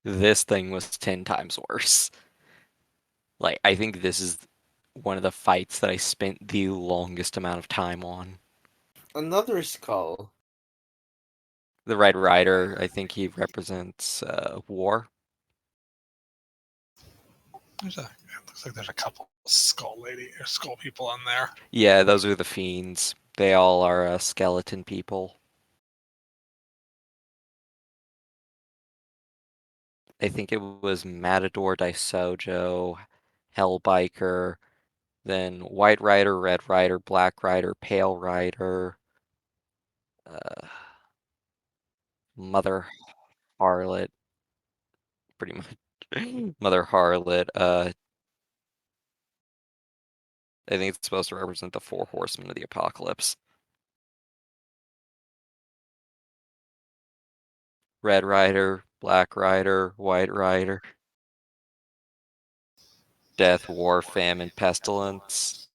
This thing was 10 times worse. Like, I think this is one of the fights that I spent the longest amount of time on. Another skull. The Red Rider, I think he represents war. It looks like there's a couple skull people on there. Yeah, those are the fiends. They all are skeleton people. I think it was Matador, Daisojo, Hellbiker, then White Rider, Red Rider, Black Rider, Pale Rider, uh, Mother Harlot, pretty much. Mother Harlot. I think it's supposed to represent the four horsemen of the apocalypse. Red Rider, Black Rider, White Rider, Death, War, Famine, Pestilence.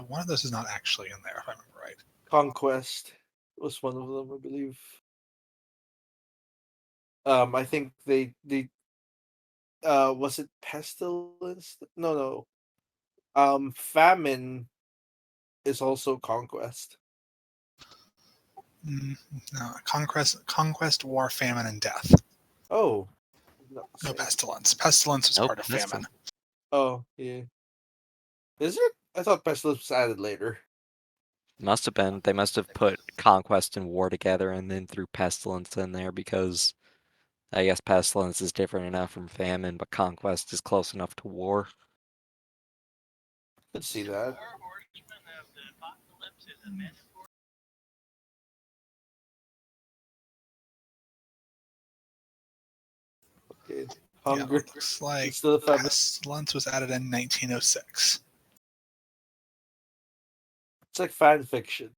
One of those is not actually in there, if I remember right. Conquest was one of them, I believe. I think they was it pestilence? No. Famine is also conquest. No, conquest, war, famine, and death. Oh, no pestilence. Pestilence was part of famine. Oh yeah. Is it? I thought pestilence was added later. Must have been. They must have put conquest and war together and then threw pestilence in there because I guess pestilence is different enough from famine, but conquest is close enough to war. Let's see that. Okay. Hunger. Yeah, it looks like pestilence was added in 1906. It's like fan fiction.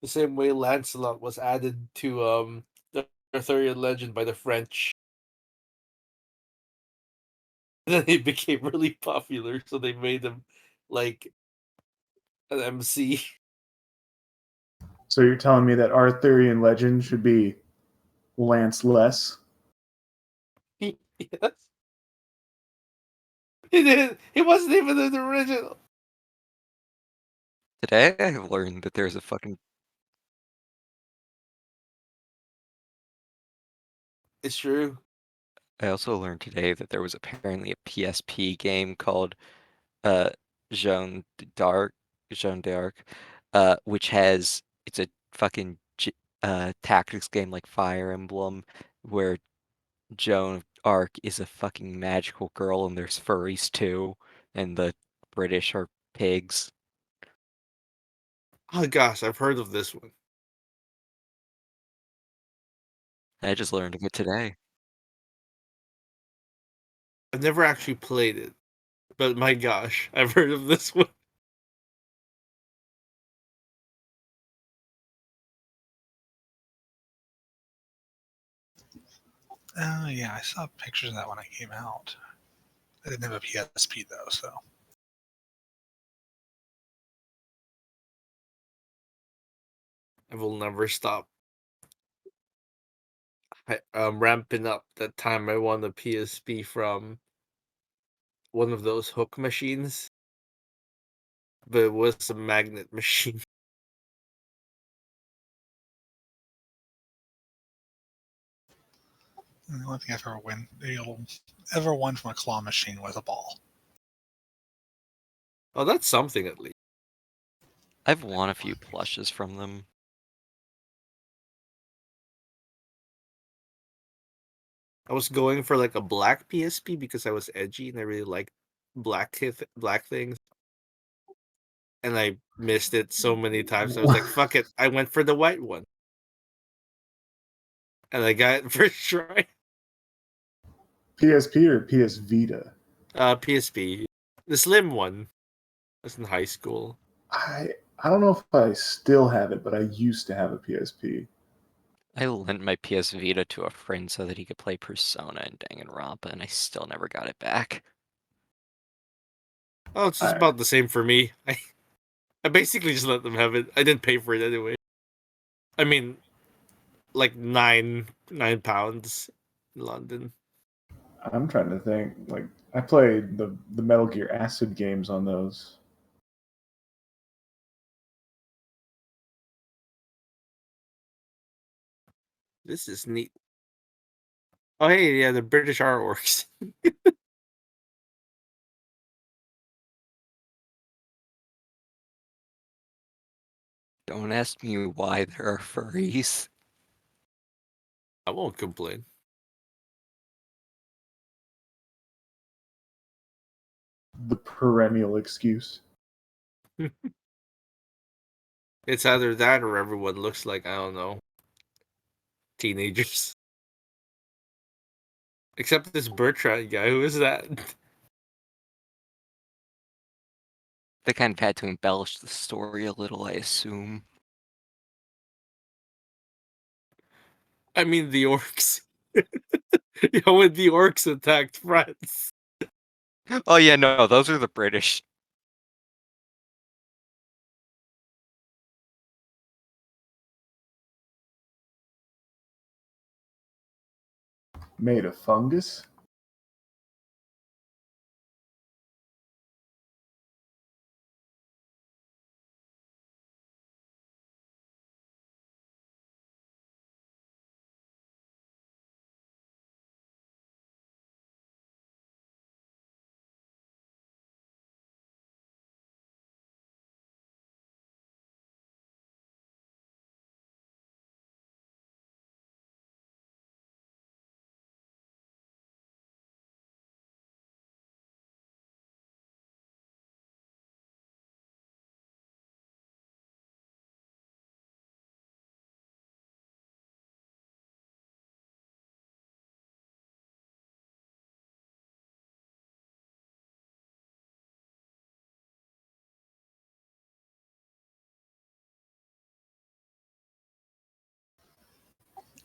The same way Lancelot was added to the Arthurian legend by the French. And then he became really popular, so they made him like an MC. So you're telling me that Arthurian legend should be Lance-less? Yes. He did. He wasn't even in the original. Today I have learned that there's a fucking... It's true. I also learned today that there was apparently a PSP game called Jeanne d'Arc, which has... It's a fucking tactics game like Fire Emblem, where Joan of Arc is a fucking magical girl and there's furries too, and the British are pigs. Oh gosh, I've heard of this one. I just learned of it today. I've never actually played it, but my gosh, I've heard of this one. Oh yeah, I saw pictures of that when I came out. I didn't have a PSP though, so. I will never stop. I'm ramping up that time I won a PSP from one of those hook machines, but it was a magnet machine. And the only thing I've ever won from a claw machine was a ball. Oh, that's something at least. I've won a few plushes from them. I was going for like a black PSP because I was edgy and I really liked black things. And I missed it so many times. I was like, fuck it. I went for the white one. And I got it first try. PSP or PS Vita? PSP. The slim one. I was in high school. I don't know if I still have it, but I used to have a PSP. I lent my PS Vita to a friend so that he could play Persona and Danganronpa, and I still never got it back. Oh, it's just about the same for me. I basically just let them have it. I didn't pay for it anyway. I mean, like £9. in London. I'm trying to think. Like I played the Metal Gear Acid games on those. This is neat. Oh hey, yeah, the British artworks. Don't ask me why there are furries. I won't complain. The perennial excuse. It's either that or everyone looks like, I don't know, teenagers. Except this Bertrand guy. Who is that? They kind of had to embellish the story a little, I assume. I mean, the orcs. When the orcs attacked France. Oh yeah, no, those are the British. Made of fungus.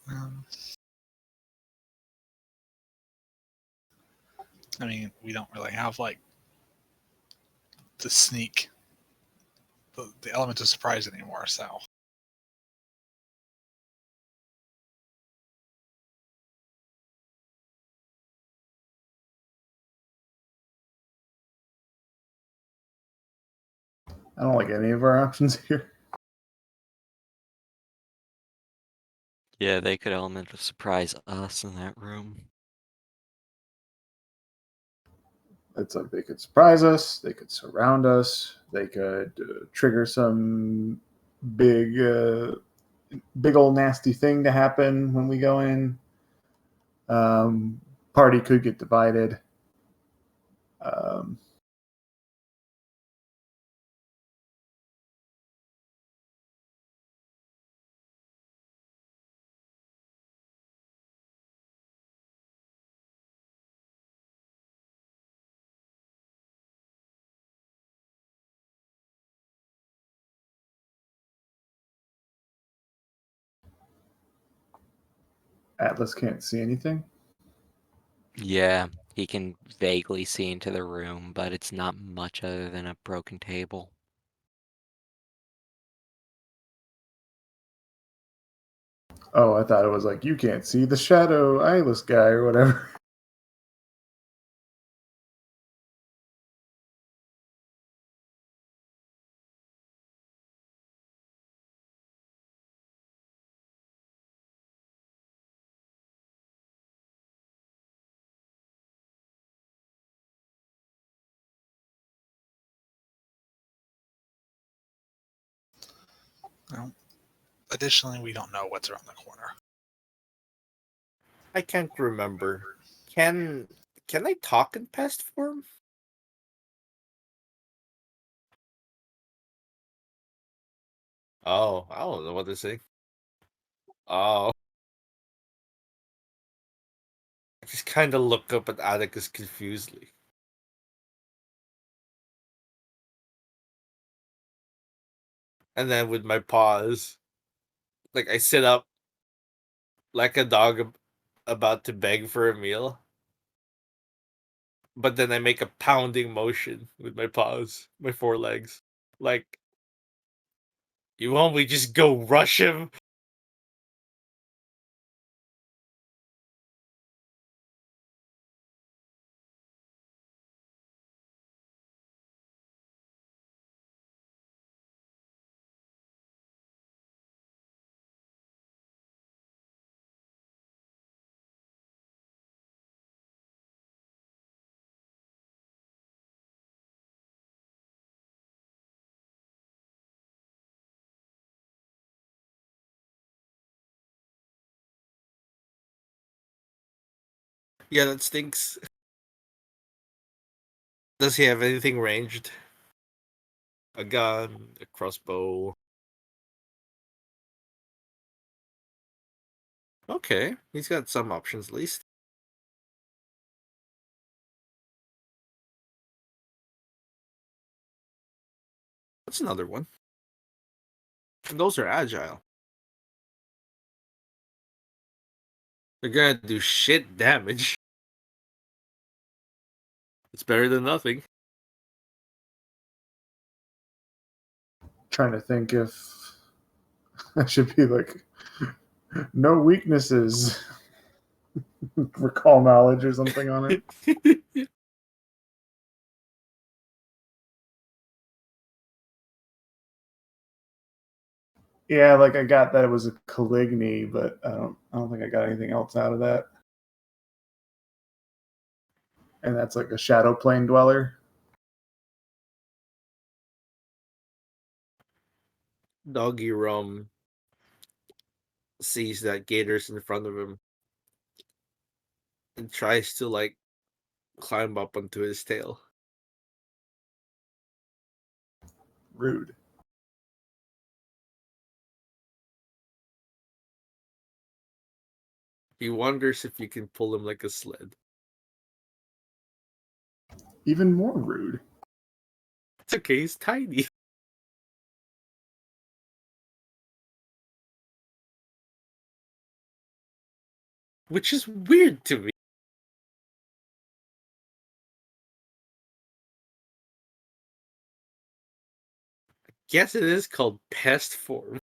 Um, I mean, we don't really have like the sneak, the element of surprise anymore. So I don't like any of our options here. Yeah, they could element of surprise us in that room. It's like they could surprise us, they could surround us, they could trigger some big, big old nasty thing to happen when we go in. Party could get divided. Um, Atlas can't see anything. Yeah, he can vaguely see into the room, but it's not much other than a broken table. Oh, I thought it was like you can't see the shadow eyeless guy or whatever. additionally, we don't know what's around the corner. I can't remember. Can I talk in pest form? Oh, I don't know what to say. Oh. I just kind of look up at Atticus confusedly. And then with my paws, like I sit up like a dog about to beg for a meal. But then I make a pounding motion with my paws, my forelegs. Like, you won't we just go rush him? Yeah, that stinks. Does he have anything ranged? A gun, a crossbow. Okay, he's got some options at least. That's another one. And those are agile. They're gonna do shit damage. It's better than nothing. Trying to think if I should be like no weaknesses, recall knowledge or something on it. Yeah, like I got that it was a Caligny, but I don't think I got anything else out of that. And that's like a shadow plane dweller. Doggy Rum sees that Gator's in front of him and tries to like climb up onto his tail. Rude. He wonders if you can pull him like a sled. Even more rude. It's okay, he's tiny. Which is weird to me. Guess it is called pest form.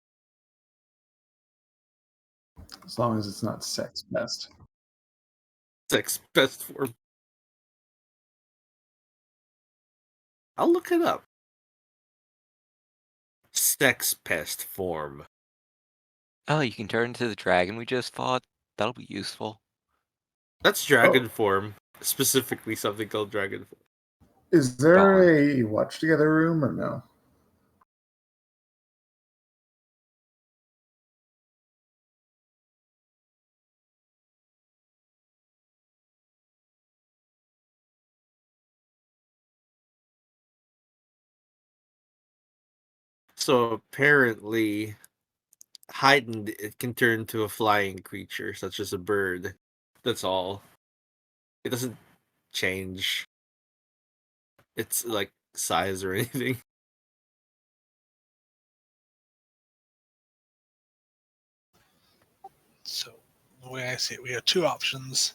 As long as it's not sex pest. Sex pest form. I'll look it up. Sex pest form. Oh, you can turn into the dragon we just fought. That'll be useful. That's dragon Oh. form. Specifically something called dragon form. Is there Darn. a watch together room or no? So apparently heightened it can turn into a flying creature, such as a bird. That's all. It doesn't change its like size or anything. So the way I see it, we have two options: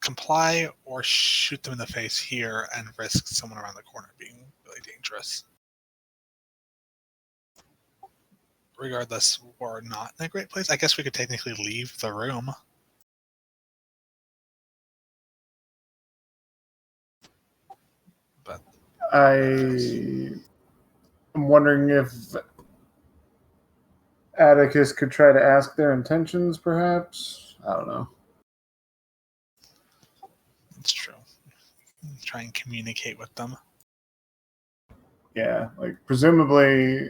comply or shoot them in the face here and risk someone around the corner being really dangerous. Regardless, we're not in a great place. I guess we could technically leave the room. But I'm wondering if Atticus could try to ask their intentions, perhaps. I don't know. it's true. Try and communicate with them. Yeah, like presumably,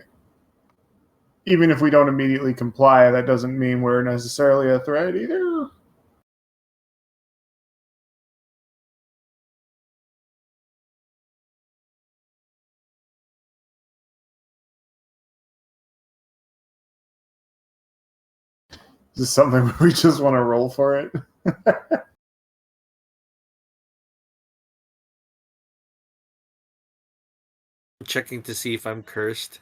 even if we don't immediately comply, that doesn't mean we're necessarily a threat either. Is this something where we just want to roll for it? Checking to see if I'm cursed.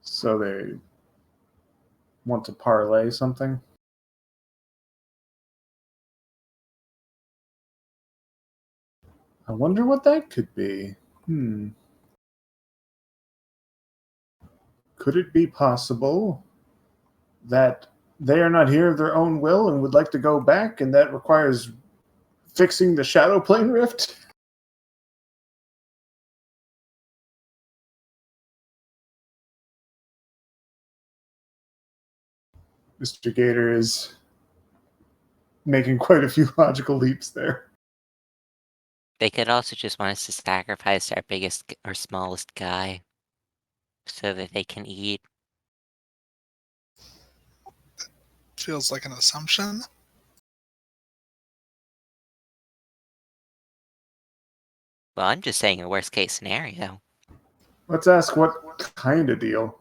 So they want to parlay something? I wonder what that could be. Could it be possible that they are not here of their own will and would like to go back, and that requires fixing the shadow plane rift? Mr. Gator is making quite a few logical leaps there. They could also just want us to sacrifice our biggest or smallest guy so that they can eat. Feels like an assumption. Well, I'm just saying a worst case scenario. Let's ask what kind of deal.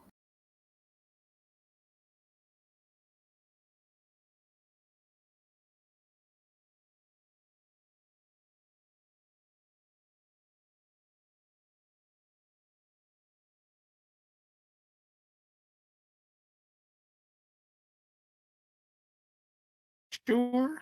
Sure.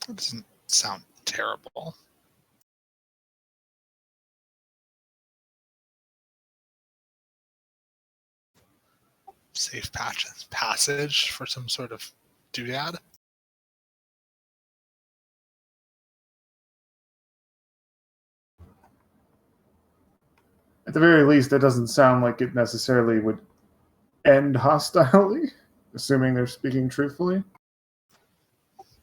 That doesn't sound terrible. Safe passage for some sort of doodad. At the very least, it doesn't sound like it necessarily would end hostilely, assuming they're speaking truthfully.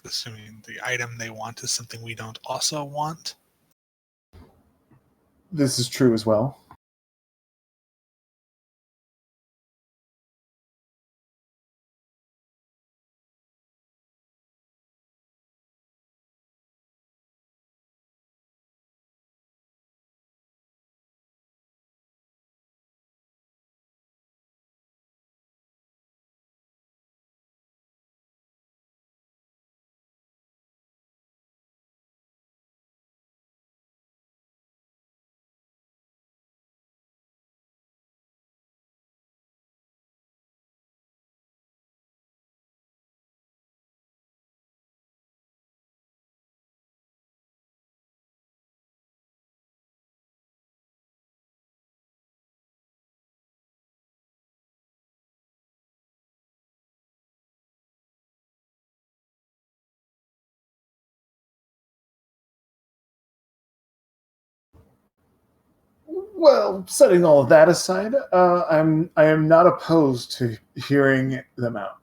Assuming the item they want is something we don't also want. This is true as well. Well, setting all of that aside, I am not opposed to hearing them out.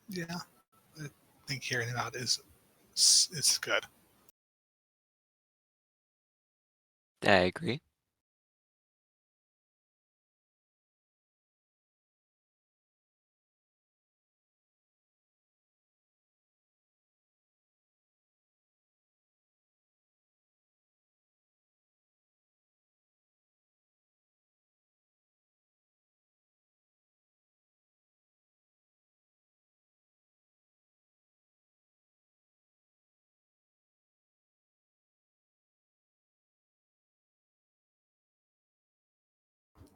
Yeah, I think hearing about is good. I agree.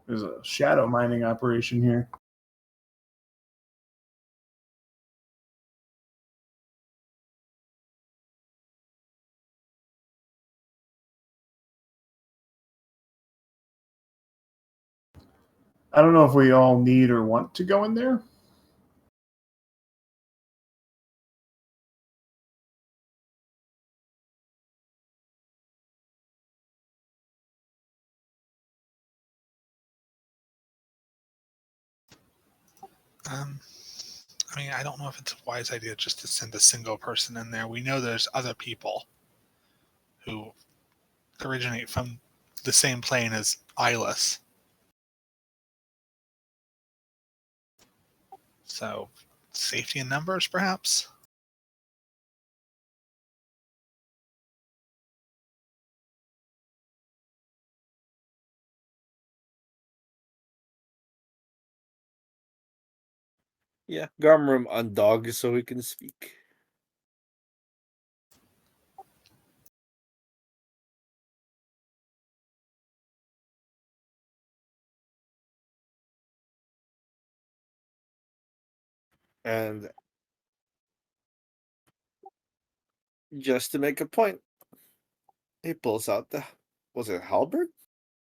There's a shadow mining operation here. I don't know if we all need or want to go in there. I mean, I don't know if it's a wise idea just to send a single person in there. We know there's other people who originate from the same plane as Eyeless. So, safety in numbers, perhaps? Yeah, Garmrim on dog so we can speak. And just to make a point, he pulls out the, was it halberd?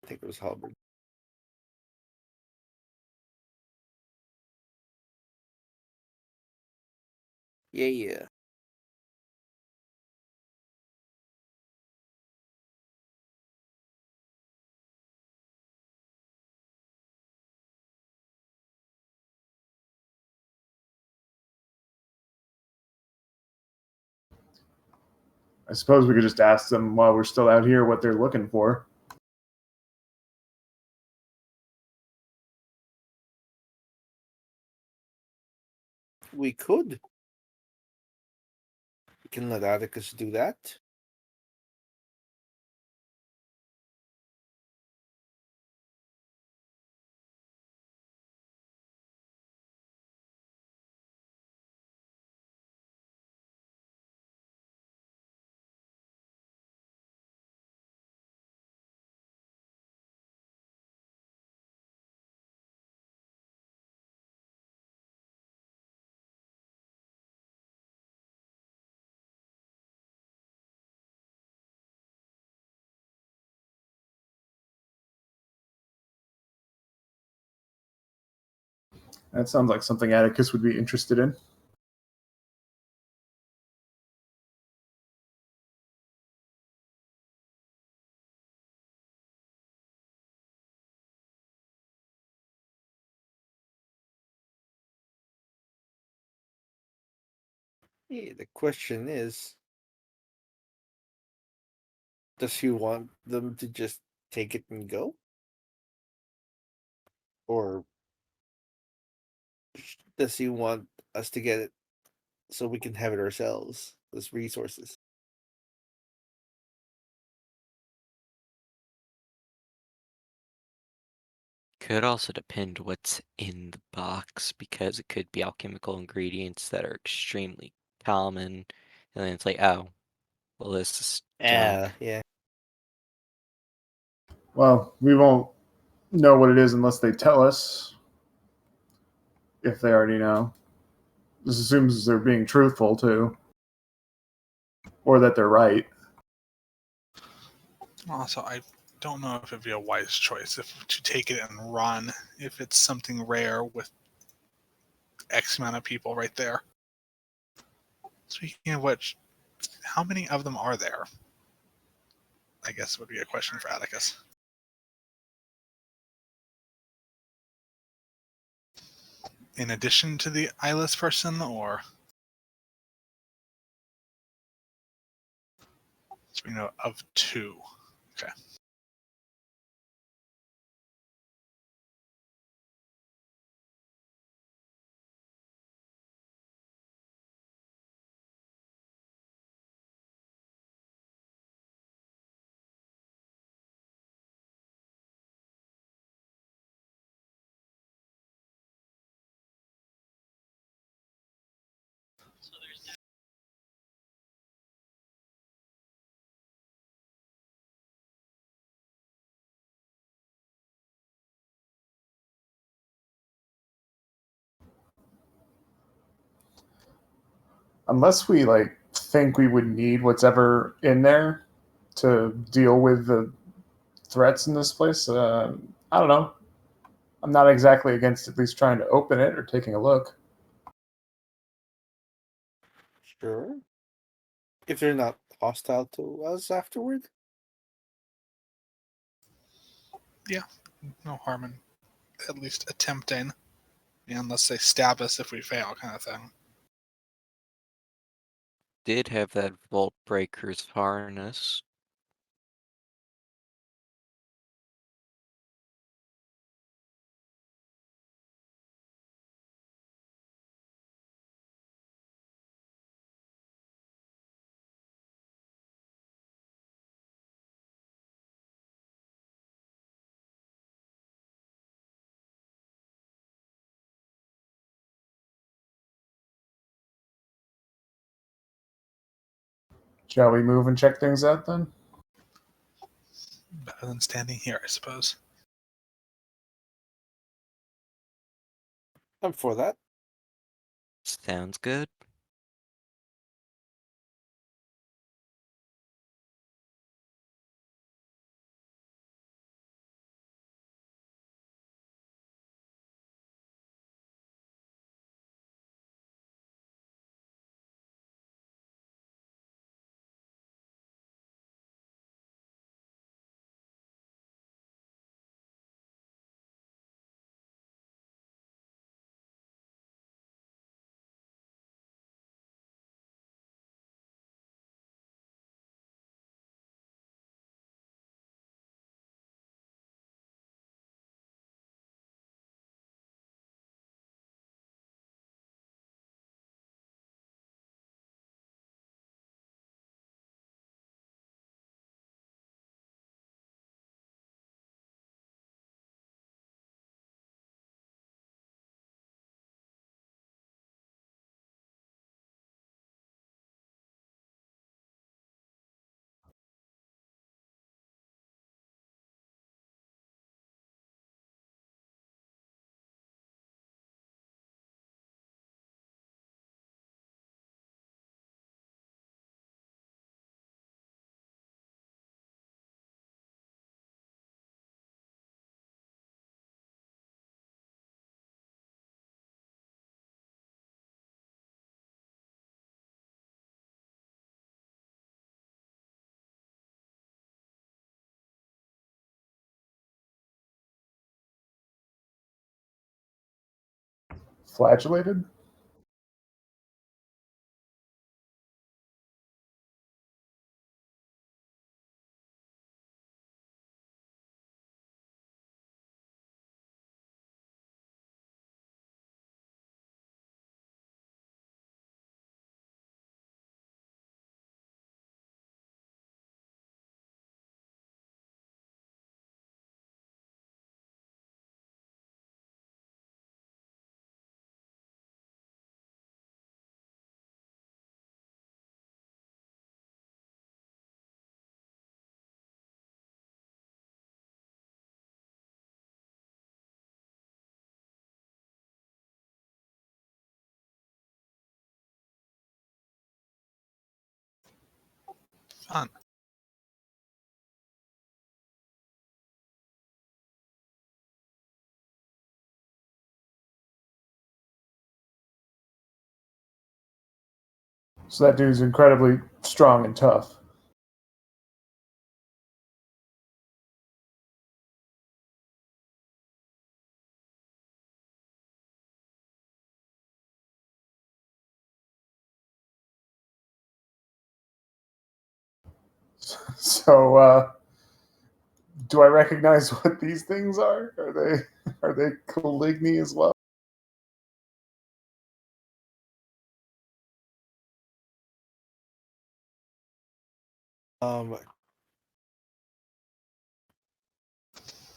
I think it was halberd. Yeah. I suppose we could just ask them while we're still out here what they're looking for. We could. We can let Atticus do that. That sounds like something Atticus would be interested in. Yeah, the question is, does he want them to just take it and go? Or does he want us to get it so we can have it ourselves as resources? Could also depend what's in the box because it could be alchemical ingredients that are extremely common, and then it's like, oh, well, this is junk. Yeah. Well, we won't know what it is unless they tell us. If they already know. This assumes they're being truthful, too. Or that they're right. Also, I don't know if it'd be a wise choice to take it and run if it's something rare with X amount of people right there. Speaking of which, how many of them are there? I guess would be a question for Atticus. In addition to the eyeless person, or so we know of two. Okay. Unless we think we would need what's ever in there to deal with the threats in this place, I don't know. I'm not exactly against at least trying to open it or taking a look. Sure. If they're not hostile to us afterward. Yeah, no harm in at least attempting, unless they stab us if we fail, kind of thing. Did have that Vault Breaker's harness. Shall we move and check things out then? Better than standing here, I suppose. I'm for that. Sounds good. Flagellated? Fun. So that dude's incredibly strong and tough. So, do I recognize what these things are? Are they Caligni as well? Um,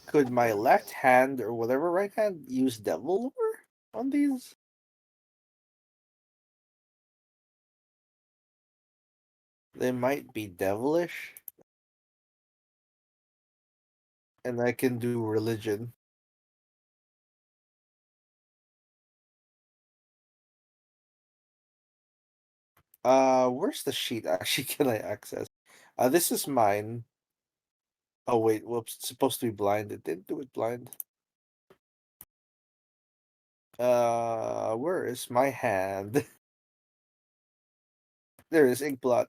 could my left hand or whatever right hand use devil lore on these? They might be devilish. And I can do religion. Where's the sheet actually can I access? This is mine. Oh wait, whoops, it's supposed to be blind. It didn't do it blind. Where is my hand? There is Inkblot.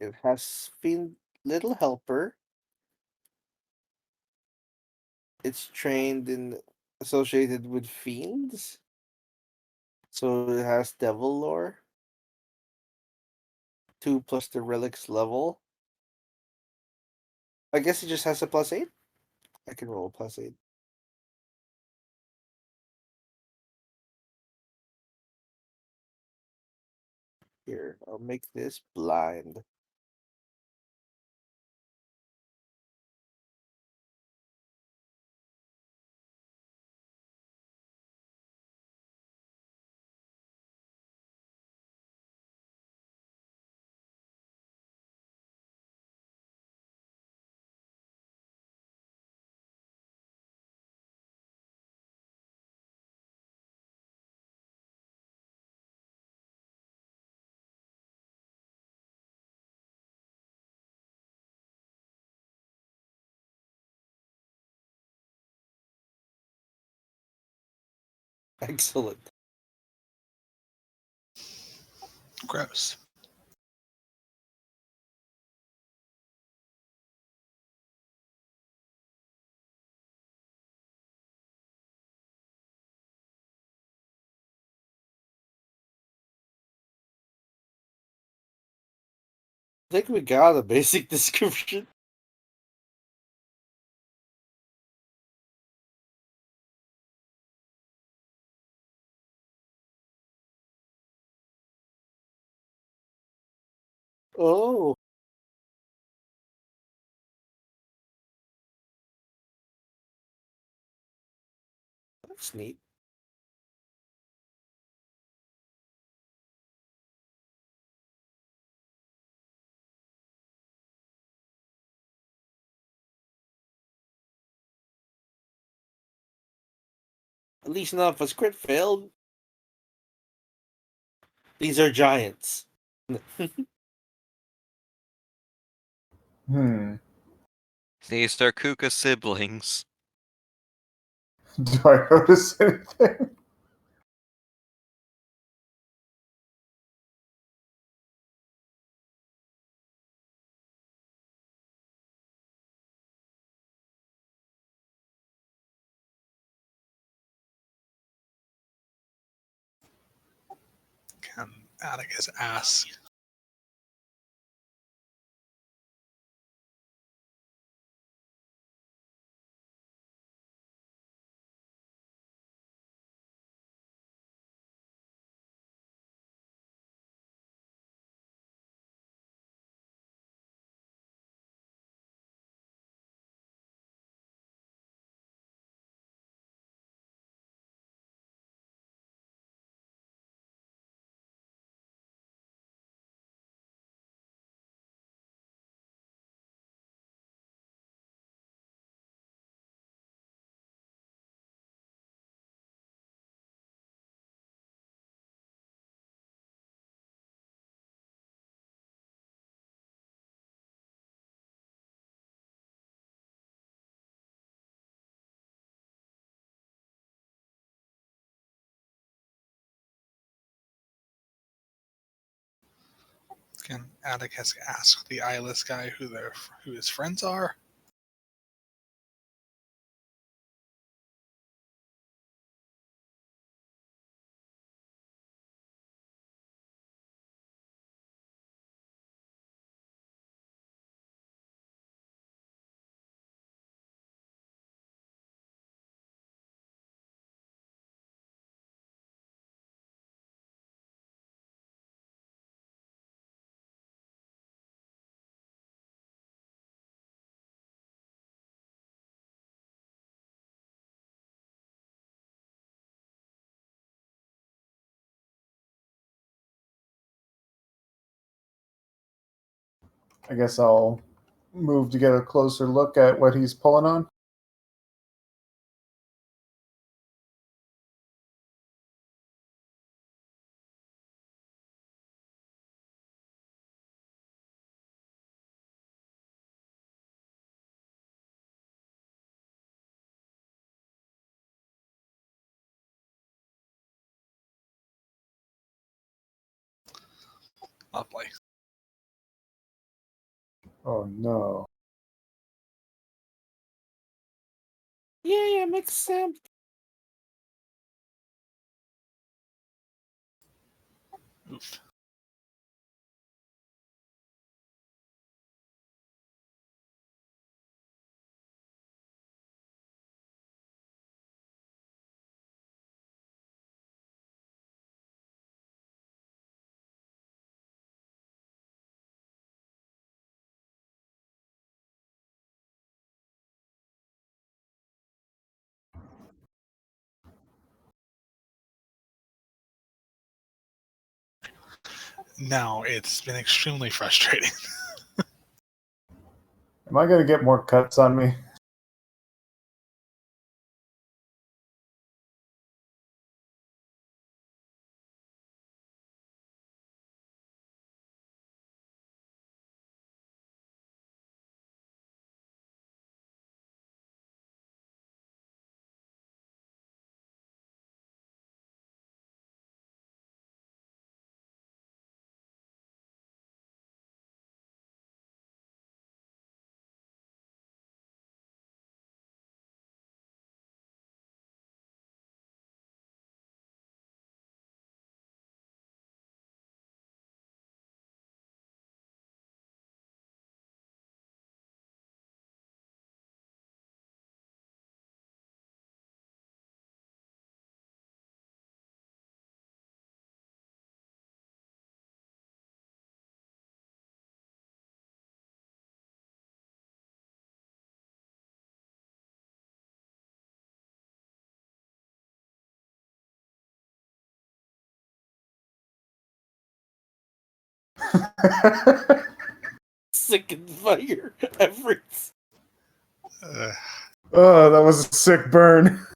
It has Fiend Little Helper. It's trained in associated with fiends. So it has devil lore. 2 plus the relics level. I guess it just has a +8. I can roll a +8. Here, I'll make this blind. Excellent. Gross. I think we got a basic description. Oh, that's neat. At least none of us crit failed. These are giants. Hmm. These are Kuka siblings. Do I notice anything? Can Atticus ask? Can Atticus ask the eyeless guy who his friends are? I guess I'll move to get a closer look at what he's pulling on. Lovely. Oh no. Yeah, I'm exempt. Oof. Now, it's been extremely frustrating. Am I gonna get more cuts on me? Sick and fire every. Oh, that was a sick burn.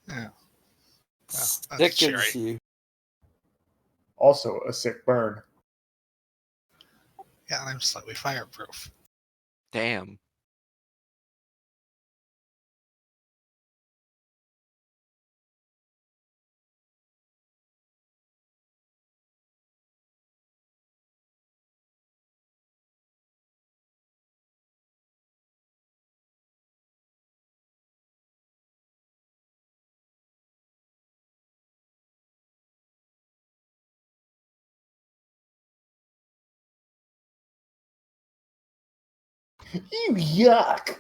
Yeah. Well, that's Sickens cheery. you. Also a sick burn. Yeah, and I'm slightly fireproof. Damn. Ew, yuck.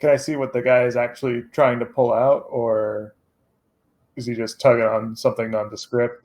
Can I see what the guy is actually trying to pull out, or is he just tugging on something nondescript?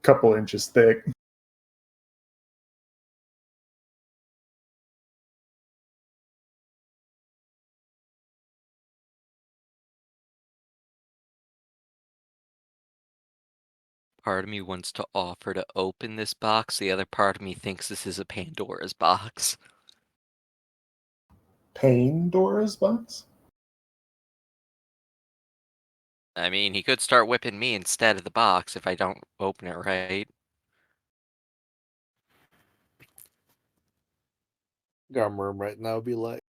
Couple inches thick. Part of me wants to offer to open this box. The other part of me thinks this is a Pandora's box. Pandora's box? I mean, he could start whipping me instead of the box if I don't open it right. Gum room right now be like.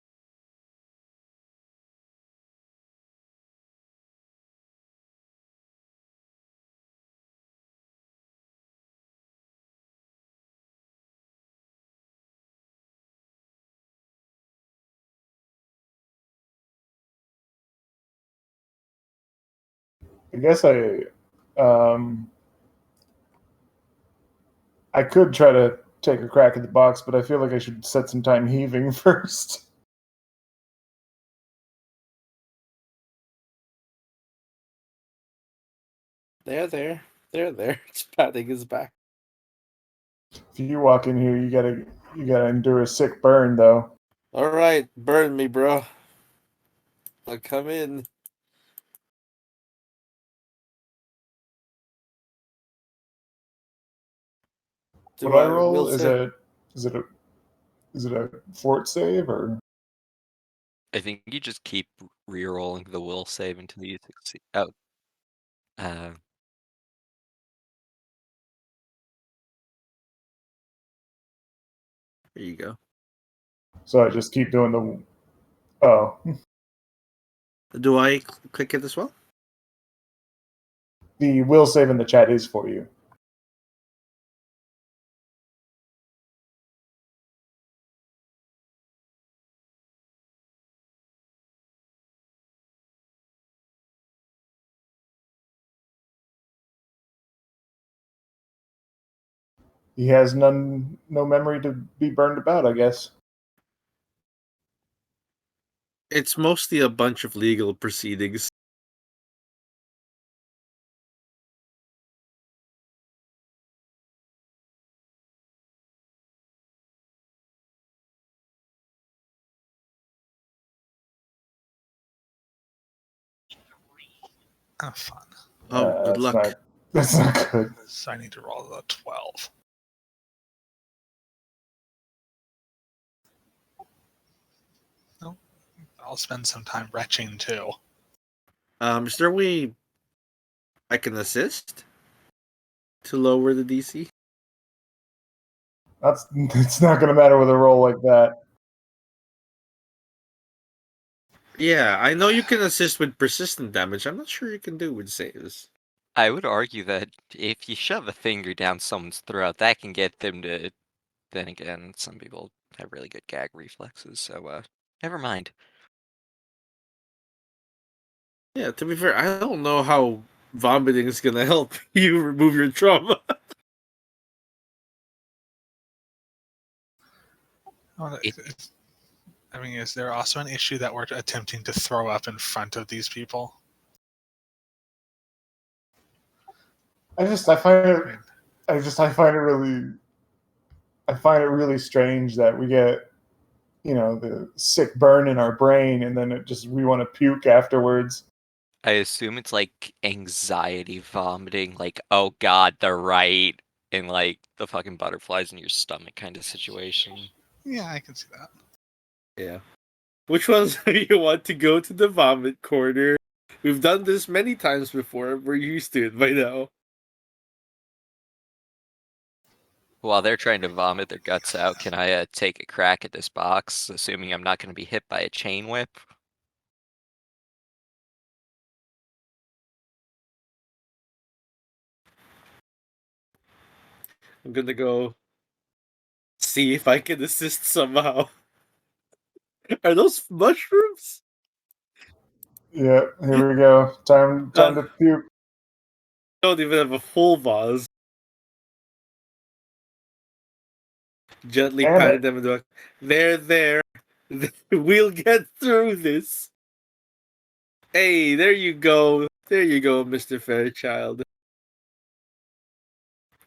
I guess um, I could try to take a crack at the box, but I feel like I should set some time heaving first. They're there. They're there. It's patting his back. If you walk in here, you gotta endure a sick burn, though. All right, burn me, bro. I'll come in. What Do do I I roll? will say? Is it a is it a fort save or? I think you just keep re-rolling the will save until you succeed. Oh, uh, There you go. So I just keep doing the. Oh, Do I click it as well? the will save in the chat is for you. He has no memory to be burned about, I guess. It's mostly a bunch of legal proceedings. Oh, fun. Oh, good That's luck. not. That's not good. So I need to roll the 12. No, I'll spend some time retching too. Is there a way I can assist to lower the DC? That's it's not going to matter with a roll like that. Yeah, I know you can assist with persistent damage. I'm not sure you can do with saves. I would argue that if you shove a finger down someone's throat, that can get them to. Then again, some people have really good gag reflexes, so never mind. Yeah, to be fair, I don't know how vomiting is gonna help you remove your trauma. Oh, It- I mean, is there also an issue that we're attempting to throw up in front of these people? I find it. I find it really strange that we get, the sick burn in our brain, and then we want to puke afterwards. I assume it's like anxiety vomiting, like, oh god, they're right, and like the fucking butterflies in your stomach kind of situation. Yeah, I can see that. Yeah. Which ones do you want to go to the vomit corner? We've done this many times before. We're used to it by now. While they're trying to vomit their guts out, can I take a crack at this box, assuming I'm not going to be hit by a chain whip? I'm gonna go see if I can assist somehow. Are those mushrooms? Yeah, here we go. Time Uh, to puke. Don't even have a full vase. Gently Damn patting it. them in the back. There. We'll get through this. Hey, there you go. There you go, Mr. Fairchild.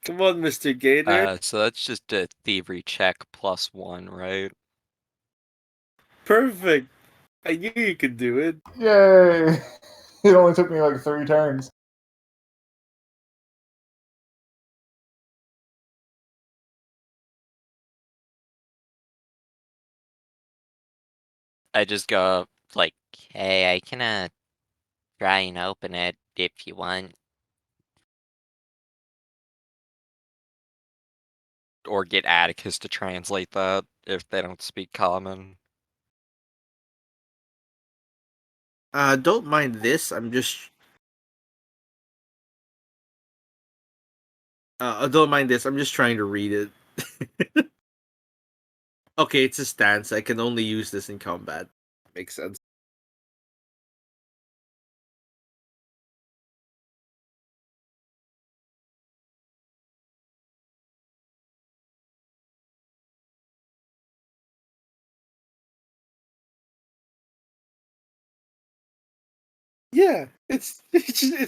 Come on, Mr. Gator. So that's just a thievery check +1, right? Perfect. I knew you could do it. Yay! It only took me like 3 turns. I just go like, hey, I can try and open it if you want, or get Atticus to translate that if they don't speak common. Don't mind this. I'm just. Don't mind this. I'm just trying to read it. Okay, it's a stance. I can only use this in combat. Makes sense. Yeah, it's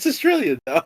Australian now.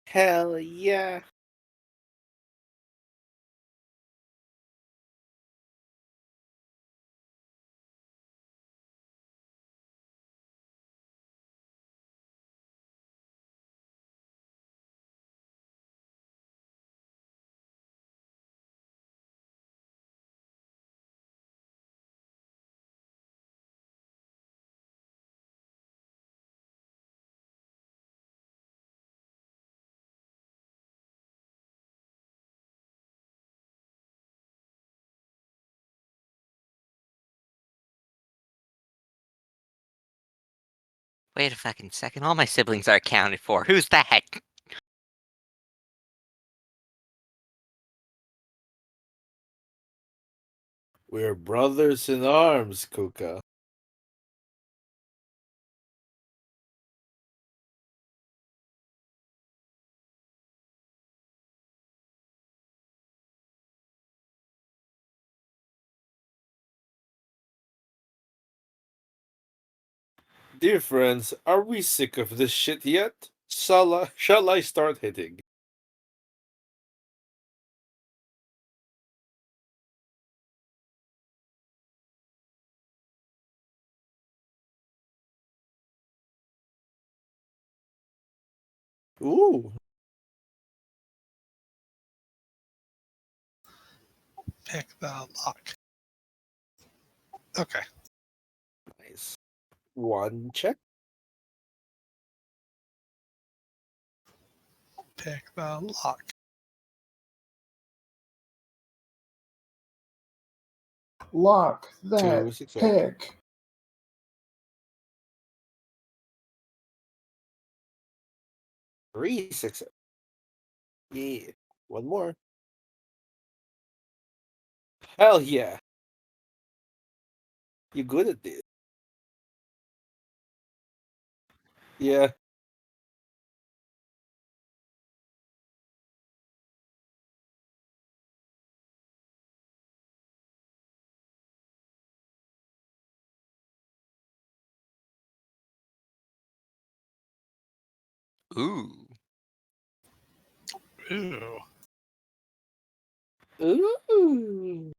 Hell yeah. Wait a fucking second, all my siblings are accounted for. Who's that? We're brothers in arms, Kuka. Dear friends, are we sick of this shit yet? Shall I start hitting? Ooh, Pick the lock. Okay. nice. One check. Pick the lock. Lock that 2 success. pick. 3 success. Yeah. One more. Hell yeah. You good at this. Yeah. Ooh. Ooh. Ooh.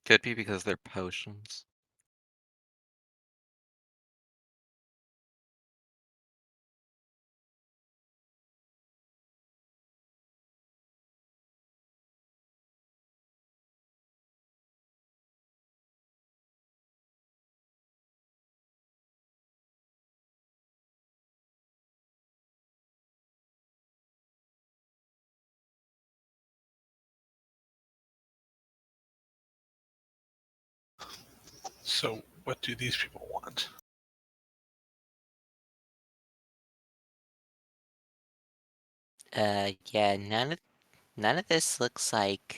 Could be because they're potions. So, what do these people want? Yeah, none of this looks like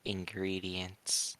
ingredients.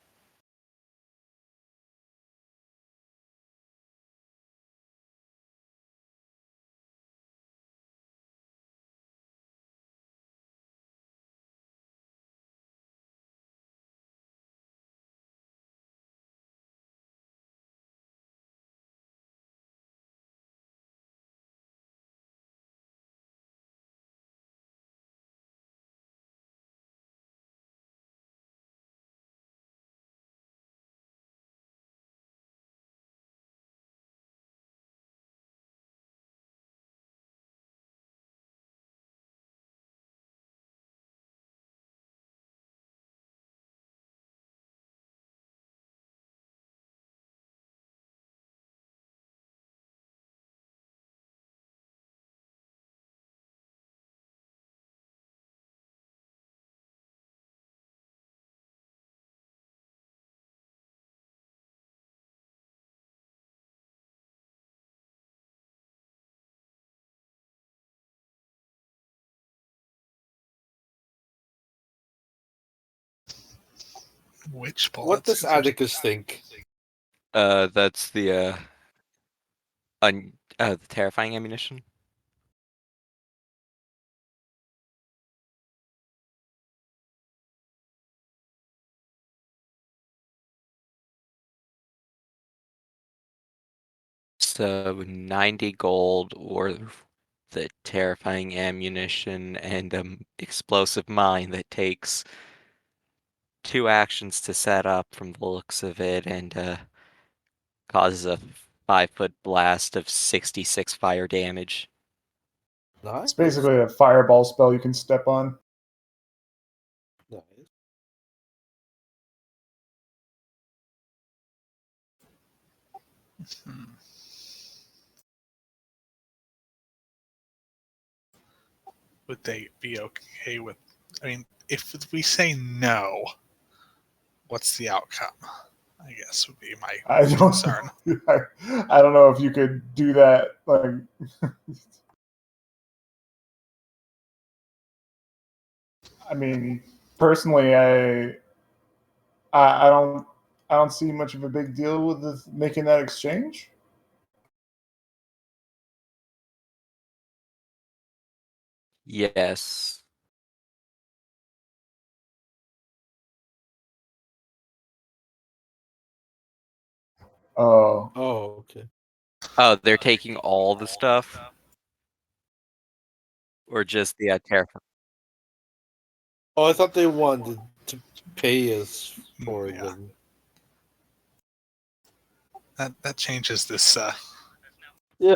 Which What bullets? does Atticus think? That's the terrifying ammunition. So 90 gold or the terrifying ammunition and explosive mine that takes 2 actions to set up from the looks of it and causes a 5-foot blast of 66 fire damage. Nice. It's basically a fireball spell you can step on. Nice. Hmm. Would they be okay with? I mean, if we say no, what's the outcome? I guess would be my I don't. concern. I don't know if you could do that. Like, I mean, personally, I don't. I don't see much of a big deal with making that exchange. Yes. Oh, Oh, okay. Oh, they're taking all the stuff? Or just the Terraform? Oh, I thought they wanted to pay us for Yeah. them. That changes this Yeah.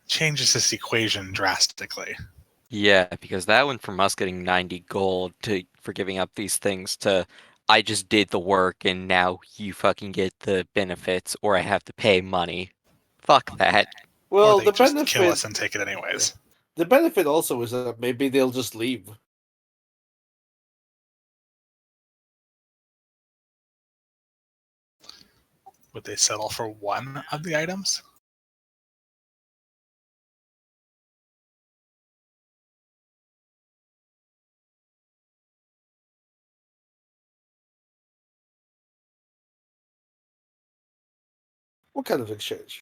changes this equation drastically. Yeah, because that went from us getting 90 gold for giving up these things to I just did the work and now you fucking get the benefits or I have to pay money. Fuck that. Or Well, they the just kill benefit us and take it anyways. the benefit also is that maybe they'll just leave. Would they settle for one of the items? What kind of exchange?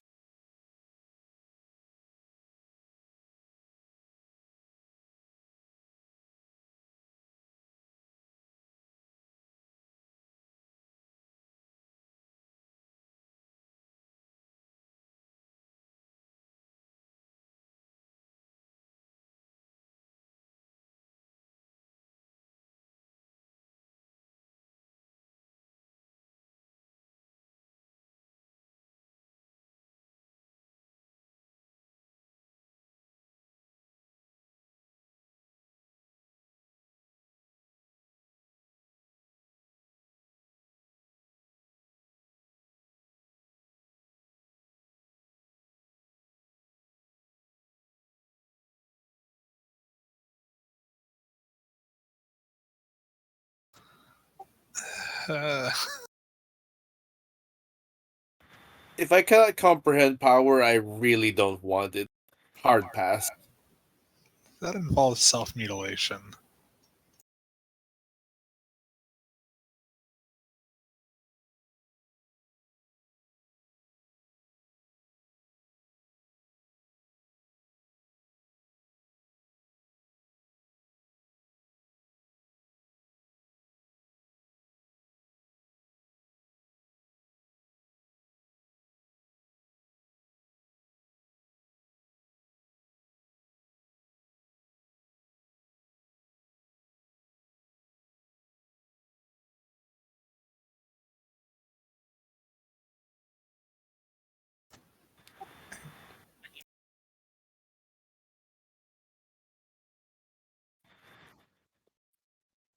Uh, If I cannot comprehend power, I really don't want it. Hard pass. that involves self-mutilation.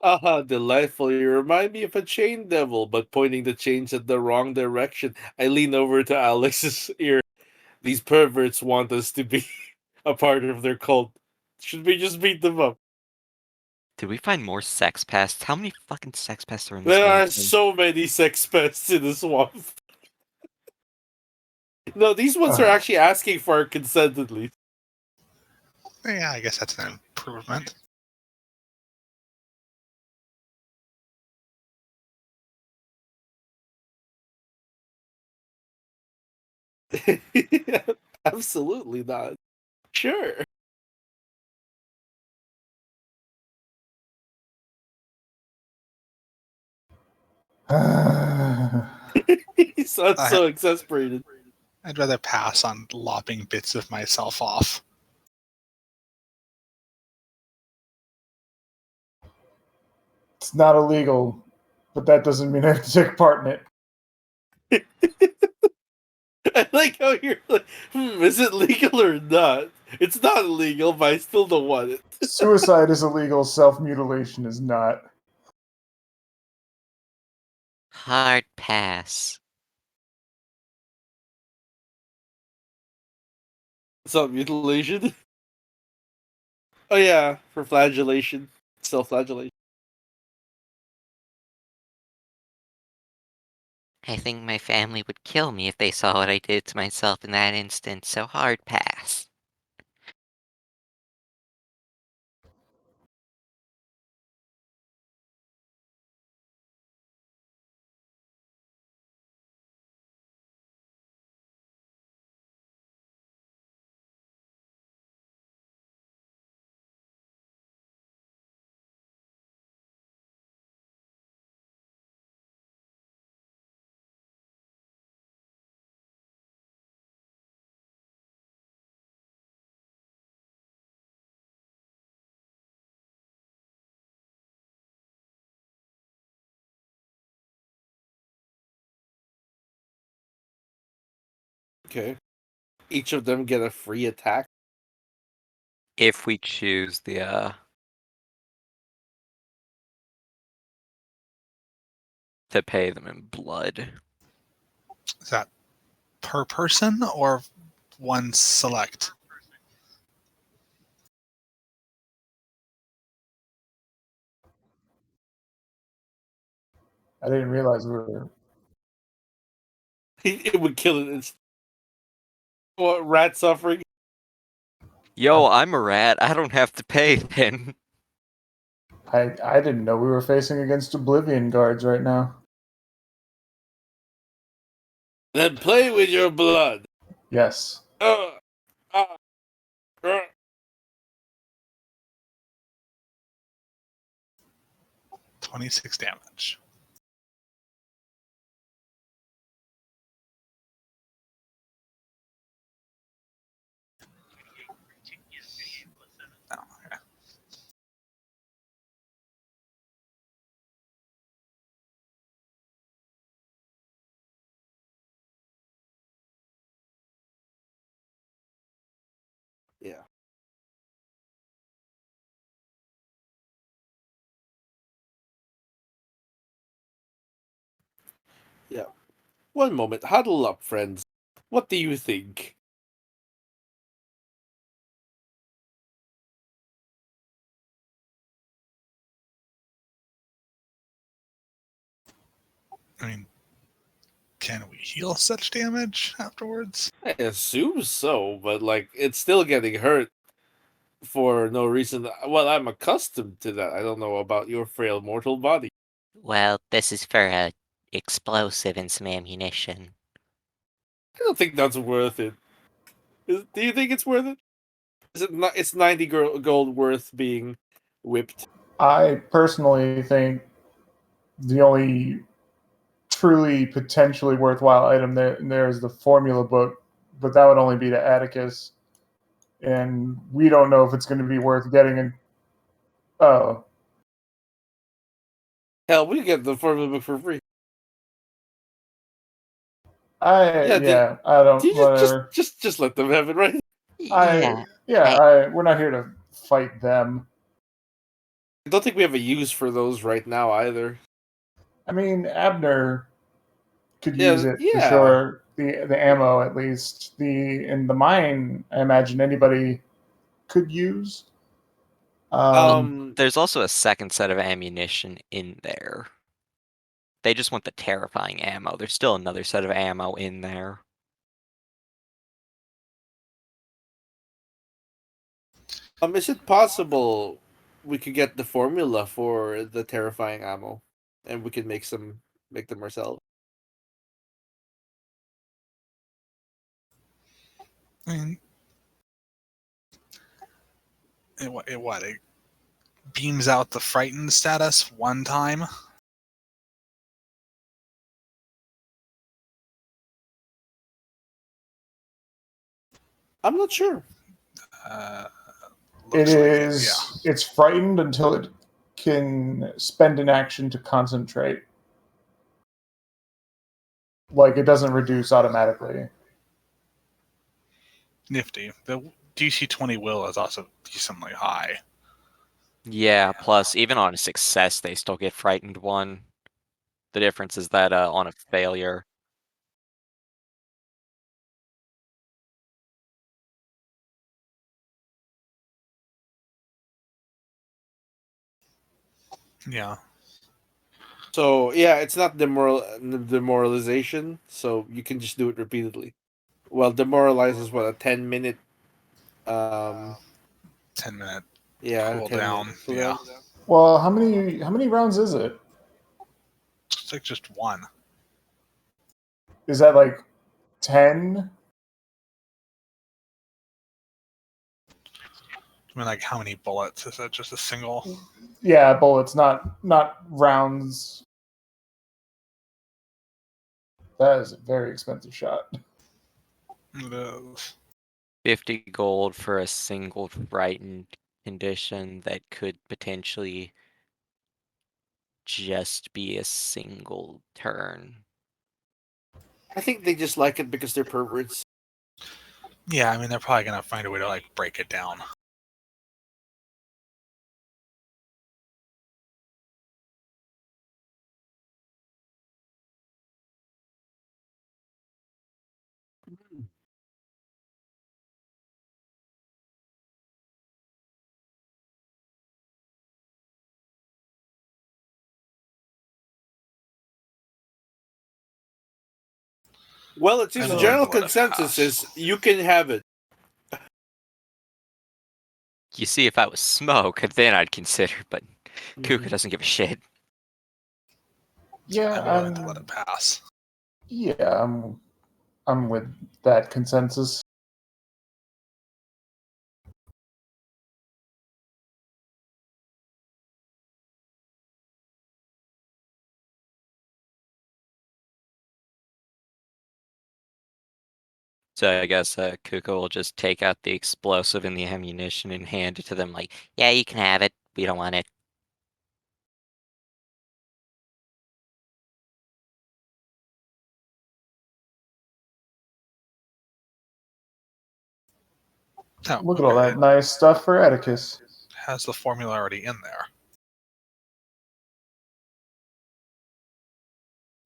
Aha, delightful. You remind me of a chain devil, but pointing the chains at the wrong direction. I lean over to Alex's ear. These perverts want us to be a part of their cult. Should we just beat them up? Did we find more sex pests? How many fucking sex pests are in this There are mansion? so many sex pests in the swamp. No, these ones are uh, actually asking for our consent at least. Yeah, I guess that's an improvement. Absolutely not. Sure. He sounds I, so exasperated. I'd rather pass on lopping bits of myself off. it's not illegal, but that doesn't mean I have to take part in it. I like how you're like, is it legal or not? It's not illegal, but I still don't want it. Suicide is illegal, self mutilation is not. Hard pass. Self mutilation? Oh, yeah, for flagellation. Self flagellation. I think my family would kill me if they saw what I did to myself in that instant, so hard pass. Okay. Each of them get a free attack. If we choose the to pay them in blood. Is that per person or one select? I didn't realize we were. It would kill it. It's what rat suffering. Yo, I'm a rat. I don't have to pay then. I didn't know we were facing against Oblivion guards right now. Then play with your blood. Yes. Uh, uh, uh. 26 damage. Oh, okay. Yeah. Yeah. One moment. Huddle up, friends. What do you think? I mean, can we heal such damage afterwards? I assume so, but like it's still getting hurt for no reason. Well, I'm accustomed to that. I don't know about your frail mortal body. Well, this is for a explosive and some ammunition. I don't think that's worth it. Do you think it's worth it? Is it not? It's 90 gold worth being whipped. I personally think the only truly potentially worthwhile item there is the formula book, but that would only be to Atticus, and we don't know if it's going to be worth getting. Oh, Hell, we get the formula book for free. I Yeah, I don't you whatever. just let them have it, right? We're not here to fight them. I don't think we have a use for those right now either. I mean, Abner could use Yeah, it for yeah. sure. The ammo at least. In the mine, I imagine anybody could use. There's also a second set of ammunition in there. They just want the terrifying ammo. There's still another set of ammo in there. Is it possible we could get the formula for the terrifying ammo, and we could make them ourselves? I mean, it beams out the frightened status one time. I'm not sure. It Looks like is. it, yeah. It's frightened until it can spend an action to concentrate. Like it doesn't reduce automatically. Nifty. The DC 20 will is also decently high. Yeah, plus even on a success, they still get frightened one. The difference is that on a failure. Yeah. So yeah, it's not demoralization, so you can just do it repeatedly. Well, demoralize is what, a 10-minute 10-minute yeah, cooldown. 10-minute Yeah. cooldown. Well, how many rounds is it? It's like just one. Is that like 10? I mean, like, how many bullets? Is that just a single? Yeah, bullets, not rounds. That is a very expensive shot. It is. 50 gold for a single frightened condition that could potentially just be a single turn. I think they just like it because they're perverts. Yeah, I mean, they're probably going to find a way to, like, break it down. Well, it seems I'm the willing general to let it consensus pass. is you can have it. You see, if I was Smoke, then I'd consider, but Kuka Mhm. doesn't give a shit. Yeah, I'm willing to let it pass. yeah, I'm with that consensus. So I guess Kuka will just take out the explosive and the ammunition and hand it to them like, Yeah, you can have it. We don't want it. Oh, Look at all okay. that nice stuff for Atticus. Has the formula already in there.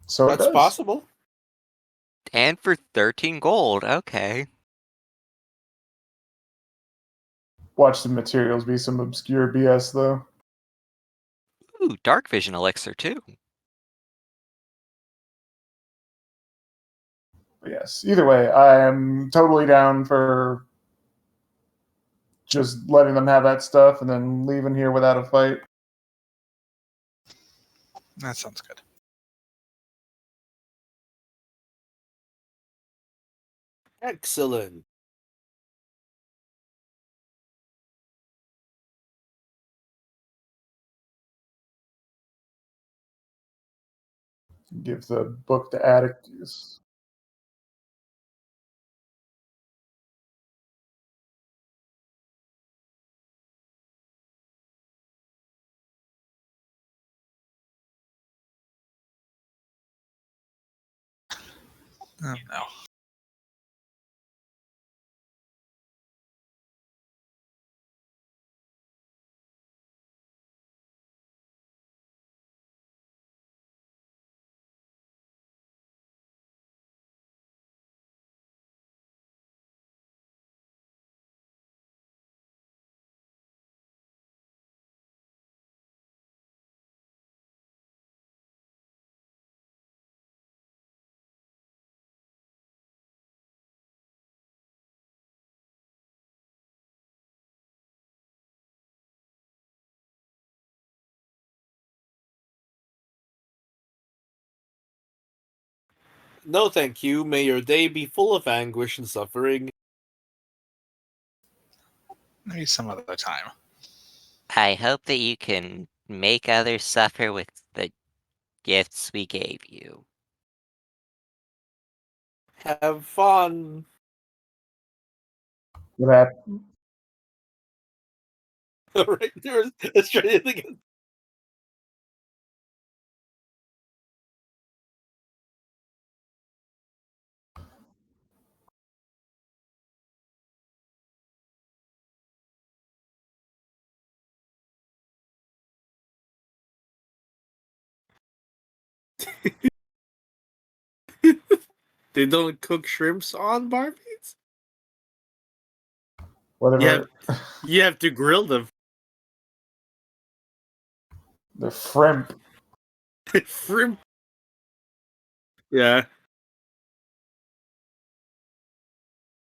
So it That's does. possible. and for 13 gold, okay. Watch the materials be some obscure BS though. Ooh, dark vision elixir too. But yes. Either way, I am totally down for just letting them have that stuff and then leaving here without a fight. That sounds good. Excellent. Give the book to Atticus. No. No, thank you. May your day be full of anguish and suffering. Maybe some other time. I hope that you can make others suffer with the gifts we gave you. Have fun. What happened? Right there, let's try it again. They don't cook shrimps on barbecues. Whatever. You have to grill them. The shrimp. Shrimp. Yeah.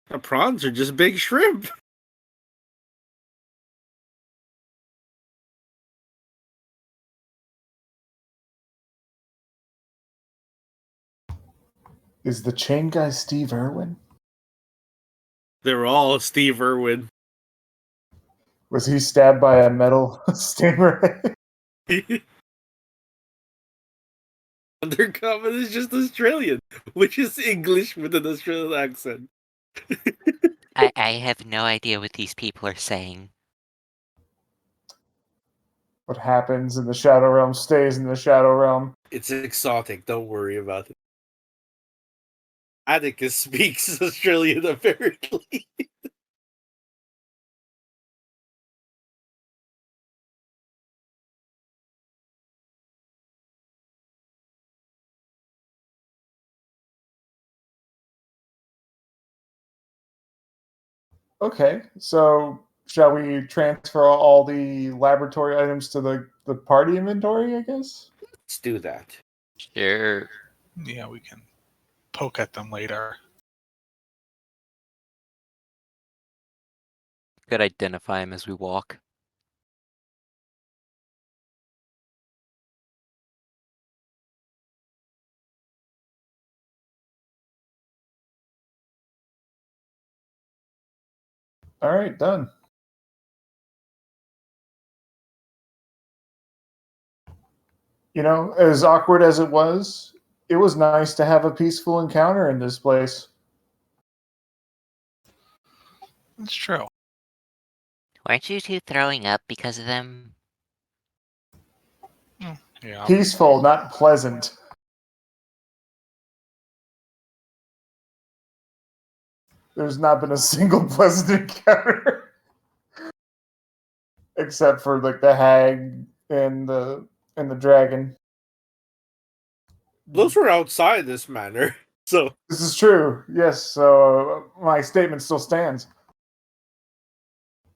The prawns are just big shrimp. Is the chain guy Steve Irwin? They're all Steve Irwin. Was he stabbed by a metal stingray? Undercover is just Australian, which is English with an Australian accent. I have no idea what these people are saying. What happens in the Shadow Realm stays in the Shadow Realm. It's exotic. Don't worry about it. Atticus speaks Australian, apparently. Okay, so shall we transfer all the laboratory items to the party inventory, I guess? Let's do that. Sure. Yeah, we can poke at them later. Could identify him as we walk. All right, done. You know, as awkward as it was nice to have a peaceful encounter in this place. It's true. Weren't you two throwing up because of them? Yeah. Peaceful, not pleasant. There's not been a single pleasant encounter. Except for like the hag and the dragon. Those were outside this manor, so This is true. Yes, so my statement still stands.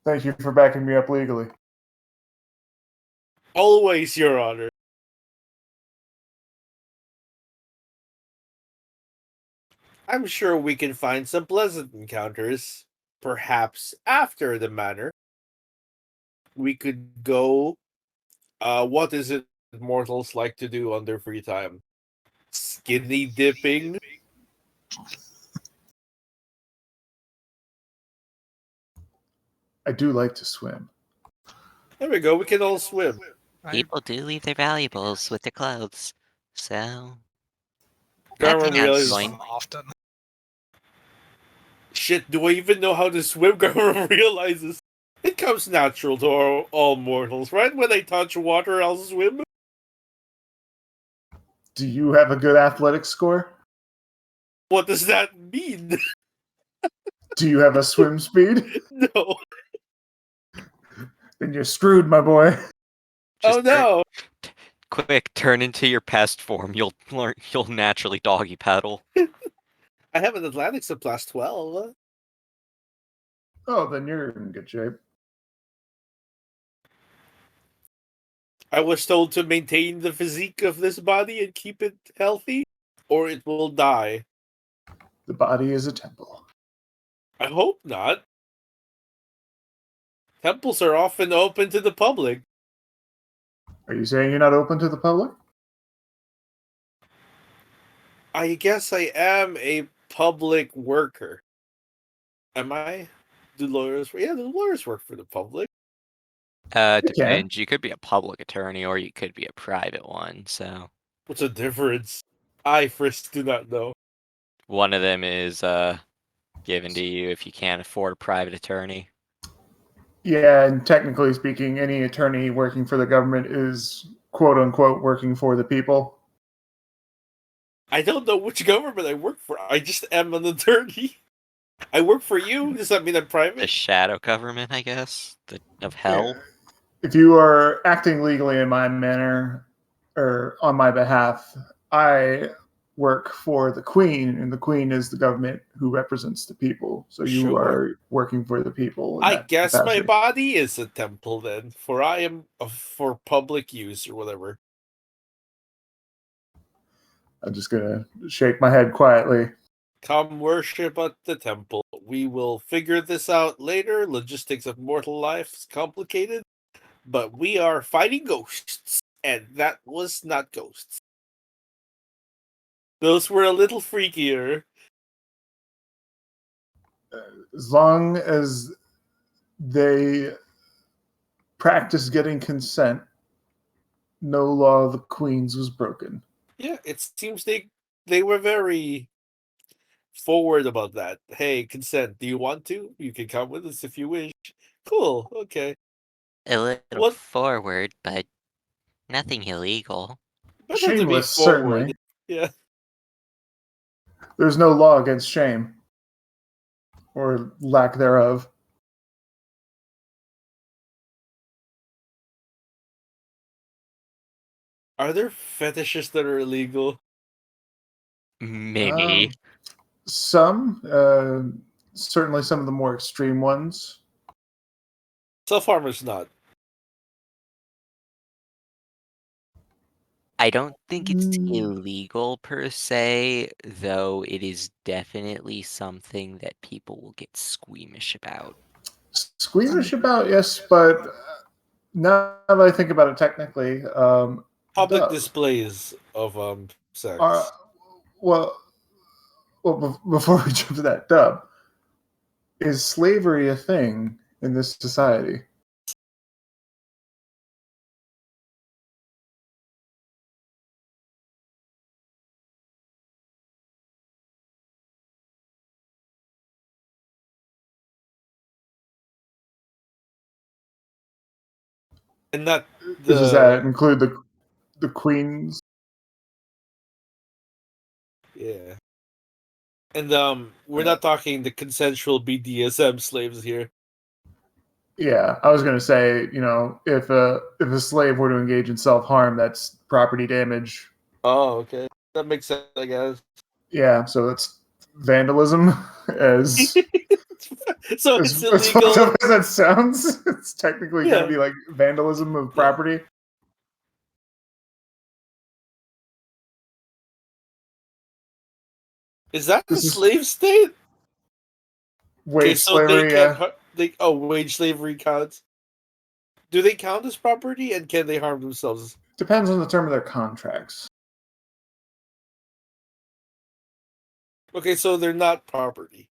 Thank you for backing me up legally. always, Your Honor. I'm sure we can find some pleasant encounters. Perhaps after the manor, we could go. What is it mortals like to do on their free time? Skinny dipping. I do like to swim. There we go. We can all swim. People do leave their valuables with their clothes. So that Garmin sounds realizes. going. Often. Shit, do I even know how to swim? Garmin realizes. It comes natural to all mortals, right? When I touch water, I'll swim. Do you have a good athletic score? What does that mean? Do you have a swim speed? No. Then you're screwed, my boy. Oh Just no. quick, turn into your pest form. You'll learn. You'll naturally doggy paddle. I have an athletics of plus 12. Oh, then you're in good shape. I was told to maintain the physique of this body and keep it healthy, or it will die. The body is a temple. I hope not. Temples are often open to the public. Are you saying you're not open to the public? I guess I am a public worker. Am I? Do lawyers? Yeah, the lawyers work for the public. You can. Depends. You could be a public attorney or you could be a private one. So What's the difference? I first do not know. one of them is given to you if you can't afford a private attorney. Yeah, and technically speaking, any attorney working for the government is quote unquote working for the people. I don't know which government I work for. I just am an attorney. I work for you. Does that mean I'm The private? shadow government, I guess, of Yeah. hell. If you are acting legally in my manner or on my behalf, I work for the Queen, and the Queen is the government who represents the people. So you Sure. are working for the people. In I that guess my capacity. body is a temple then, for I am for public use or whatever. I'm just gonna shake my head quietly. Come worship at the temple. We will figure this out later. Logistics of mortal life is complicated, but we are fighting ghosts, and that was not ghosts. Those were a little freakier. As long as they practice getting consent, no law of the Queen's was broken. Yeah, it seems they were very forward about that. Hey, consent. Do you want to? You can come with us if you wish. Cool. Okay. A little What? forward, but nothing illegal. Better to be Shameless, forward. certainly. Yeah. There's no law against shame or lack thereof. Are there fetishes that are illegal? Maybe. Some, certainly some of the more extreme ones. Self-harm is not. I don't think it's Mm. illegal per se, though it is definitely something that people will get squeamish about. Squeamish about, yes, but now that I think about it technically, Public the, displays of are, sex. well, before we jump to that, Dub, is slavery a thing in this society? And not Does that the include the queens? yeah. And we're not talking the consensual BDSM slaves here. Yeah, I was going to say, if a slave were to engage in self harm, that's property damage. Oh, okay. That makes sense, I guess. Yeah, so that's vandalism. As So it's as fucked illegal. up as that sounds, it's technically going to Yeah. be like vandalism of Yeah. property. Is that a This is slave state? Okay, wage so they slavery. can't. Wage slavery counts. Do they count as property, and can they harm themselves? Depends on the term of their contracts. Okay, so they're not property,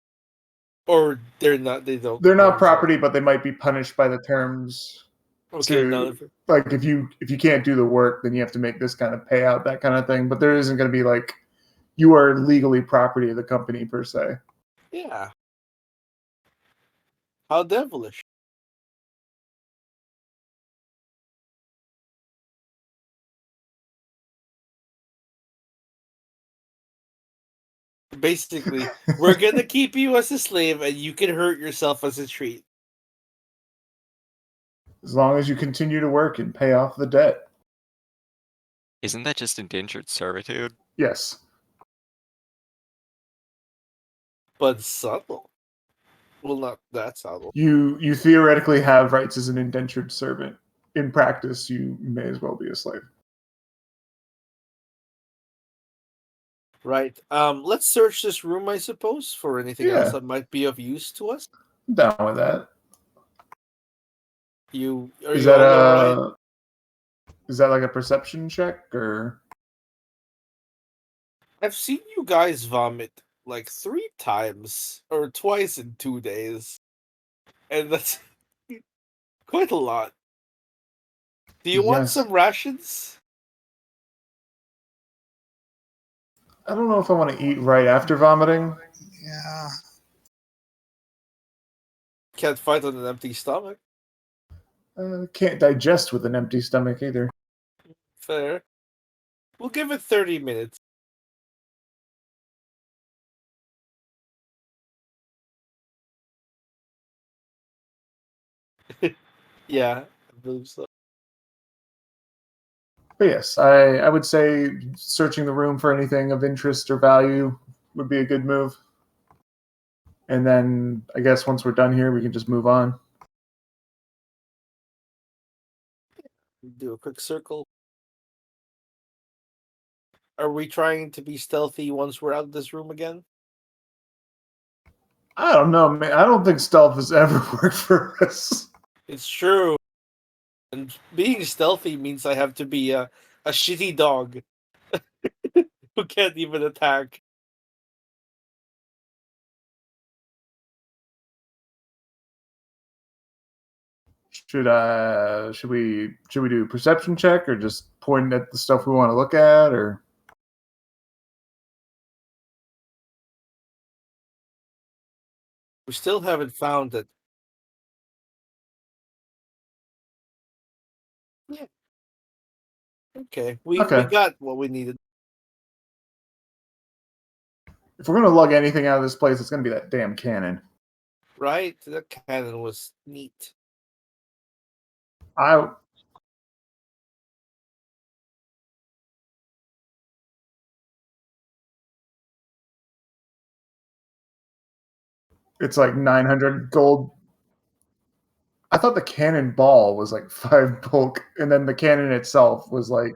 or they're not. They don't They're harm not themselves. property, but they might be punished by the terms Okay, now to, like, if you can't do the work, then you have to make this kind of payout, that kind of thing. But there isn't going to be like you are legally property of the company per se. yeah. How devilish. Basically, we're gonna keep you as a slave, and you can hurt yourself as a treat. As long as you continue to work and pay off the debt. Isn't that just indentured servitude? Yes. But subtle. Well, not that subtle. You theoretically have rights as an indentured servant. In practice, you may as well be a slave. Right. Let's search this room, I suppose, for anything else Yeah, that might be of use to us. I'm down with that. Are Is you that all alright? like a perception check or? I've seen you guys vomit like 3 times or twice in 2 days, and that's quite a lot. Do you want Yes. some rations? I don't know if I want to eat right after vomiting. Yeah. Can't fight on an empty stomach. Can't digest with an empty stomach either. Fair. We'll give it 30 minutes. Yeah, I believe so. But yes, I would say searching the room for anything of interest or value would be a good move. And then I guess once we're done here, we can just move on. Do a quick circle. Are we trying to be stealthy once we're out of this room again? I don't know, man. I don't think stealth has ever worked for us. It's true. And being stealthy means I have to be a shitty dog who can't even attack. Should we do a perception check or just point at the stuff we want to look at or? We still haven't found it. Yeah. Okay. We Okay. got what we needed. If we're gonna lug anything out of this place, it's gonna be that damn cannon. Right? That cannon was neat. I It's like 900 gold. I thought the cannonball was like 5 bulk, and then the cannon itself was like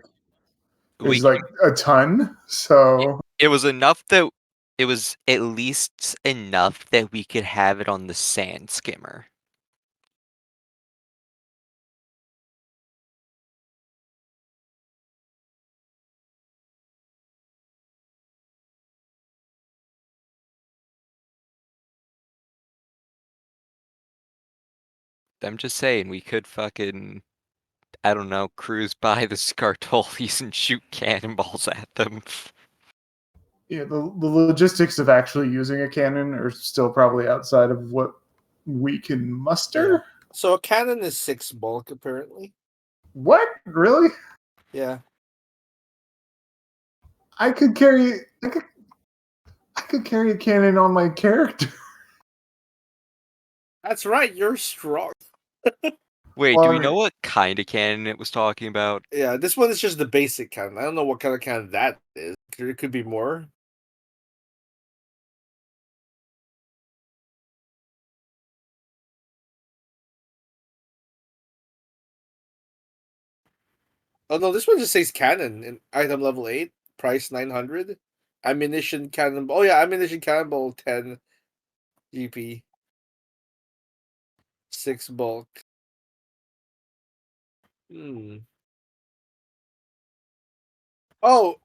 We is like a ton. So it was enough that it was at least enough that we could have it on the sand skimmer. I'm just saying we could fucking, I don't know, cruise by the Scartolies and shoot cannonballs at them. yeah, the logistics of actually using a cannon are still probably outside of what we can muster. So a cannon is 6 bulk apparently. What? Really? Yeah. I could carry I could carry a cannon on my character. That's right, you're strong. Wait, Well, do I we know mean, what kind of cannon it was talking about? Yeah, this one is just the basic cannon. I don't know what kind of cannon that is. There could be more. Oh no, this one just says cannon in item level 8, price 900. Ammunition cannonball. Oh yeah, ammunition cannonball 10 GP. 6 bulk. Hmm. Oh,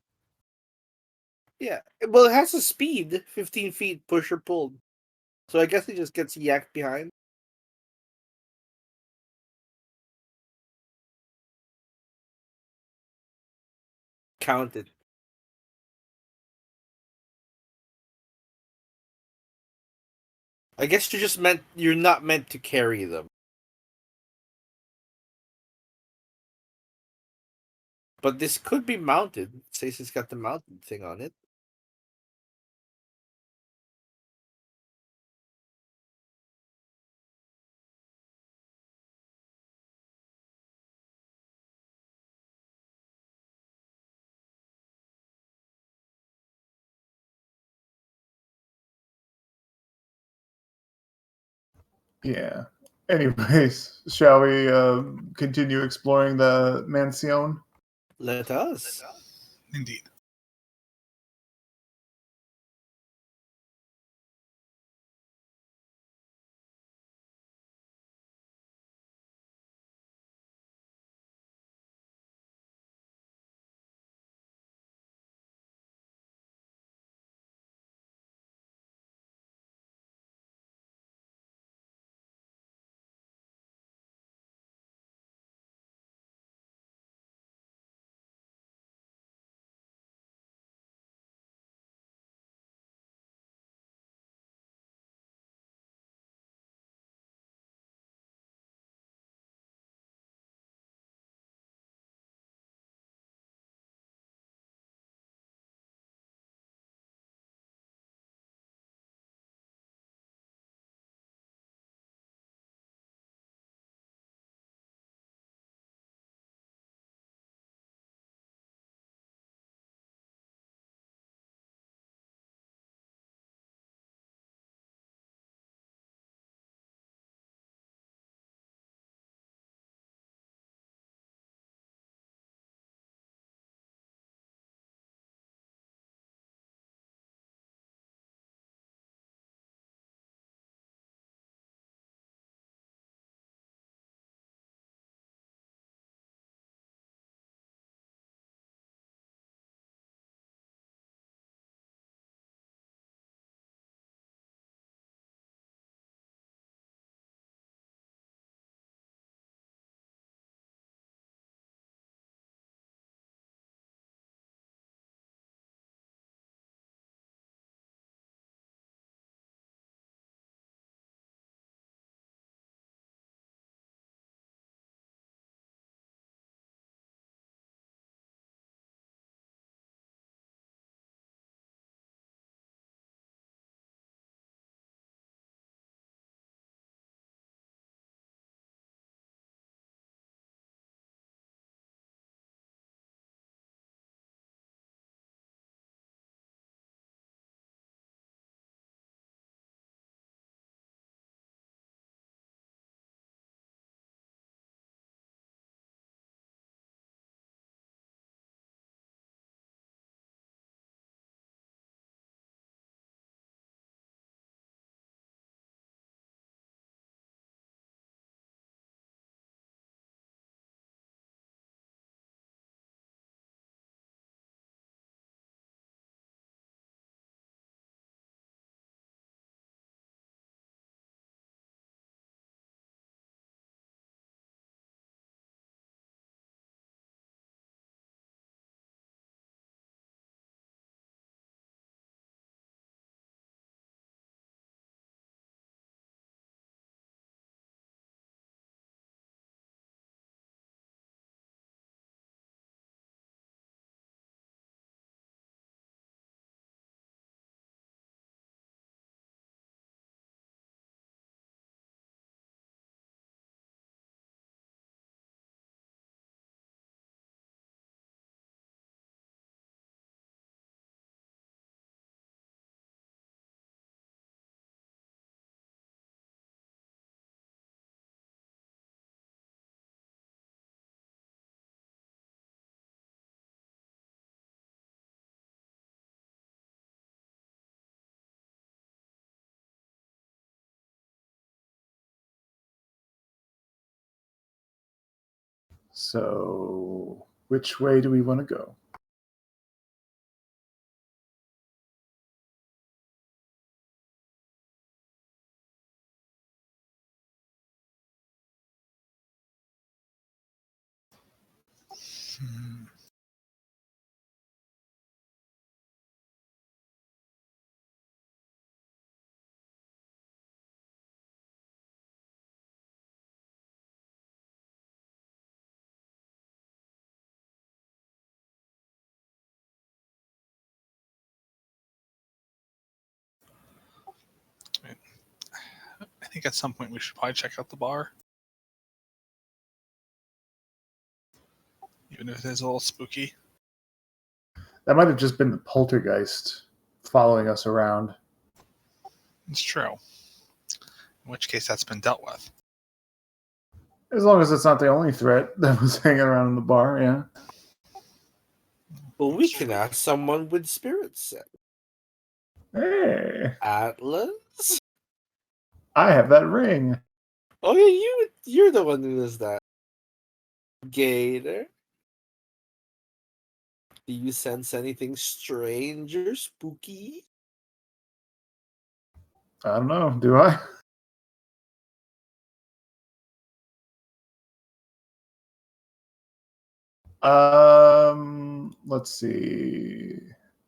yeah. Well, it has a speed, 15 feet, push or pulled. So I guess he just gets yacked behind. Count it. I guess you're not meant to carry them. But this could be mounted. It says it's got the mounted thing on it. yeah. Anyways, shall we continue exploring the mansion? Let us. Indeed. So, which way do we want to go? Hmm. I think at some point we should probably check out the bar, even if it is a little spooky. That might have just been the poltergeist following us around. It's true. In which case, that's been dealt with. As long as it's not the only threat that was hanging around in the bar, yeah. Well, we can ask someone with spirit sense. Hey, Atlas? I have that ring. Oh yeah, you're the one who does that. Gator? Do you sense anything strange or spooky? I don't know. Do I? Let's see.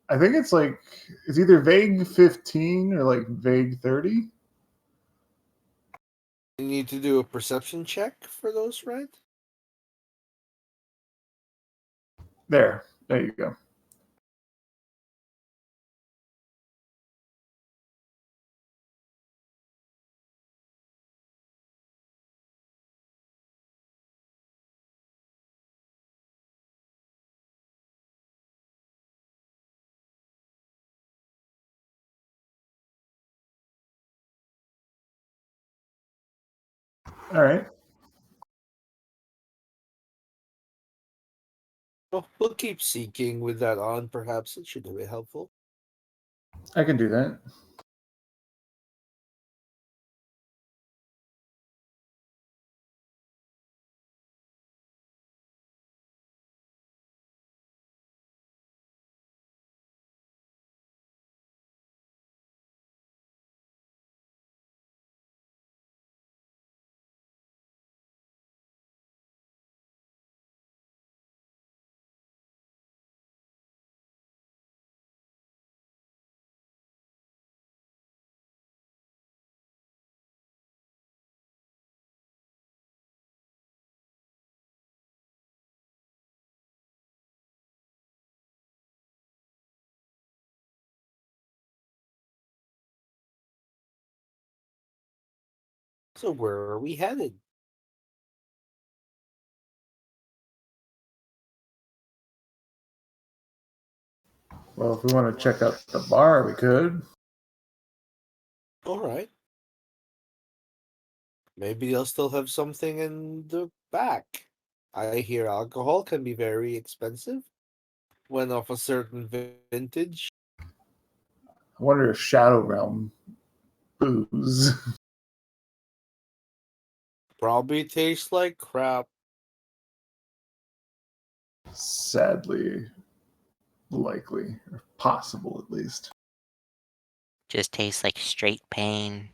I think it's like it's either vague 15 or like vague 30. You need to do a perception check for those, right? There you go. All right. Well, we'll keep seeking with that on. Perhaps it should be helpful. I can do that. So where are we headed? Well, if we want to check out the bar, we could. All right. Maybe they'll still have something in the back. I hear alcohol can be very expensive when of a certain vintage. I wonder if Shadow Realm booze. Probably tastes like crap. Sadly, likely, or possible at least. Just tastes like straight pain.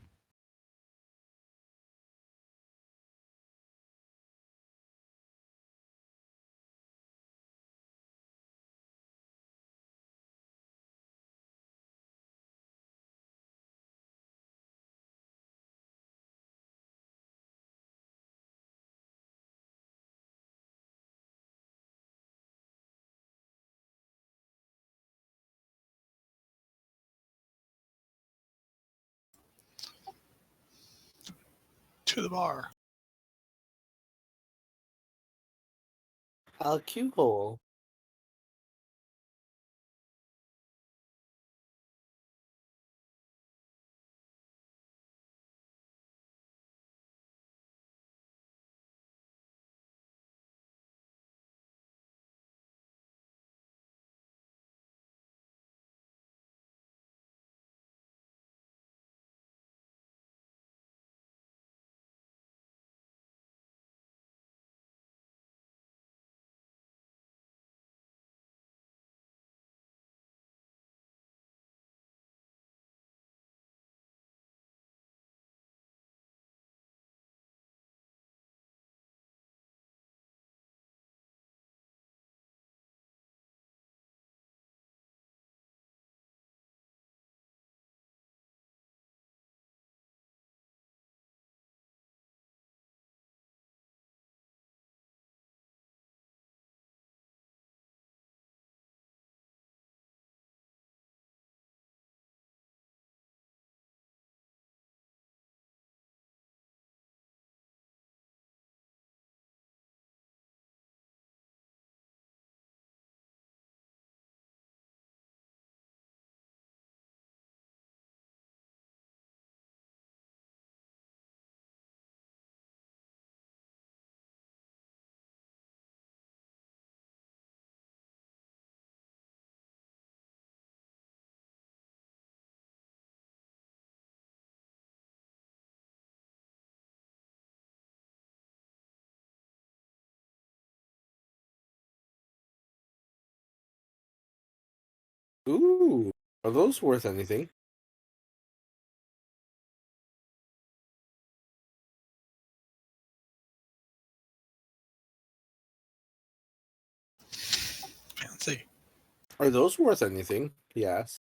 To the bar. Alcohol. Ooh, are those worth anything? Fancy. Are those worth anything? Yes.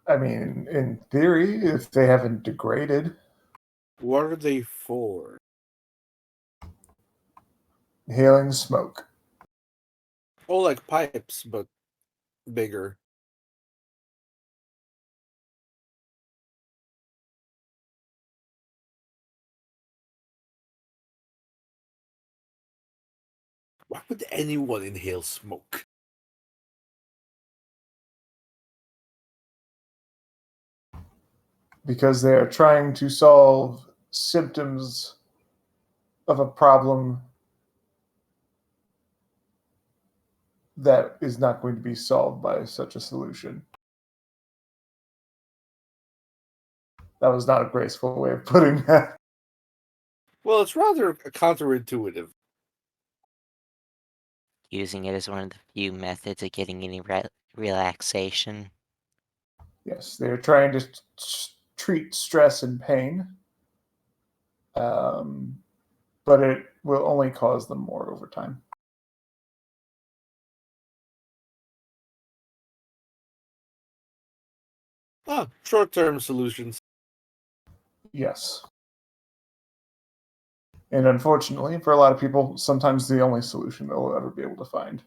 I mean, in theory, if they haven't degraded, What are they for? inhaling smoke. Oh, like pipes, but bigger. Why would anyone inhale smoke? Because they are trying to solve symptoms of a problem that is not going to be solved by such a solution. That was not a graceful way of putting that. Well, it's rather counterintuitive. Using it as one of the few methods of getting any relaxation. Yes, they are trying to treat stress and pain, but it will only cause them more over time. Ah, short-term solutions. Yes. And unfortunately, for a lot of people, sometimes the only solution they'll ever be able to find.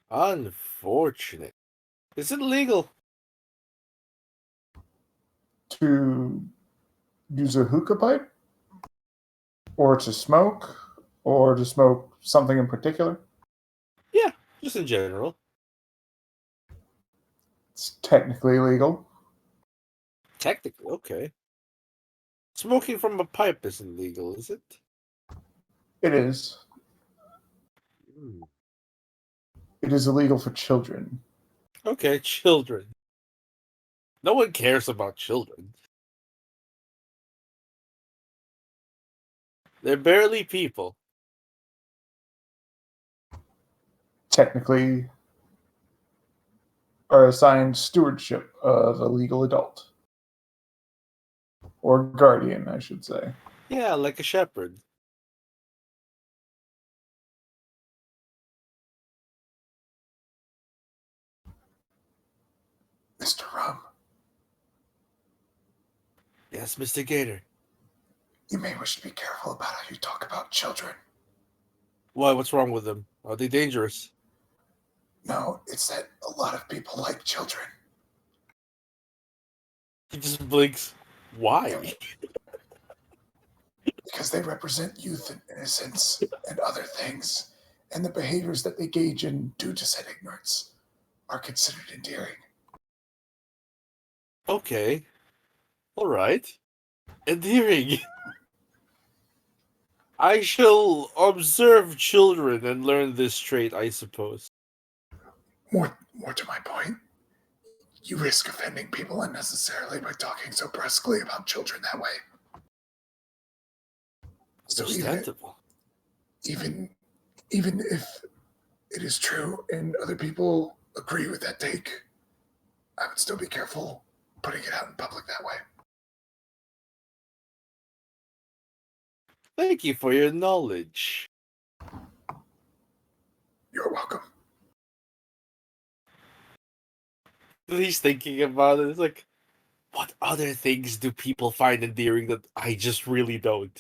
Unfortunate. Is it legal? To use a hookah pipe, or to smoke, or to smoke something in particular, Yeah, just in general. it's technically illegal. Technically, okay. Smoking from a pipe isn't legal, is it? It is. Hmm. It is illegal for children. Okay, children. No one cares about children. They're barely people. Technically, are assigned stewardship of a legal adult. Or guardian, I should say. Yeah, like a shepherd. Mr. Rum, Yes, Mr. Gator. you may wish to be careful about how you talk about children. Why, what's wrong with them? Are they dangerous? No, it's that a lot of people like children. He just blinks. Why? Because they represent youth and innocence and other things, and the behaviors that they engage in due to said ignorance are considered endearing. Okay. Alright. Endearing. I shall observe children and learn this trait, I suppose. More to my point, you risk offending people unnecessarily by talking so brusquely about children that way. So Understandable. even if it is true and other people agree with that take, I would still be careful putting it out in public that way. Thank you for your knowledge. You're welcome. He's thinking about it. It's like, what other things do people find endearing that I just really don't?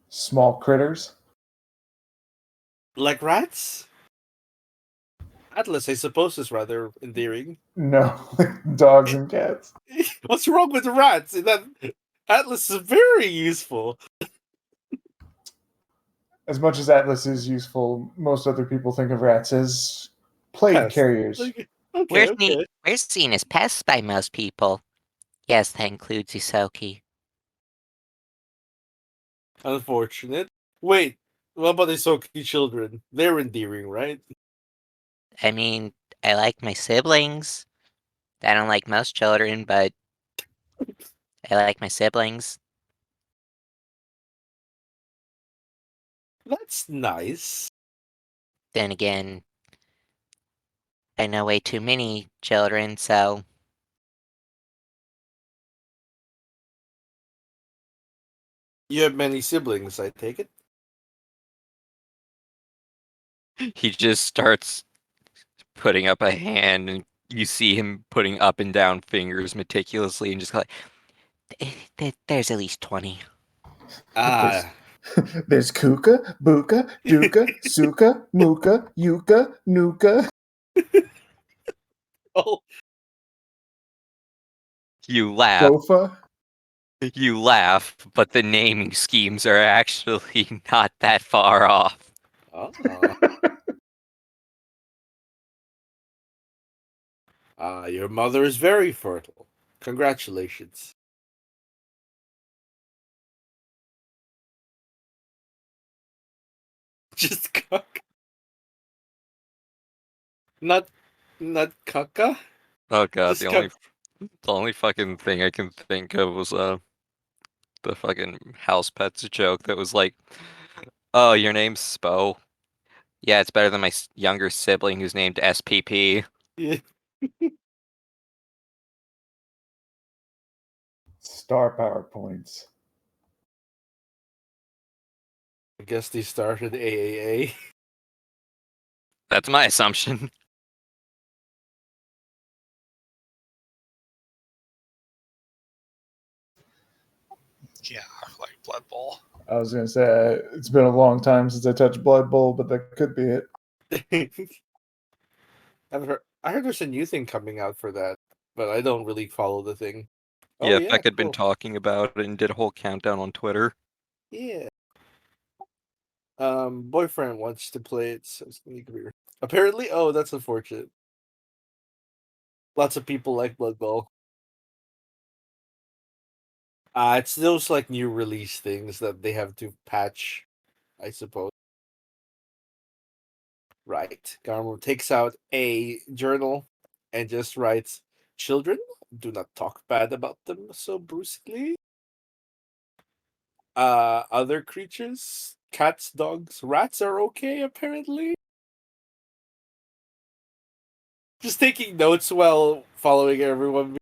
Small critters? Like rats? Atlas, I suppose, is rather endearing. No, dogs and cats. What's wrong with rats? That Atlas is very useful. As much as Atlas is useful, most other people think of rats as plague Pest. carriers. Like, okay. We're seen as pests by most people. Yes, that includes Isoki. Unfortunate. Wait, what about the Isoki children? They're endearing, right? I mean, I like my siblings. I don't like most children, but I like my siblings. That's nice. Then again, I know way too many children, so You have many siblings, I take it. He just starts putting up a hand, and you see him putting up and down fingers meticulously, and just like, there's at least 20. There's, Ah, there's Kuka, Buka, Duka, Suka, Muka, Yuka, Nuka. oh, You laugh, Bofa. but the naming schemes are actually not that far off. oh. Your mother is very fertile. Congratulations. Just cook. Not, not caca. Oh god, Just cook. the only fucking thing I can think of was the fucking house pets joke that was like, "Oh, your name's Spo." Yeah, it's better than my younger sibling who's named SPP. Yeah. Star power points. I guess they started AAA. That's my assumption. Yeah, like Blood Bowl. I was gonna say it's been a long time since I touched Blood Bowl, but that could be it. I heard there's a new thing coming out for that, but I don't really follow the thing. Oh Yeah, yeah, Beck had been cool. talking about it and did a whole countdown on Twitter. Yeah. Boyfriend wants to play it, so it's gonna be weird. Apparently, oh, that's unfortunate. Lots of people like Blood Bowl. It's those like new release things that they have to patch, I suppose. Right. Garmo takes out a journal and just writes, "Children, do not talk bad about them so brusquely. Other creatures, cats, dogs, rats are okay, apparently." Just taking notes while following everyone.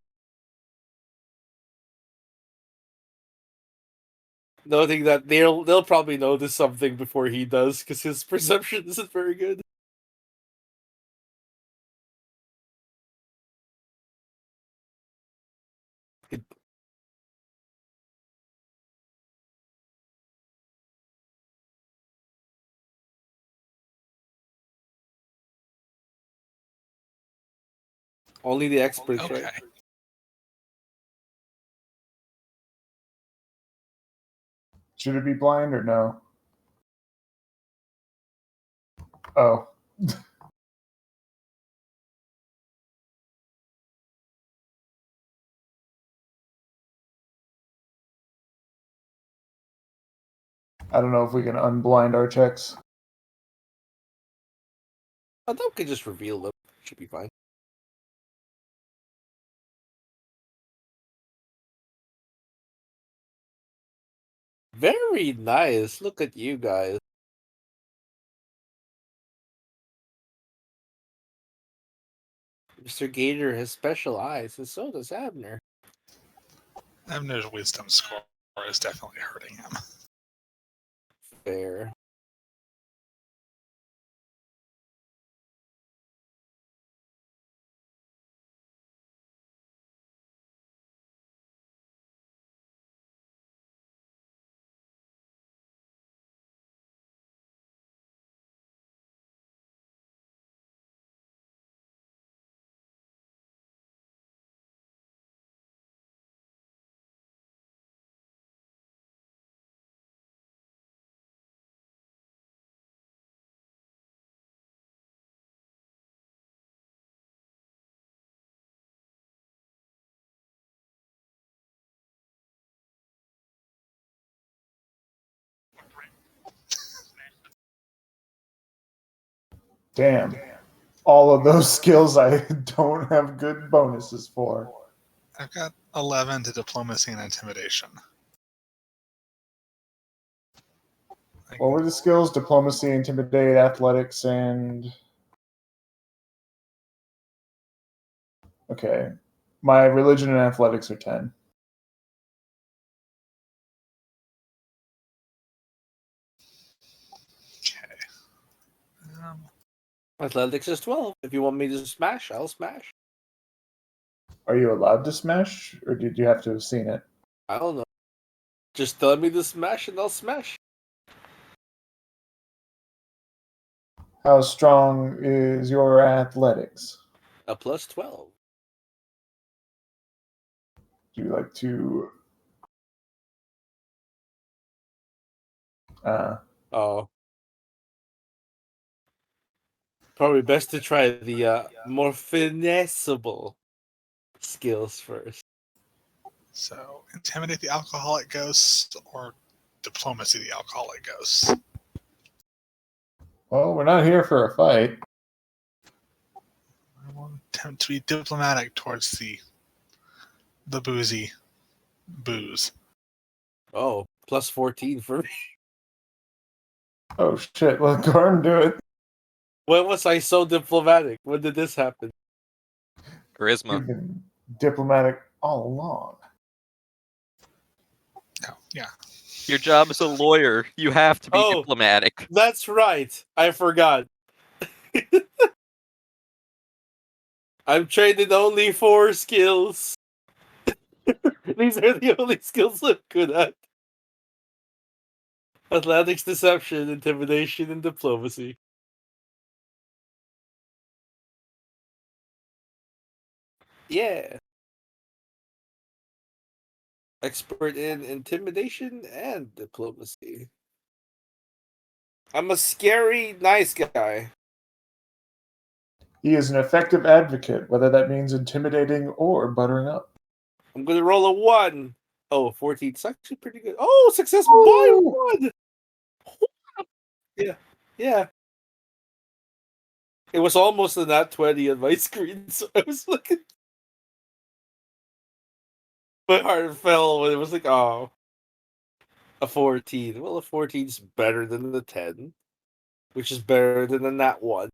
Noting that they'll probably notice something before he does, because his perception isn't very good. Only the experts, Okay. right? Should it be blind or no? Oh. I don't know if we can unblind our checks. I thought we could just reveal them. Should be fine. Very nice. Look at you guys. Mr. Gator has special eyes, and so does Abner. Abner's wisdom score is definitely hurting him. Fair. Damn. all of those skills I don't have good bonuses for. I've got 11 to diplomacy and intimidation. What were the skills? Diplomacy, intimidate, athletics, and... Okay. My religion and athletics are 10. Okay. Athletics is 12. If you want me to smash, I'll smash. Are you allowed to smash, or did you have to have seen it? I don't know. Just tell me to smash and I'll smash. How strong is your athletics? A plus 12. Do you like to... Oh. Probably best to try the more finessable skills first. So, intimidate the alcoholic ghosts or diplomacy the alcoholic ghosts. Well, we're not here for a fight. I will attempt to be diplomatic towards the boozy booze. Oh, plus 14 for me. Oh shit, let Gorm do it. When was I so diplomatic? When did this happen? Charisma. You've been diplomatic all along. Oh, yeah. Your job as a lawyer, you have to be Oh. diplomatic. That's right. I forgot. I'm trained in only 4 skills. These are the only skills I'm good at. Athletics, deception, intimidation, and diplomacy. Yeah. Expert in intimidation and diplomacy. I'm a scary, nice guy. He is an effective advocate, whether that means intimidating or buttering up. I'm gonna roll a 1. Oh, 14. It's actually pretty good. Oh, success by Ooh. 1! Yeah. Yeah. It was almost a nat 20 on my screen, so I was looking. My heart fell when it was like, oh. A 14. Well, a 14's better than the 10, which is better than the nat 1.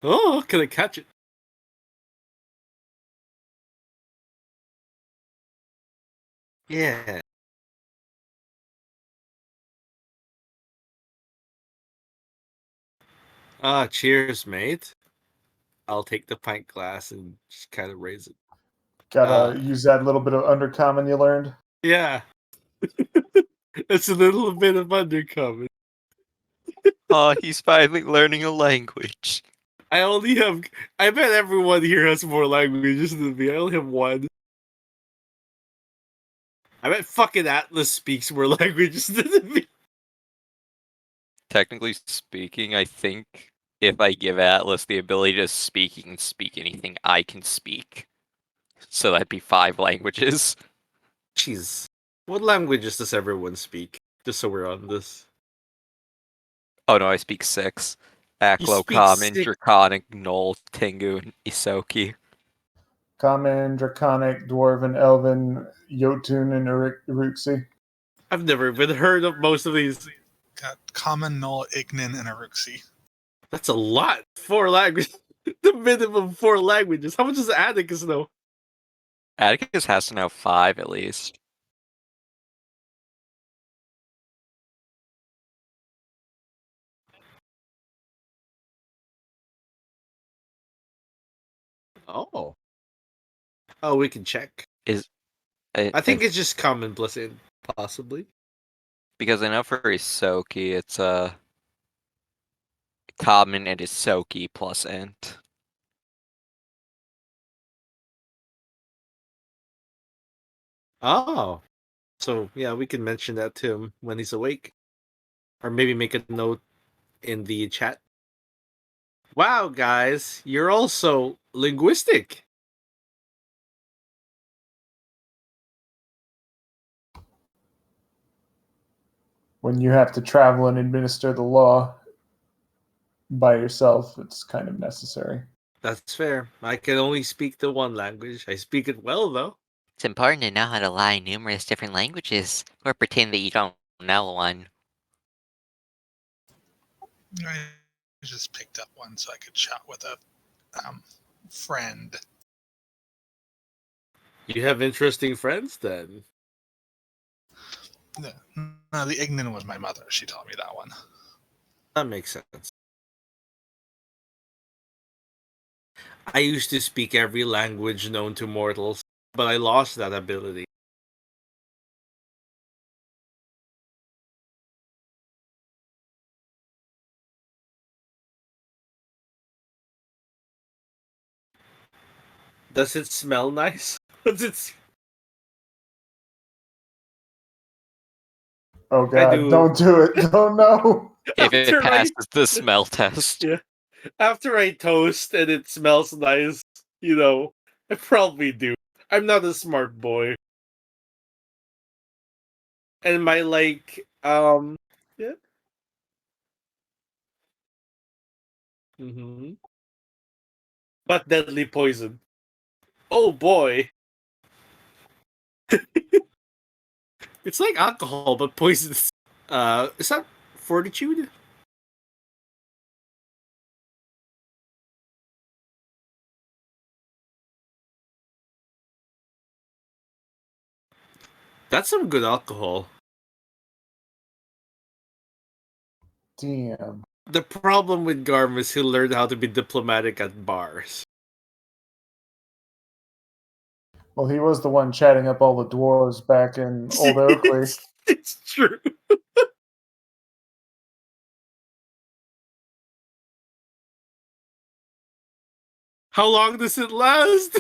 Oh, can I catch it? Yeah. Cheers, mate. I'll take the pint glass and just kind of raise it. Gotta use that little bit of undercommon you learned. Yeah. It's a little bit of undercommon. Oh, he's finally learning a language. I bet everyone here has more languages than me. I only have 1. I bet fucking Atlas speaks more languages than me. Technically speaking, I think if I give Atlas the ability to speak, he can speak anything I can speak. So that'd be 5 languages. Jeez. What languages does everyone speak? Just so we're on this. Oh no, I speak 6. You Aklo, speak Common, 6. Draconic, Null, Tengu, and Isoki. Common, Draconic, Dwarven, Elven, Jotun, and Uruxi. I've never even heard of most of these. Got common, null, ignin, and eruxi. That's a lot. 4 languages. The minimum 4 languages. How much does Atticus know? Atticus has to know 5 at least. Oh. Oh, we can check. Is I think it's just common plus Possibly. Because I know for Isoki, it's common and Isoki plus int. Oh. So, yeah, we can mention that to him when he's awake. Or maybe make a note in the chat. Wow, guys, you're also linguistic. When you have to travel and administer the law by yourself, it's kind of necessary. That's fair. I can only speak the one language. I speak it well, though. It's important to know how to lie in numerous different languages, or pretend that you don't know one. I just picked up one so I could chat with a friend. You have interesting friends, then. No, the Ignan was my mother. She taught me that one. That makes sense. I used to speak every language known to mortals, but I lost that ability. Does it smell nice? Does it? Oh I God, do. don't do it. Don't know. If it After I, passes the smell test. yeah, after I toast and it smells nice, I probably do. I'm not a smart boy, and my yeah. hmm But deadly poison. Oh boy, it's like alcohol but poisonous. Is that fortitude? That's some good alcohol. Damn. The problem with Garm is he learned how to be diplomatic at bars. Well, he was the one chatting up all the dwarves back in Old Oakley. It's true. How long does it last?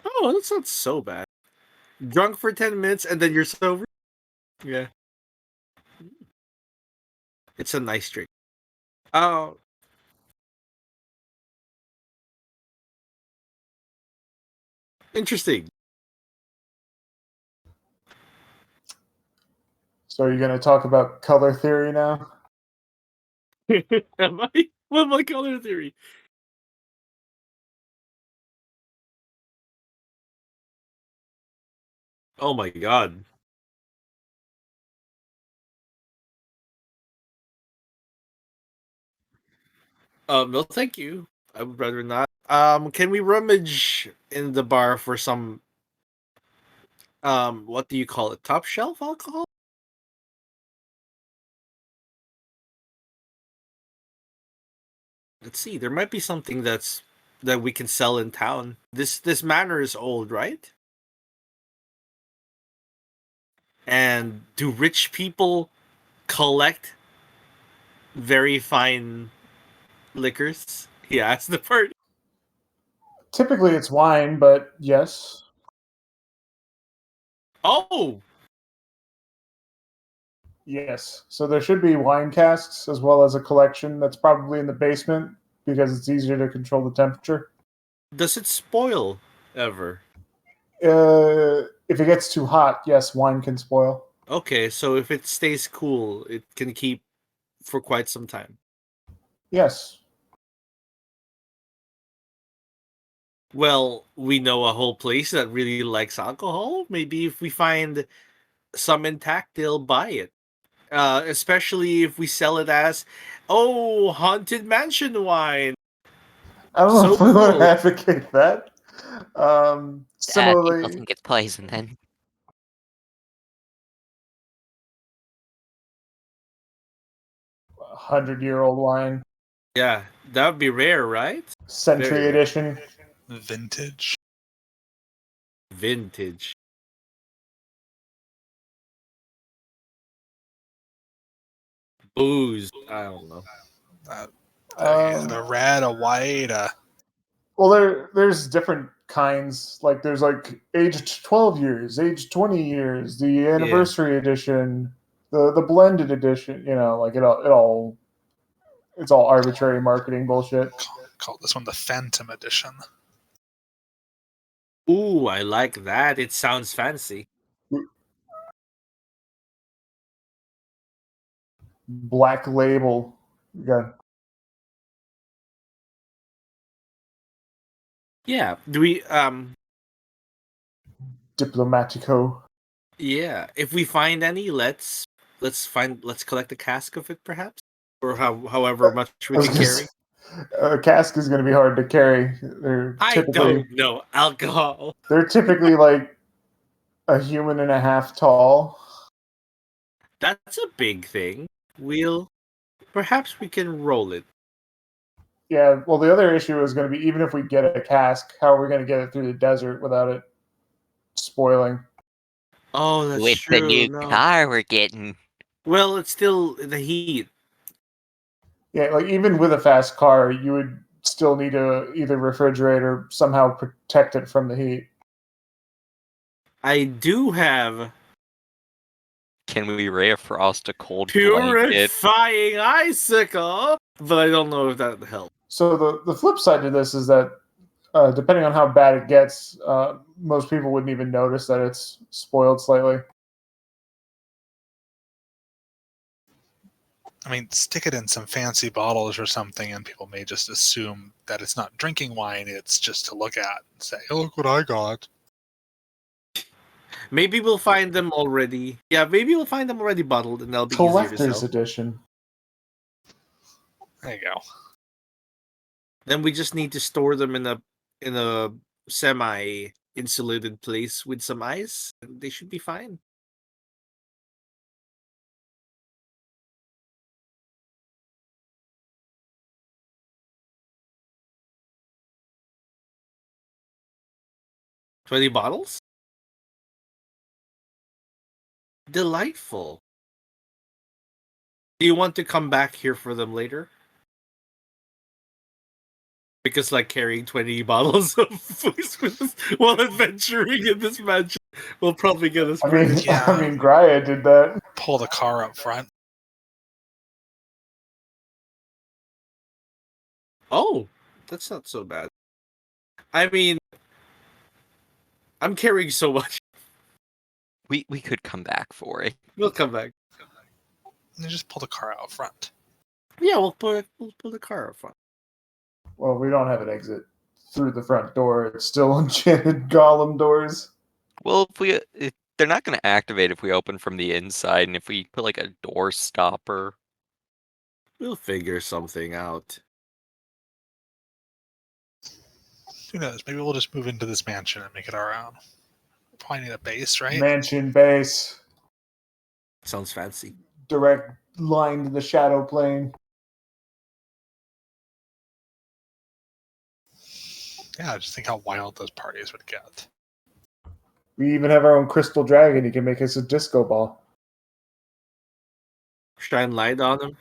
Oh, that's not so bad. Drunk for 10 minutes and then you're sober? Yeah. It's a nice drink. Oh, interesting. So, are you going to talk about color theory now? Am I? What my color theory? Oh my god. No, thank you. I would rather not. Can we rummage in the bar for some, what do you call it? Top shelf alcohol? Let's see. There might be something that we can sell in town. This manor is old, right? And do rich people collect very fine liquors? Yeah, that's the part. Typically, it's wine, but yes. Oh, Yes. So, there should be wine casks as well as a collection that's probably in the basement because it's easier to control the temperature. does it spoil ever? If it gets too hot, yes, wine can spoil. Okay, so if it stays cool, it can keep for quite some time. Yes. Well, we know a whole place that really likes alcohol. Maybe if we find some intact, they'll buy it. Especially if we sell it as, oh, haunted mansion wine. I don't know So if we want to cool. advocate that. People Similarly, think it's poison then. $100-year-old wine, Yeah, that would be rare, right? Century Very rare. Edition. Vintage. Vintage. Booze. I don't know. A red, a white, Well, there's different kinds. Like there's like aged 12 years, aged 20 years, the anniversary edition, the blended edition. You know, like it's all arbitrary marketing bullshit. call this one the Phantom Edition. Ooh, I like that. It sounds fancy. Black label. You got Yeah. Do we Diplomatico. yeah, if we find any, let's collect a cask of it perhaps? Or however much we can carry. A cask is going to be hard to carry. I don't know. Alcohol. They're typically like a human and a half tall. That's a big thing. Perhaps we can roll it. Yeah, well, the other issue is going to be even if we get a cask, how are we going to get it through the desert without it spoiling? Oh, that's With true. the new No. car we're getting. Well, it's still the heat. Yeah, like even with a fast car, you would still need to either refrigerate or somehow protect it from the heat. I do have Can we ray of frost a cold blanket? purifying icicle, but I don't know if that helps. So the flip side to this is that depending on how bad it gets, most people wouldn't even notice that it's spoiled slightly. I mean, stick it in some fancy bottles or something, and people may just assume that it's not drinking wine, it's just to look at and say, oh, look what I got. Maybe we'll find them already. Yeah, maybe we'll find them already bottled, and they'll be easier to Collector's sell. edition. There you go. Then we just need to store them in a semi-insulated place with some ice, and they should be fine. $20 bottles? Delightful. Do you want to come back here for them later? Because like carrying 20 bottles of booze with us while adventuring in this mansion will probably get us pretty. Yeah. I mean, Graya did that. Pull the car up front. Oh, that's not so bad. I mean, I'm carrying so much. We could come back for it. We'll come back. And just pull the car out front. Yeah, we'll pull the car up front. Well, we don't have an exit through the front door. It's still enchanted golem doors. Well, if they're not going to activate if we open from the inside, and if we put like a door stopper. We'll figure something out. Who knows? Maybe we'll just move into this mansion and make it our own. We'll probably need a base, right? Mansion base. Sounds fancy. Direct line to the shadow plane. Yeah, just think how wild those parties would get. We even have our own crystal dragon. He can make us a disco ball. Shine light on them.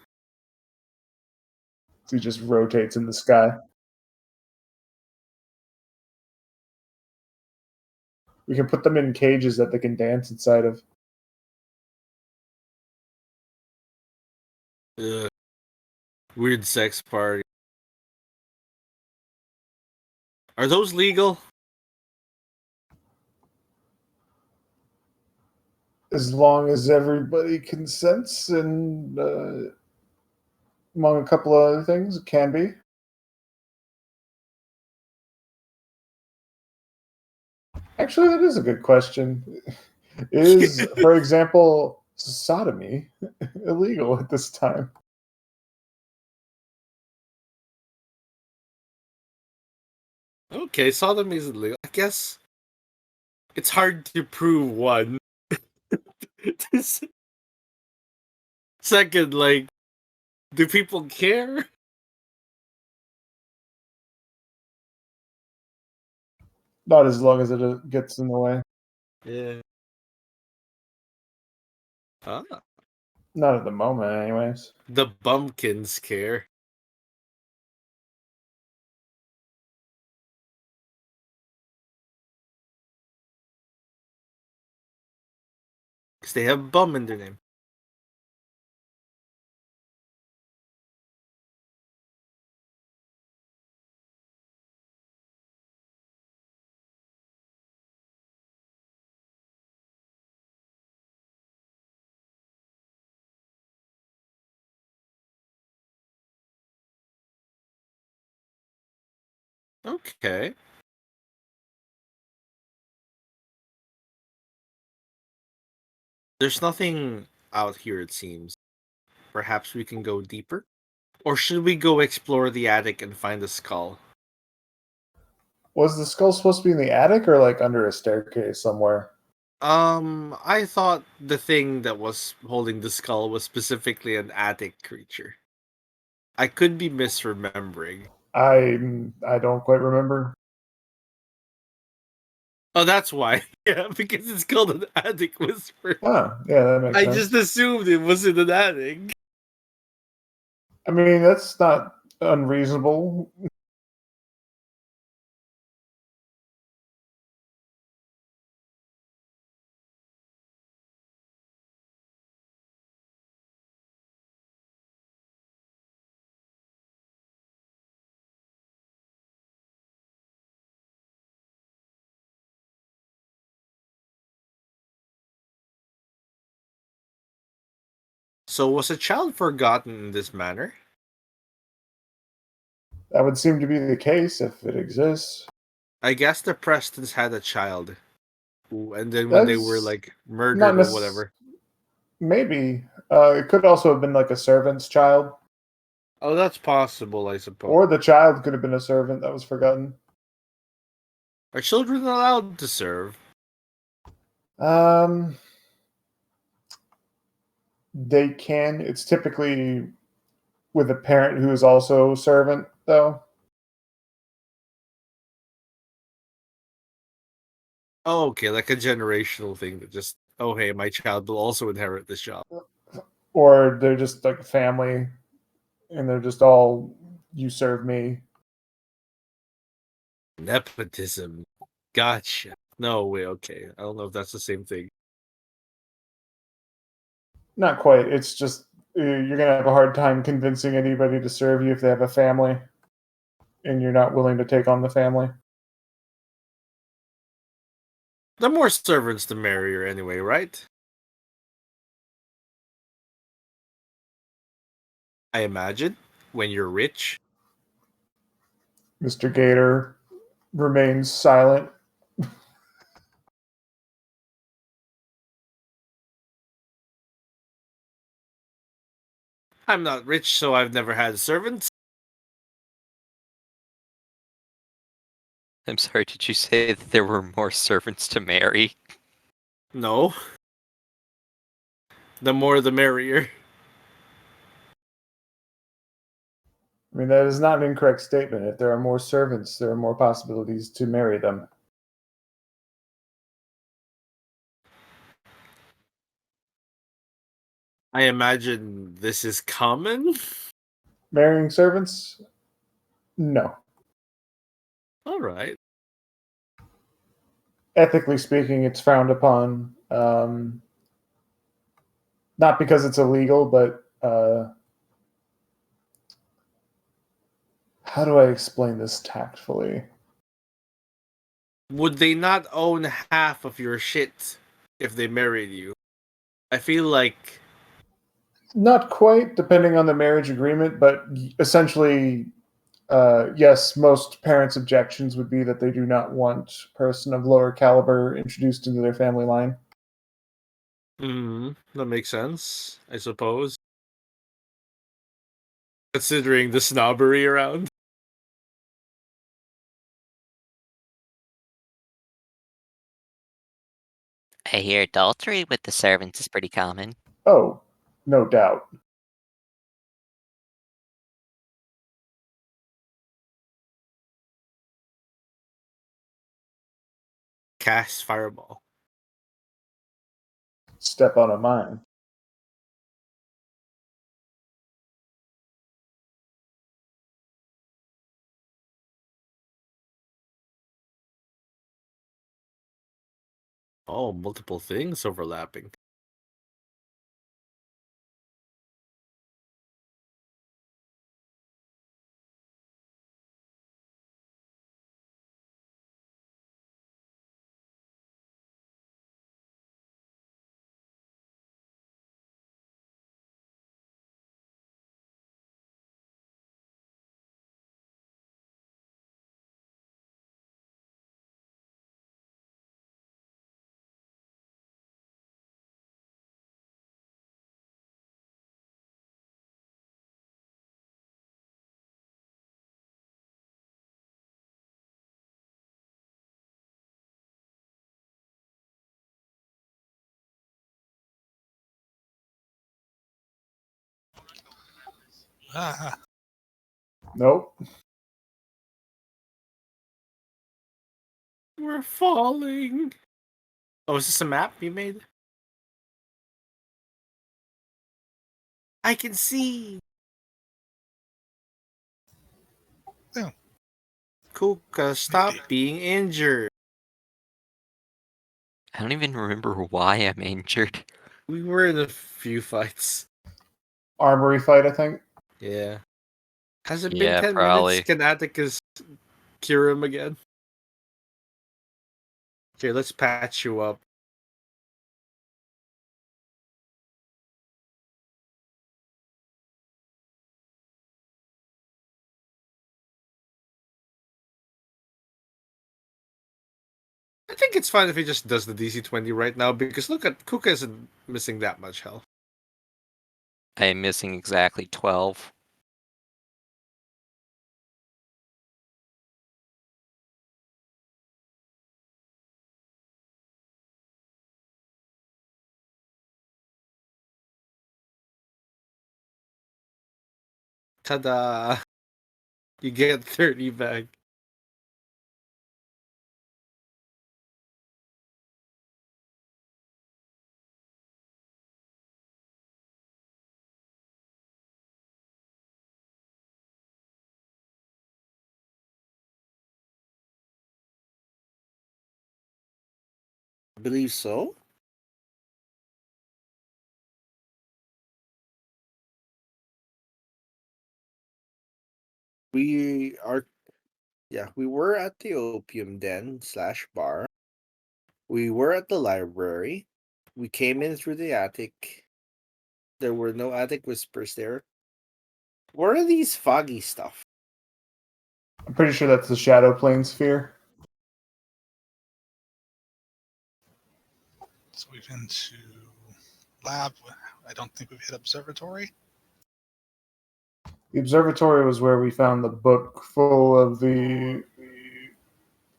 He just rotates in the sky. We can put them in cages that they can dance inside of. Ugh. Weird sex party. Are those legal? As long as everybody consents and among a couple of other things, it can be. Actually, that is a good question. Is, for example, sodomy illegal at this time? Okay, sodomy is illegal. I guess it's hard to prove one. Second, like, do people care? Not as long as it gets in the way. Yeah. Ah. Not at the moment, anyways. The bumpkins care. Because they have bum in their name. Okay. There's nothing out here, it seems. Perhaps we can go deeper? Or should we go explore the attic and find the skull? Was the skull supposed to be in the attic or like under a staircase somewhere? I thought the thing that was holding the skull was specifically an attic creature. I could be misremembering. I don't quite remember. Oh, that's why. Yeah, because it's called an attic whisper. Ah, yeah, that makes I sense. just assumed it was in an attic. I mean, that's not unreasonable. So was a child forgotten in this manner? That would seem to be the case if it exists. I guess the Prestons had a child. Ooh, and then when they were That's like not murdered or necessarily. whatever. Maybe. It could also have been like a servant's child, Oh, that's possible, I suppose. or the child could have been a servant that was forgotten. Are children allowed to serve? Um, they can. It's typically with a parent who is also a servant, though. Oh, okay, like a generational thing that just, oh, hey, my child will also inherit this job. Or they're just like a family and they're just all, you serve me. Nepotism. Gotcha. No way, okay. I don't know if that's the same thing. Not quite. It's just you're going to have a hard time convincing anybody to serve you if they have a family and you're not willing to take on the family. The more servants, the merrier, anyway, right? I imagine. When you're rich. Mr. Gator remains silent. I'm not rich, so I've never had servants. I'm sorry, did you say that there were more servants to marry? No. The more, the merrier. I mean, that is not an incorrect statement. If there are more servants, there are more possibilities to marry them. I imagine this is common. Marrying servants? No. All right. Ethically speaking, it's frowned upon. Not because it's illegal, but how do I explain this tactfully? Would they not own half of your shit if they married you? I feel like Not quite, depending on the marriage agreement, but essentially, yes, most parents' objections would be that they do not want a person of lower caliber introduced into their family line. that makes sense, I suppose. Considering the snobbery around. I hear adultery with the servants is pretty common. Oh, no doubt. Cast fireball. Step on a mine. Oh, multiple things overlapping. Ah, Nope. We're falling. Oh, is this a map you made? I can see. yeah, Kuka, stop maybe. being injured. I don't even remember why I'm injured. We were in a few fights. Armory fight, I think. Yeah. Has it been Yeah, 10 minutes? probably. Can Atticus cure him again? Okay, let's patch you up. I think it's fine if he just does the DC-20 right now, because look at Kuka isn't missing that much health. I am missing exactly 12. Ta-da! You get 30 back. I believe so. We are, yeah, we were at the opium den slash bar. We were at the library. We came in through the attic. There were no attic whispers there. What are these foggy stuff? I'm pretty sure that's the Shadow Plane sphere. So we've been to lab. I don't think we've hit observatory. The observatory was where we found the book full of the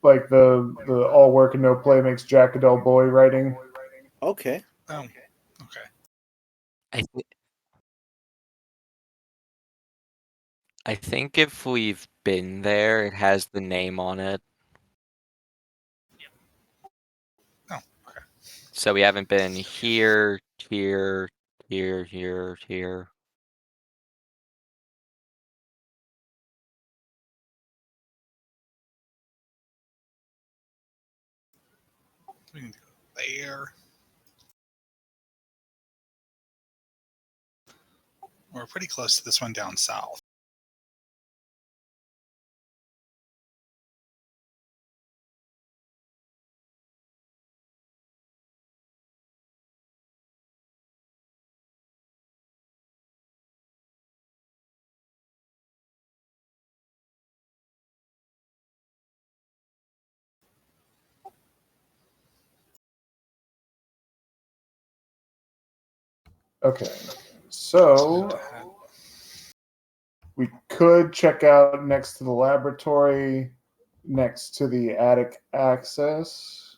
like the all work and no play makes Jack a dull boy writing. Okay. Oh, okay. I th I think if we've been there, it has the name on it. Oh, okay. So we haven't been here, here, here, here, here. We can go there. We're pretty close to this one down south. Okay, So we have so to head. we could check out next to the laboratory, next to the attic access,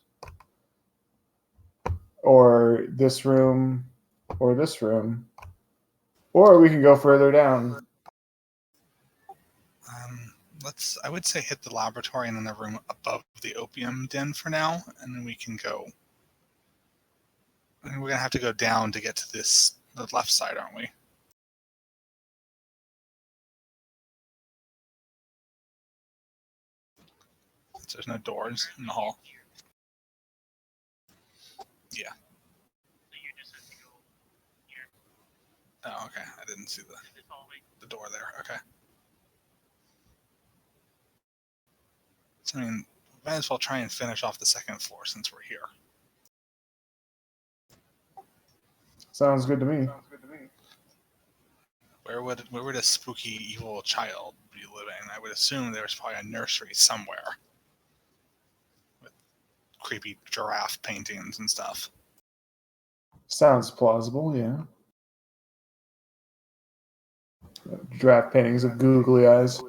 or this room, or this room, or we can go further down. Let's. I would say hit the laboratory and then the room above the opium den for now, and then we can go. I mean, we're gonna have to go down to get to the left side, aren't we? Since there's no doors in the hall. Oh, okay. I didn't see the door there. Okay. So, I mean, might as well try and finish off the second floor since we're here. Sounds good to me. Where would a spooky evil child be living? I would assume there's probably a nursery somewhere with creepy giraffe paintings and stuff. Sounds plausible, yeah. Draft paintings of googly eyes.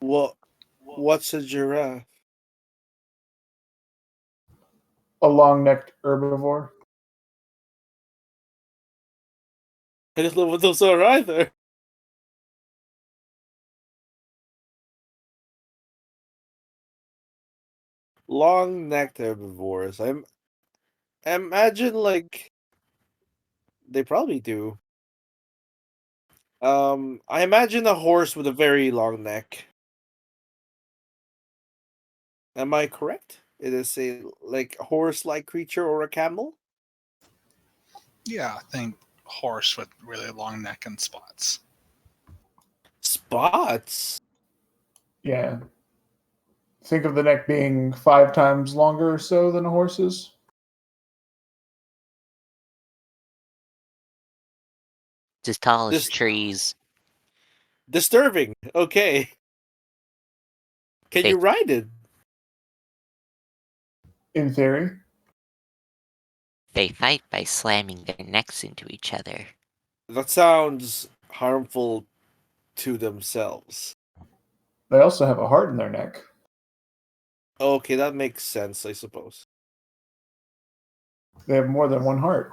What's a giraffe? A long-necked herbivore. I just know what those are either. Long-necked herbivores. I imagine like they probably do. I imagine a horse with a very long neck. Am I correct? It is a like horse-like creature or a camel? Yeah, I think horse with really long neck and spots. Spots. Yeah. Think of the neck being 5 times longer or so than a horse's. It's as tall as This trees. disturbing. Okay. Can They you ride it? In theory. they fight by slamming their necks into each other. That sounds harmful to themselves. They also have a heart in their neck. Okay, that makes sense, I suppose. They have more than one heart.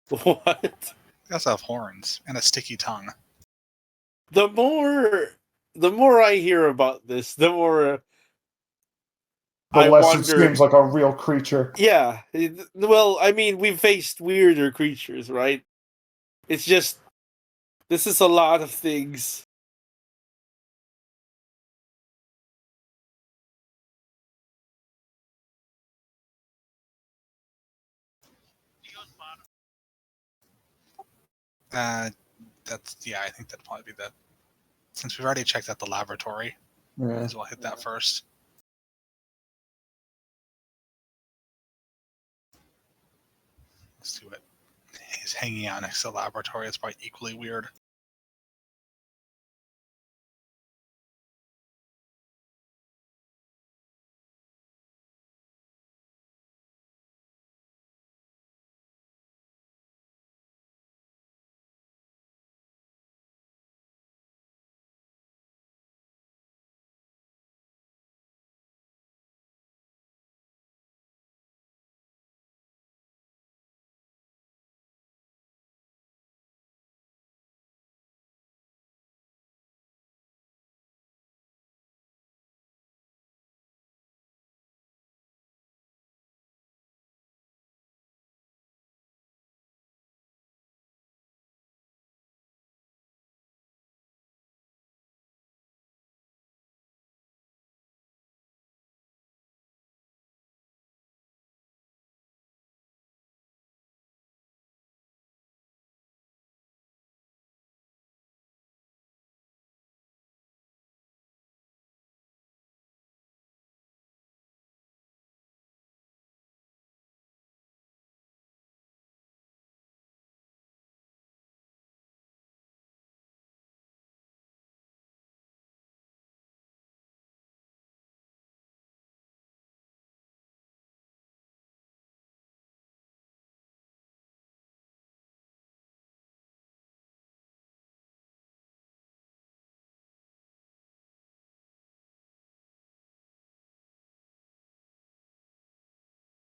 What? They also have horns and a sticky tongue. The more I hear about this, the more The I less it wonder. seems like a real creature. Yeah, well, I mean, we've faced weirder creatures, right? It's just this is a lot of things. I think that'd probably be that. Since we've already checked out the laboratory, might Yeah. as well hit that first. Let's see what is hanging out next to the laboratory. It's probably equally weird.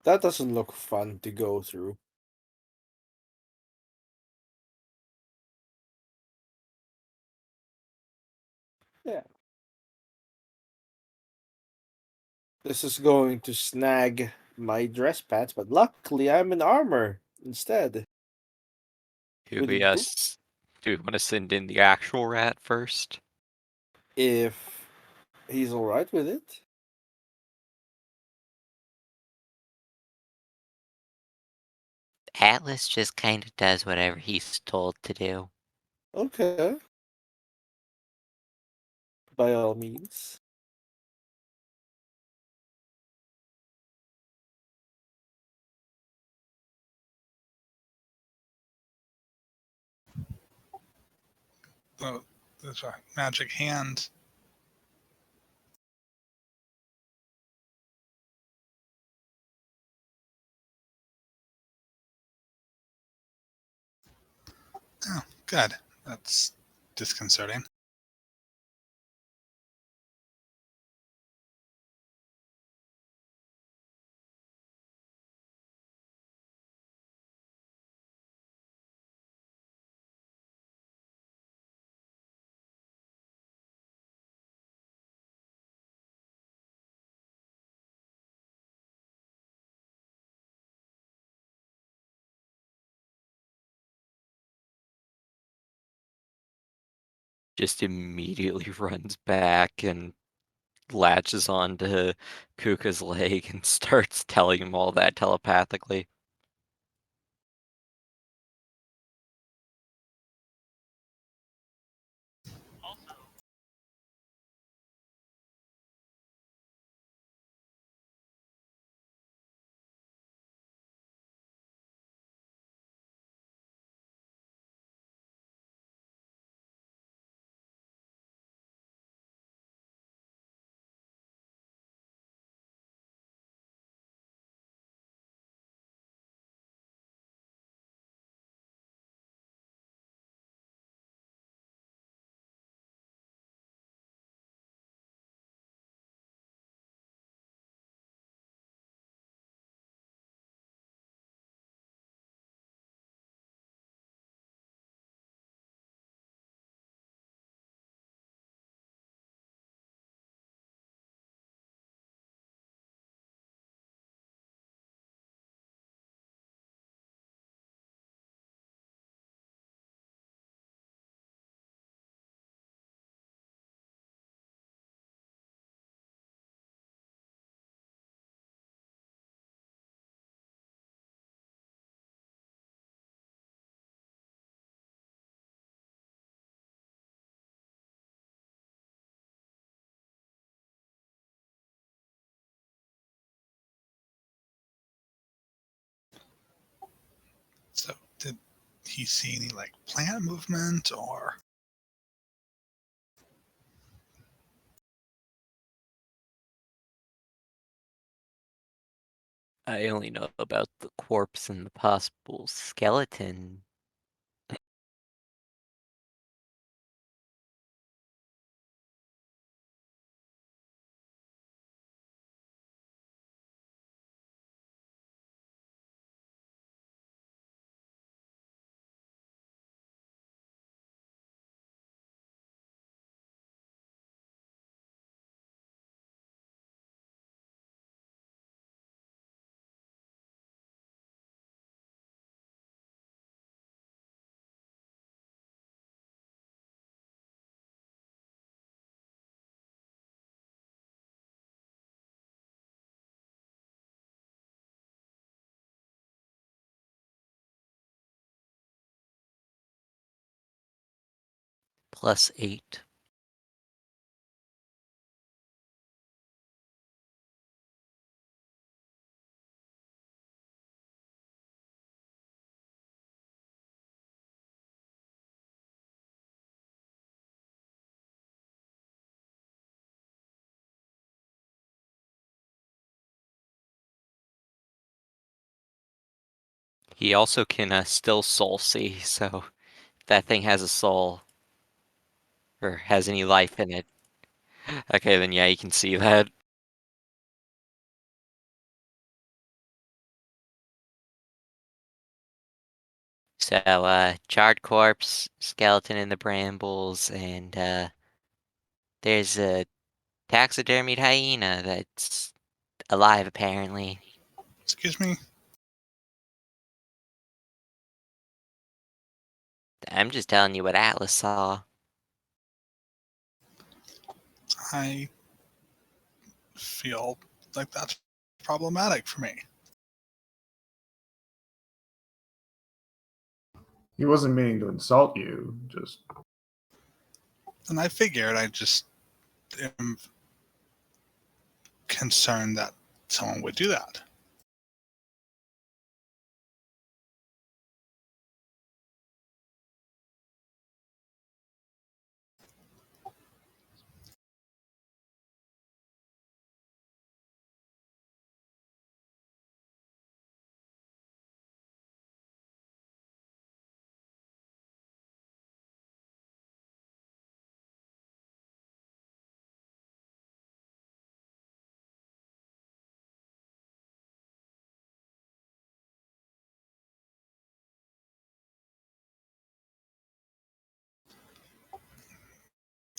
That doesn't look fun to go through. Yeah. This is going to snag my dress pants, but luckily I'm in armor instead. Do With we boots. do we want to send in the actual rat first? If he's alright with it. Atlas just kind of does whatever he's told to do. Okay. By all means. There's a magic hand. Oh, good. That's disconcerting. Just immediately runs back and latches onto Kuka's leg and starts telling him all that telepathically. So, did he see any like plant movement or? I only know about the corpse and the possible skeleton. +8. He also can still soul see, so if that thing has a soul, or has any life in it, okay, then yeah, you can see that. So, charred corpse, skeleton in the brambles, and, there's a taxidermied hyena that's alive, apparently. Excuse me. I'm just telling you what Atlas saw. I feel like that's problematic for me. He wasn't meaning to insult you. Just And I figured I just am concerned that someone would do that.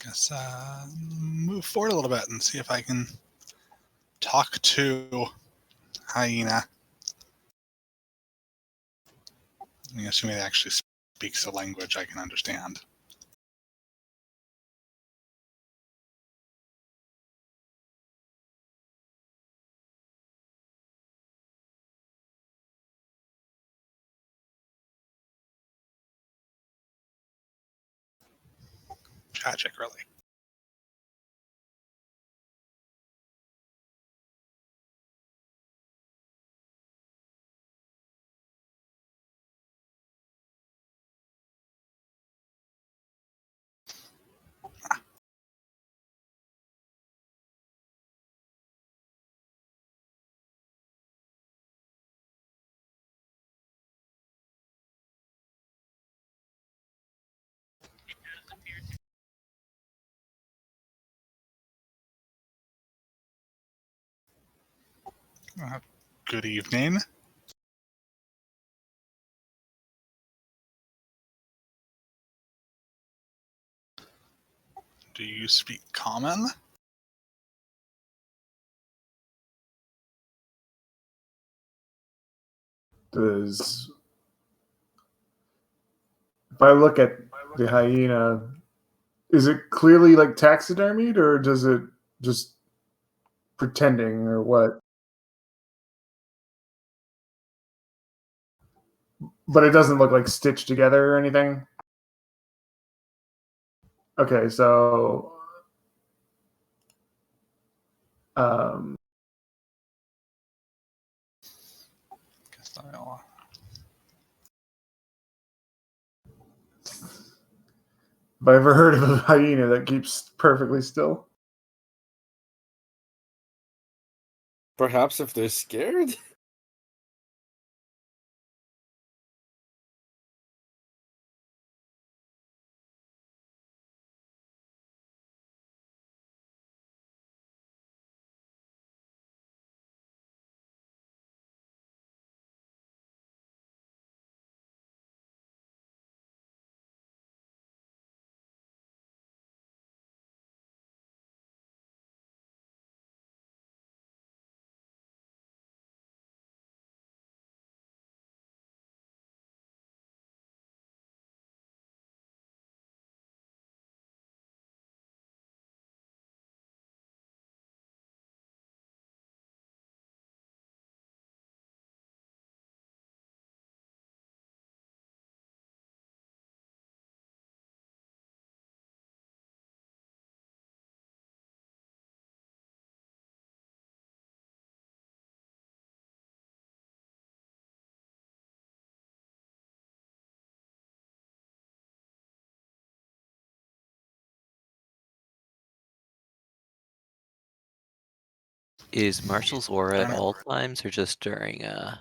Guess move forward a little bit and see if I can talk to Hyena. I'm assuming it actually speaks a language I can understand. Tragic, really. Good evening. Do you speak common? does. If I look at the hyena, is it clearly like taxidermied, or does it just pretending, or what? But it doesn't look like stitched together or anything. Okay, so um, Guess I'll, have I ever heard of a hyena that keeps perfectly still? Perhaps if they're scared? Is Marshall's aura at Darn it. all times or just during I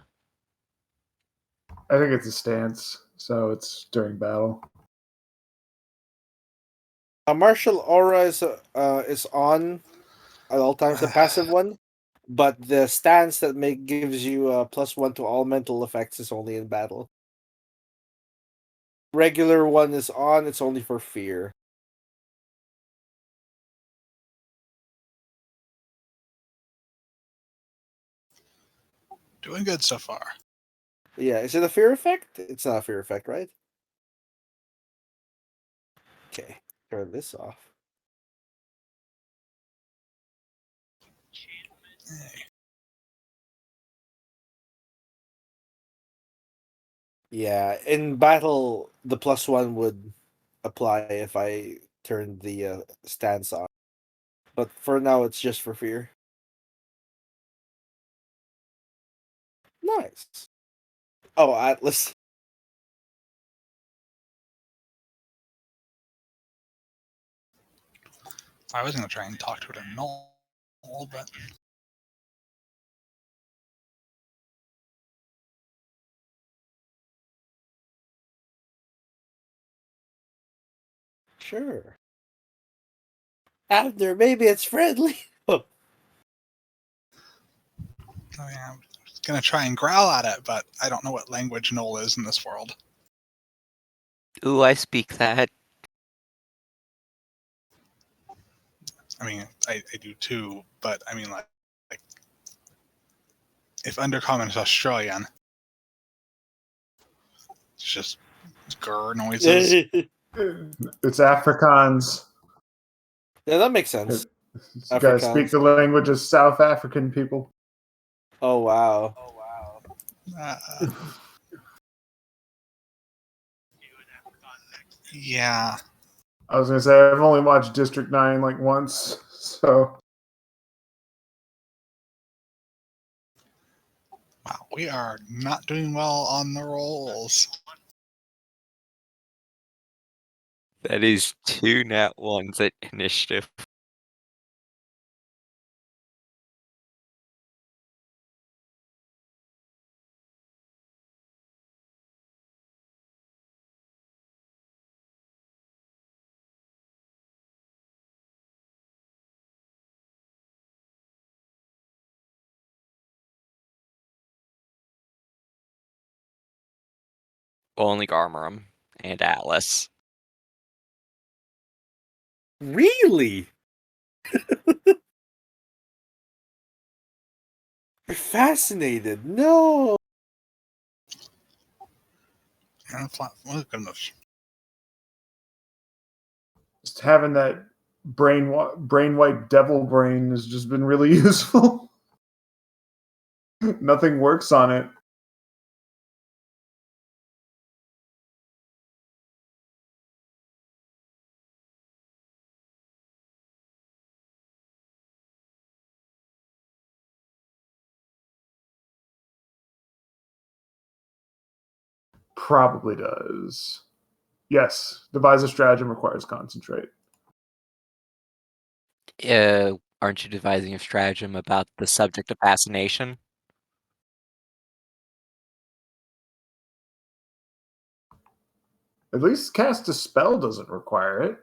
think it's a stance, so it's during battle. A martial aura is on at all times, the passive one, but the stance that gives you a +1 to all mental effects is only in battle. Regular one is on; it's only for fear. Doing good so far. Yeah, is it a fear effect? It's not a fear effect, right? Okay, turn this off. Hey. Yeah, in battle, the +1 would apply if I turned the stance on. But for now, it's just for fear. Nice. Oh, Atlas. I was gonna try and talk to it in null, but Sure. After, maybe it's friendly. oh yeah, I was gonna try and growl at it, but I don't know what language null is in this world. Ooh, I speak that. I mean, I do too, but I mean, like if Undercommon is Australian, it's just grr noises. It's Afrikaans. Yeah, that makes sense. You guys speak Afrikaans. the language of South African people. Oh, wow. Uh, yeah, I was gonna say I've only watched District 9 like once, so wow, we are not doing well on the rolls. That is 2 nat 1s at initiative. Only Garmarum and Atlas. Really? You're fascinated. No. And oh goodness, just having that brain white devil brain has just been really useful. Nothing works on it. Probably does. Yes, devise a stratagem requires concentrate. Aren't you devising a stratagem about the subject of fascination? At least cast a spell doesn't require it.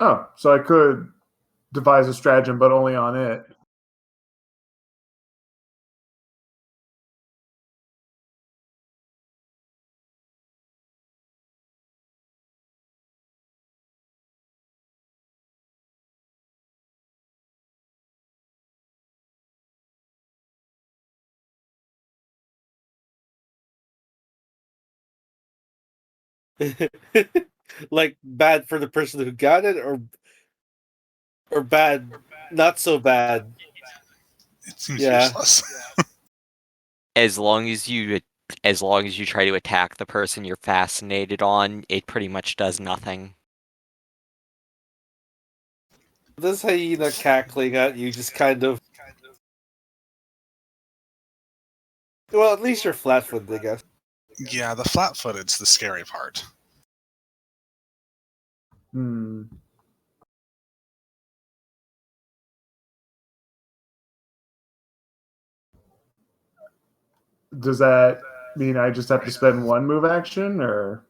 Oh, so I could devise a stratagem, but only on it. Like bad for the person who got it, or bad, not so bad. it seems Yeah. useless. As long as you try to attack the person you're fascinated on, it pretty much does nothing. This hyena cackling at you just kind of. Well, at least you're flat-footed, I guess. Yeah, the flat-footed's the scary part. Hmm. Does that mean I just have to spend one move action, or?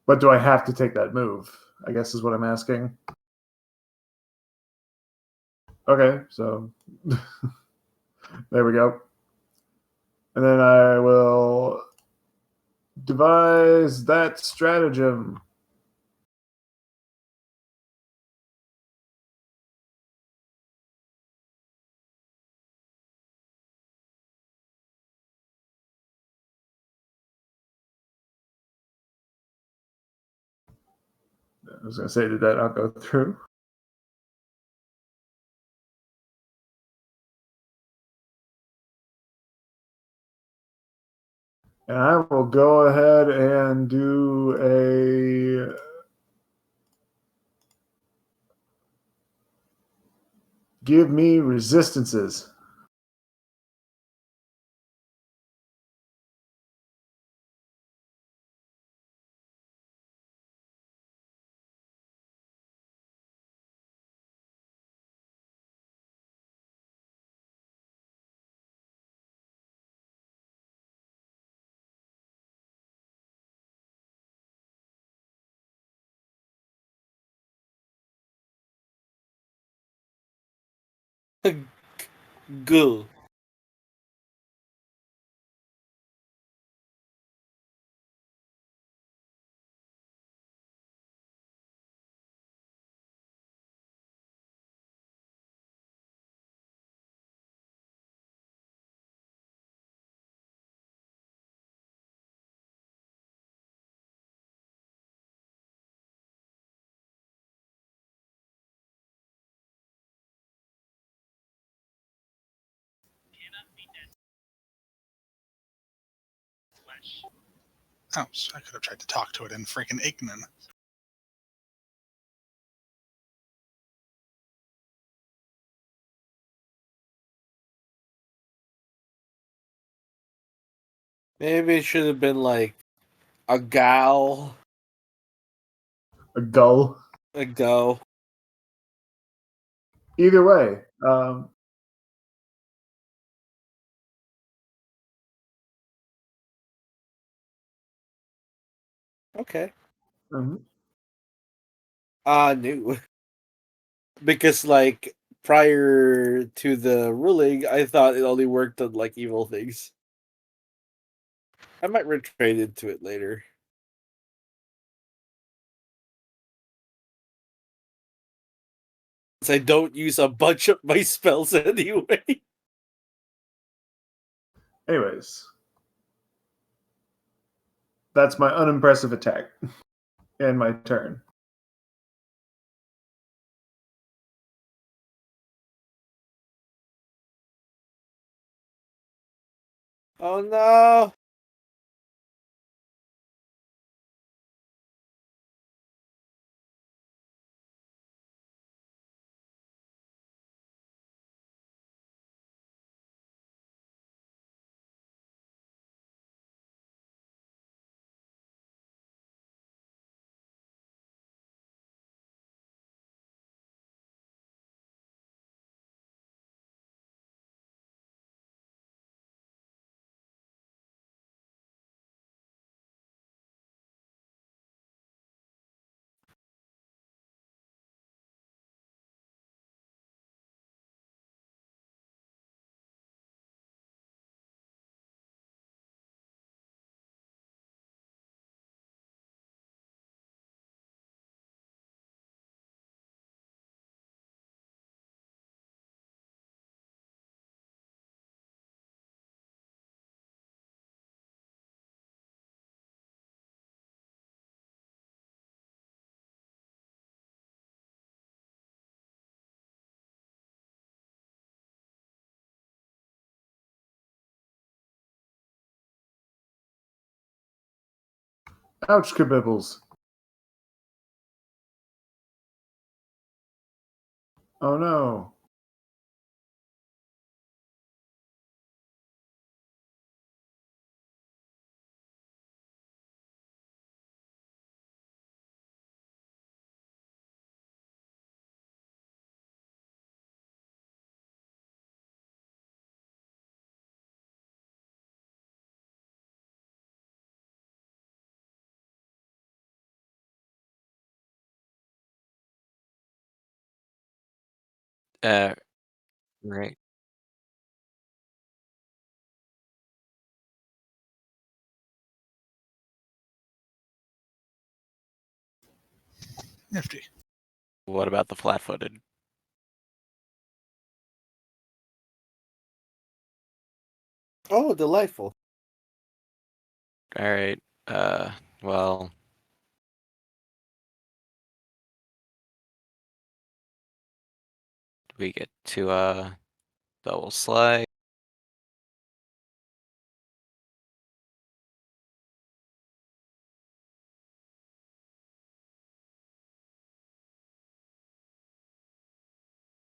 But do I have to take that move? I guess is what I'm asking. Okay, so there we go. And then I will devise that stratagem. I was going to say, did that not go through? And I will go ahead and do a give me resistances. Ghoul. Oh, so I could have tried to talk to it in freaking Ignan. Maybe it should have been like a gal, A gull. a go. Either way, Okay. mhm. New. Because like prior to the ruling, I thought it only worked on like evil things. I might retrade into it later. Since I don't use a bunch of my spells anyway. Anyways, that's my unimpressive attack and my turn. Oh no! Ouch, kabibbles. Oh no. Right. Nifty. What about the flat-footed? Oh, delightful. All right. Well, we get to double slide.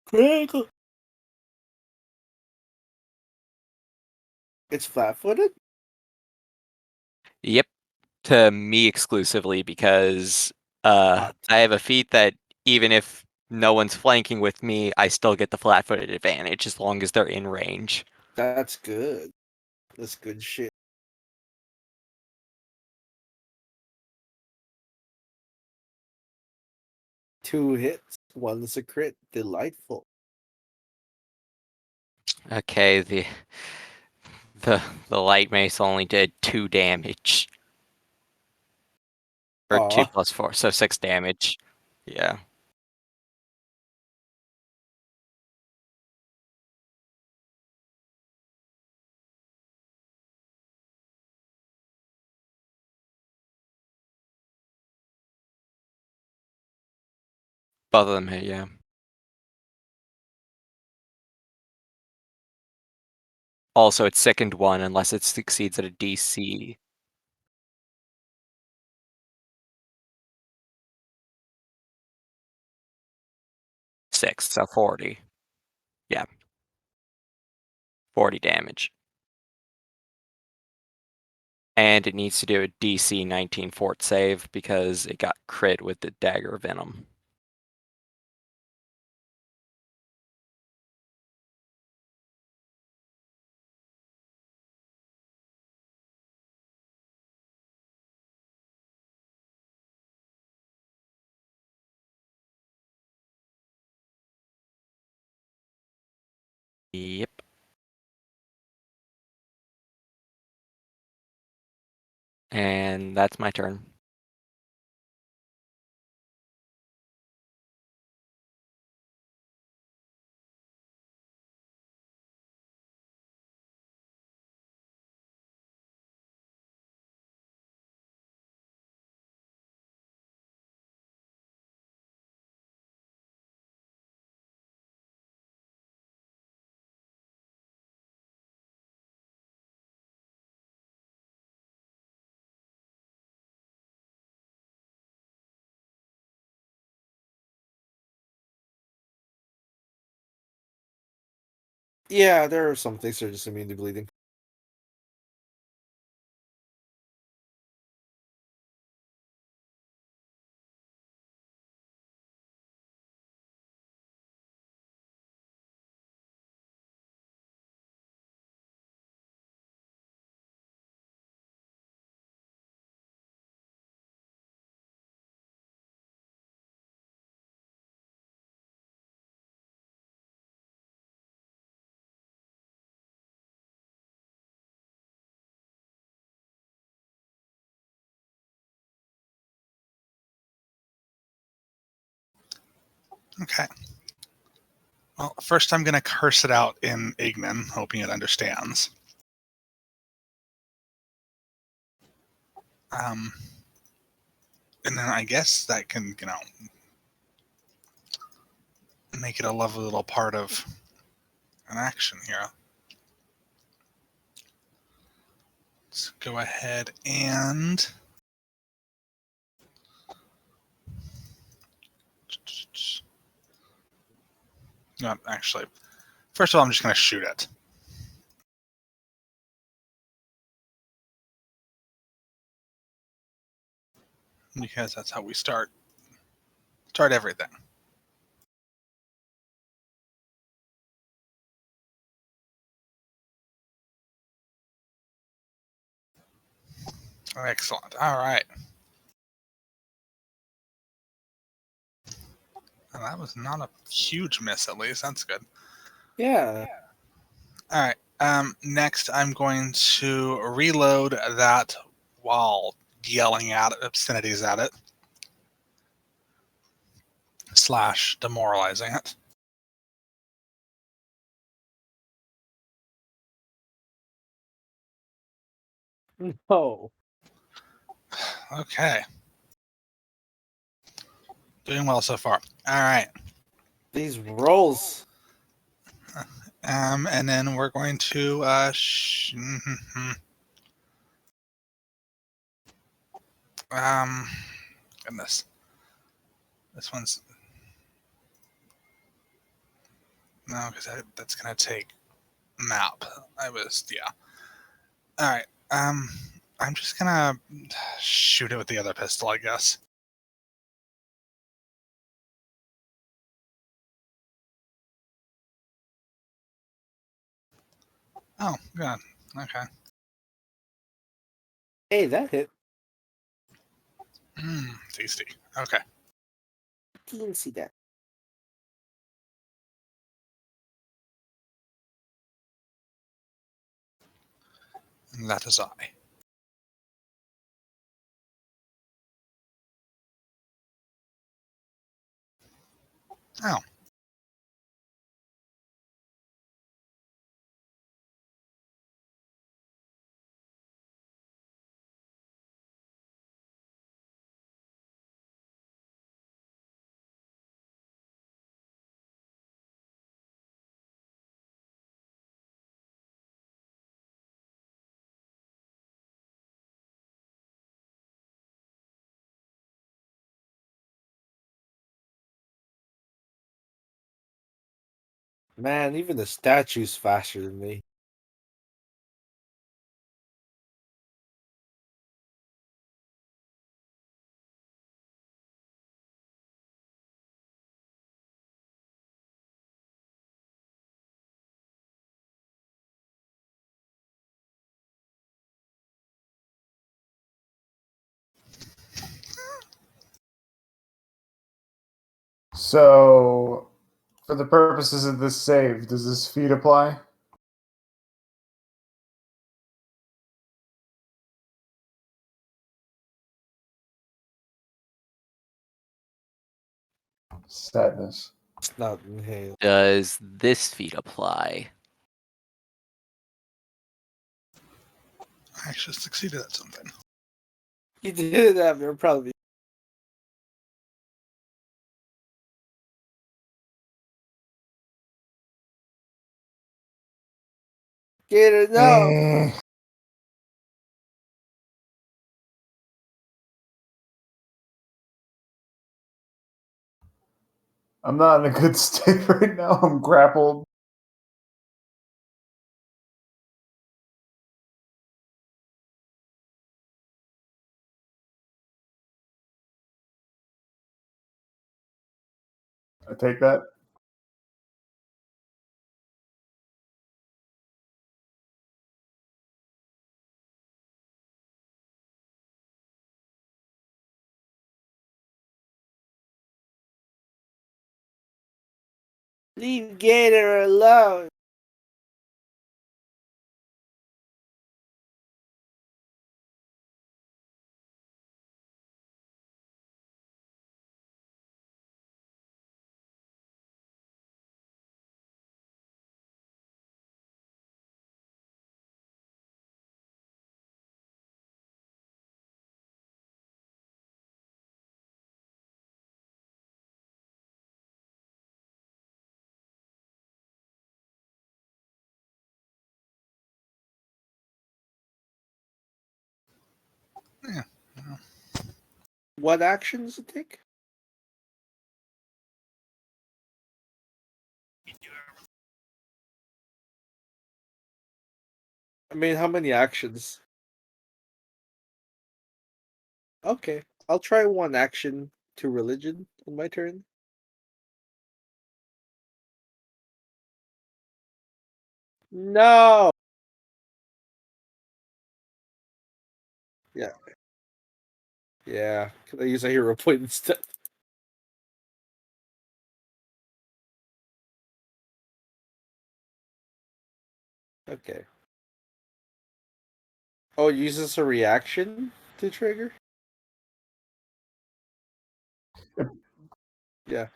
Critical. It's flat-footed? Yep, to me exclusively because Hot. I have a feat that even if no one's flanking with me, I still get the flat-footed advantage as long as they're in range. That's good. That's good shit. Two hits, one's a crit. Delightful. Okay, the light mace only did 2 damage. Or 2 Aw. plus 4, so 6 damage. Yeah. Both of them hit, yeah. Also, it's sickened 1 unless it succeeds at a DC. Six, so 40. Yeah. 40 damage. And it needs to do a DC 19 fort save because it got crit with the dagger venom. Yep. And that's my turn. Yeah, there are some things that are just immune to bleeding. Okay. Well, first I'm going to curse it out in Ignan, hoping it understands. And then I guess that can, make it a lovely little part of an action here. Let's go ahead and no, actually, first of all, I'm just going to shoot it. Because that's how we start everything. Excellent. All right. Well, that was not a huge miss, at least. That's good. Yeah. All right. Next, I'm going to reload that while yelling at it, obscenities at it. / demoralizing it. No. Okay. Doing well so far. All right. These rolls. And then we're going to goodness. This one's no, because that's gonna take map. Yeah. All right. I'm just gonna shoot it with the other pistol, I guess. Oh, good. Okay. Hey, that hit. Tasty. Okay. Didn't see that. That is I. Oh. Man, even the statue's faster than me. So, for the purposes of this save, does this feat apply? Sadness. It's not inhaled. Does this feat apply? I actually succeeded at something. You did that, I'm proud of you. Get it? No. I'm not in a good state right now. I'm grappled. I take that. Leave Gator alone. Yeah. What action does it take? I mean, how many actions? Okay, I'll try one action to religion on my turn. No. Yeah. Yeah. Can I use a hero point instead? Okay. Oh, it uses a reaction to trigger? Yeah.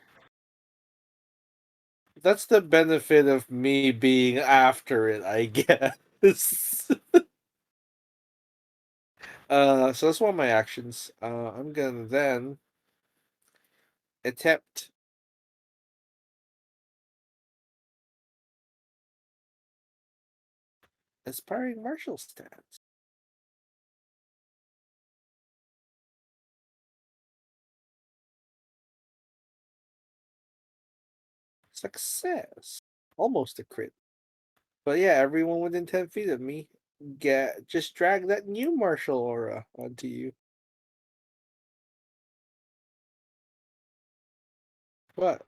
That's the benefit of me being after it, I guess. So that's one of my actions. I'm gonna then attempt aspiring martial stance. Success. Almost a crit. But yeah, everyone within 10 feet of me just drag that new martial aura onto you. What?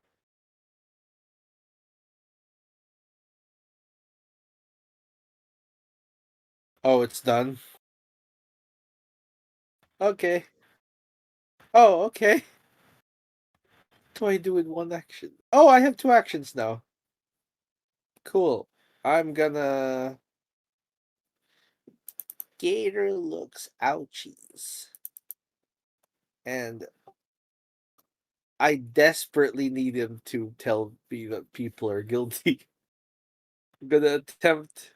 Oh, it's done. Okay. Oh, okay. What do I do with one action? Oh, I have two actions now. Cool. I'm gonna Gator looks ouchies. And I desperately need him to tell me that people are guilty. I'm gonna attempt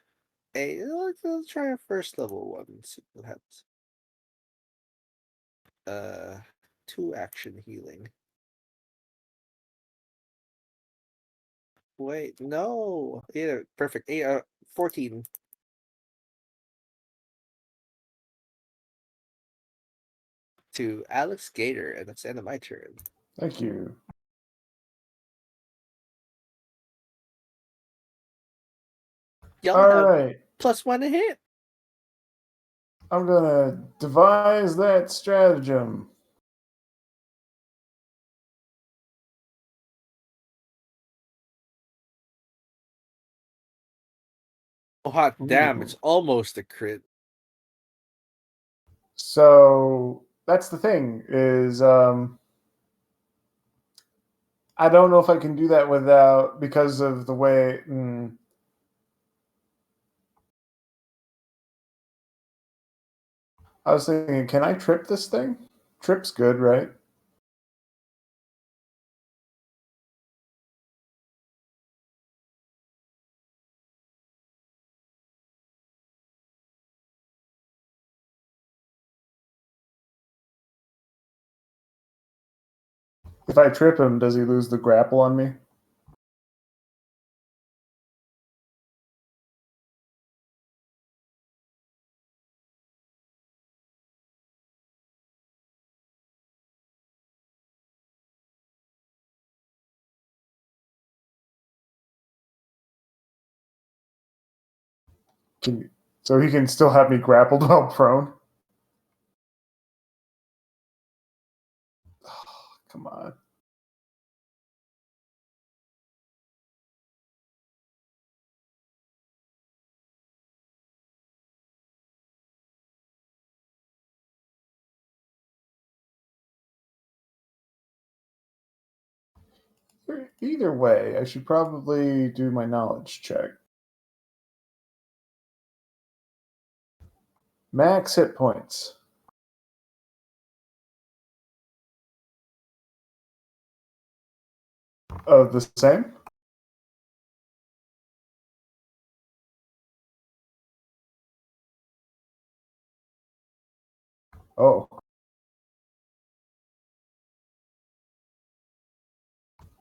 let's try a first level one and see what happens. 2 action healing. Wait, no. Yeah, perfect. 14 to Alex Gator, and that's the end of my turn. Thank you. Y'all All have right. +1 to hit. I'm gonna devise that stratagem. Oh, hot damn, Ooh. it's almost a crit. So that's the thing is I don't know if I can do that without because of the way. I was thinking, can I trip this thing? Trip's good, right? If I trip him, does he lose the grapple on me? Can you, so he can still have me grappled while prone? Oh, come on. Either way, I should probably do my knowledge check. Max hit points. Of the same? Oh.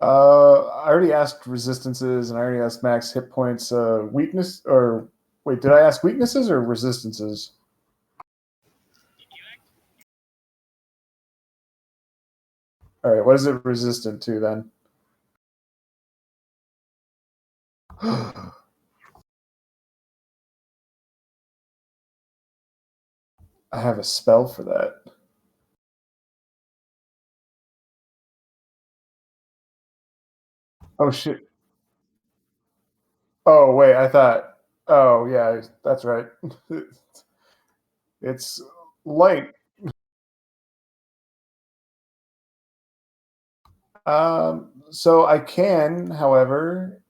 I already asked resistances and I already asked max hit points. Weakness or wait, did I ask weaknesses or resistances? All right, what is it resistant to then? I have a spell for that. Oh shit. Oh wait, I thought. Oh yeah, that's right. It's light. So I can, however,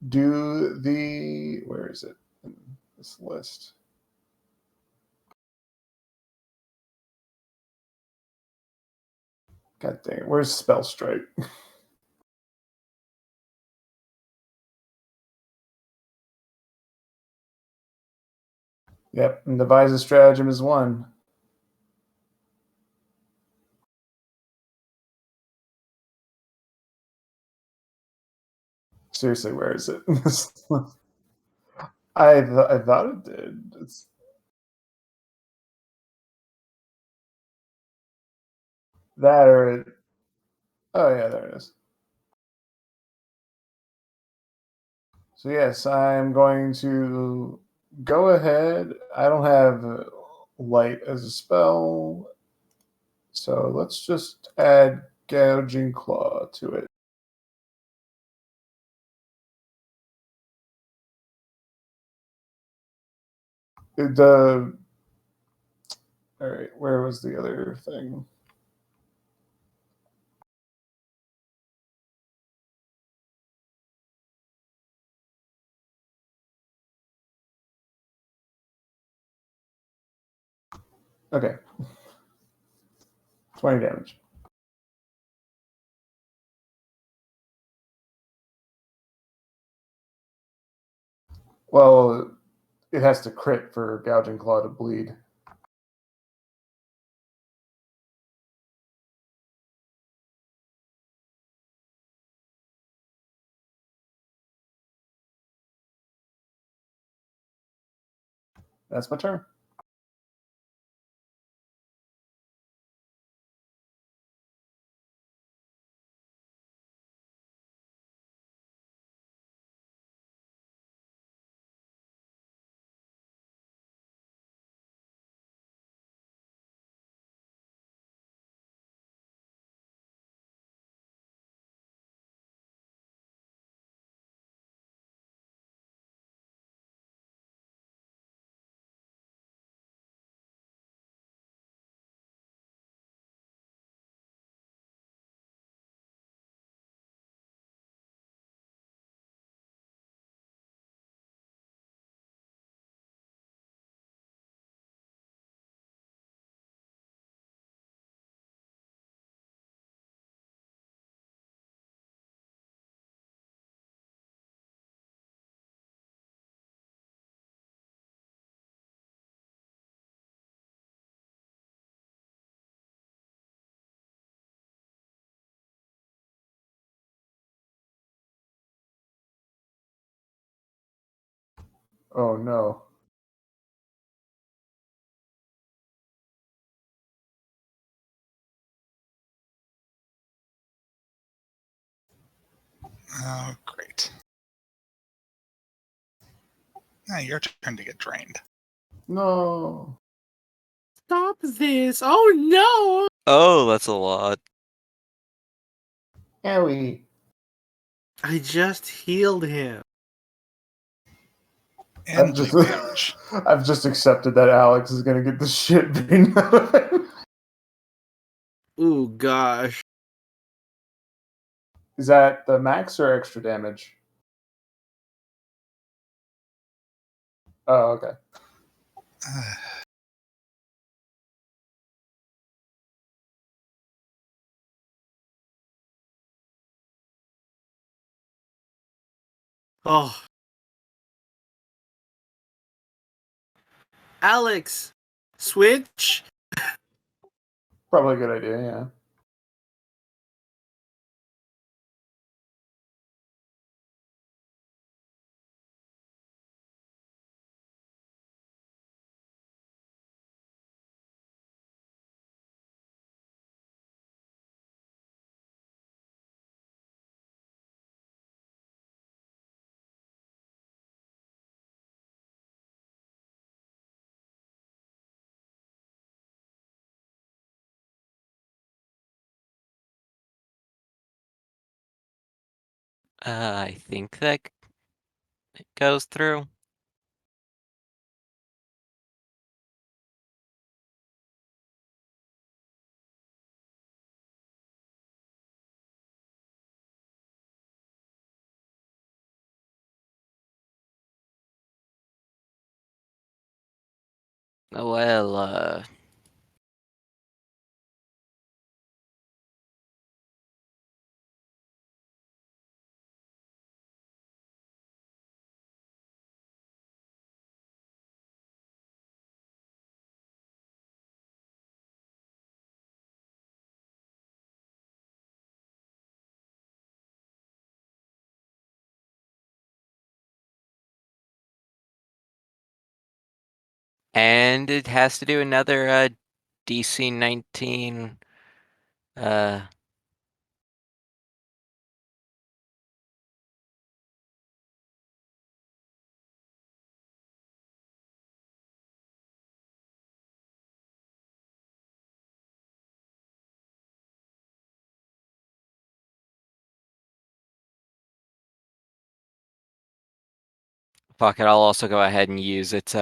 do the where is it in this list? God dang it, where's spell strike? Yep, and devise a stratagem is one. Seriously, where is it? I thought it did. That or oh yeah, there it is. So yes, I'm going to go ahead. I don't have light as a spell, so let's just add gouging claw to it. The all right, where was the other thing? Okay, 20 damage. Well, it has to crit for gouging claw to bleed. That's my turn. Oh no. Oh, great. Now your turn to get drained. No. Stop this! Oh no! Oh, that's a lot. Owie. I just healed him. And Just, bleed damage. I've just accepted that Alex is gonna get the shit beaten out of him. Ooh gosh. Is that the max or extra damage? Oh, okay. Oh. Alex! Switch? Probably a good idea, yeah. I think that goes through. Well, And it has to do another DC 19 fuck it, I'll also go ahead and use it.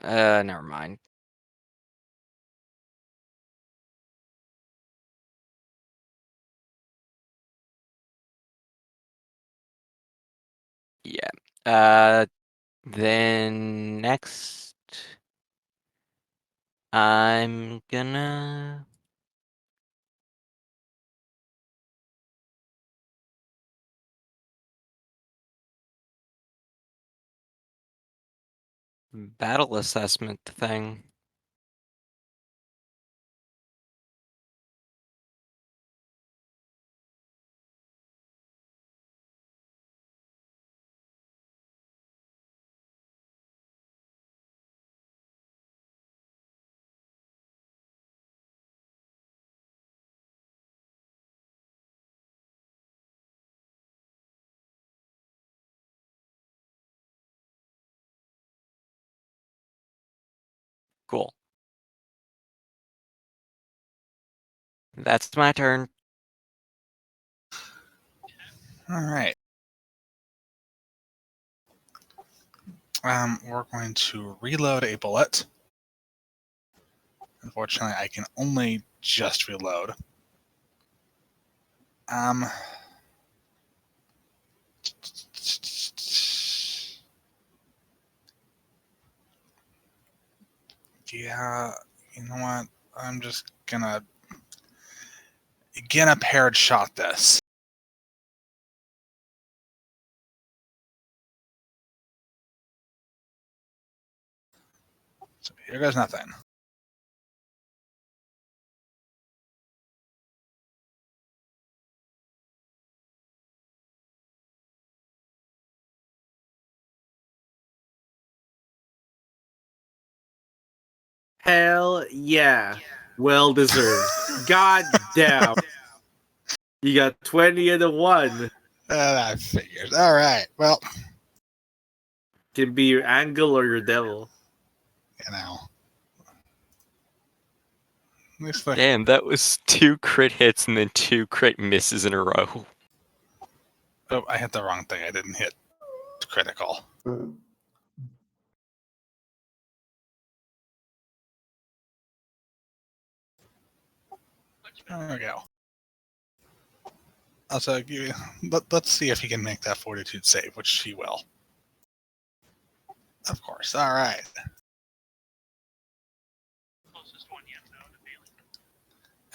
Never mind. Yeah. Then next, I'm gonna battle assessment thing. Cool. That's my turn. All right. We're going to reload a bullet. Unfortunately, I can only just reload. Yeah, you know what? I'm just gonna paired shot this. So here goes nothing. Hell yeah. Well deserved. God damn. You got 20 and a 1. That figures. All right. Well, Can be your angle or your devil. you know. At least the, Damn, that was 2 crit hits and then 2 crit misses in a row. oh, I hit the wrong thing. I didn't hit critical. There we go. Also, let's see if he can make that fortitude save, which he will. Of course. All right.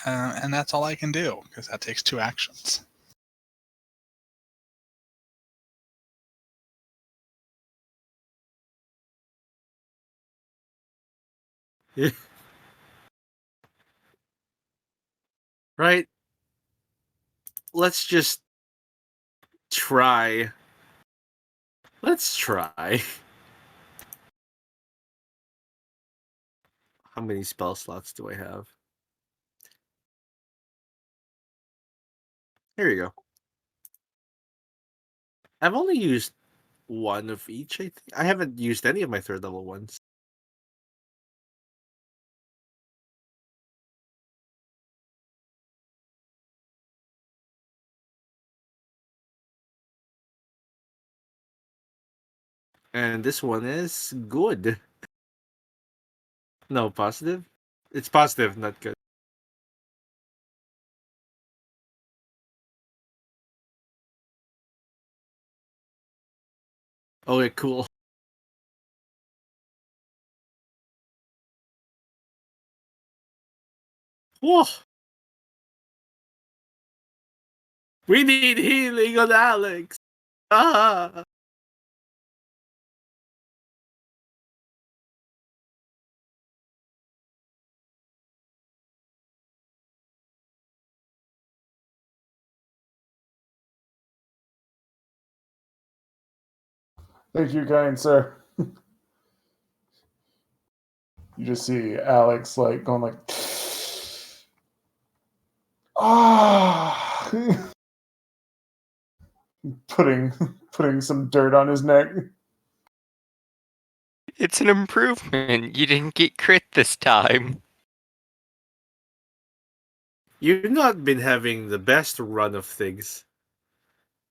And that's all I can do, because that takes 2 actions. Right? Let's just try. Let's try. How many spell slots do I have? Here you go. I've only used one of each, I think. I haven't used any of my 3rd level ones. And this one is good. No, positive? It's positive, not good. Okay, cool. Whoa! We need healing on Alex! Ah! Thank you, kind sir. You just see Alex like going like, ah, putting some dirt on his neck. It's an improvement. You didn't get crit this time. You've not been having the best run of things.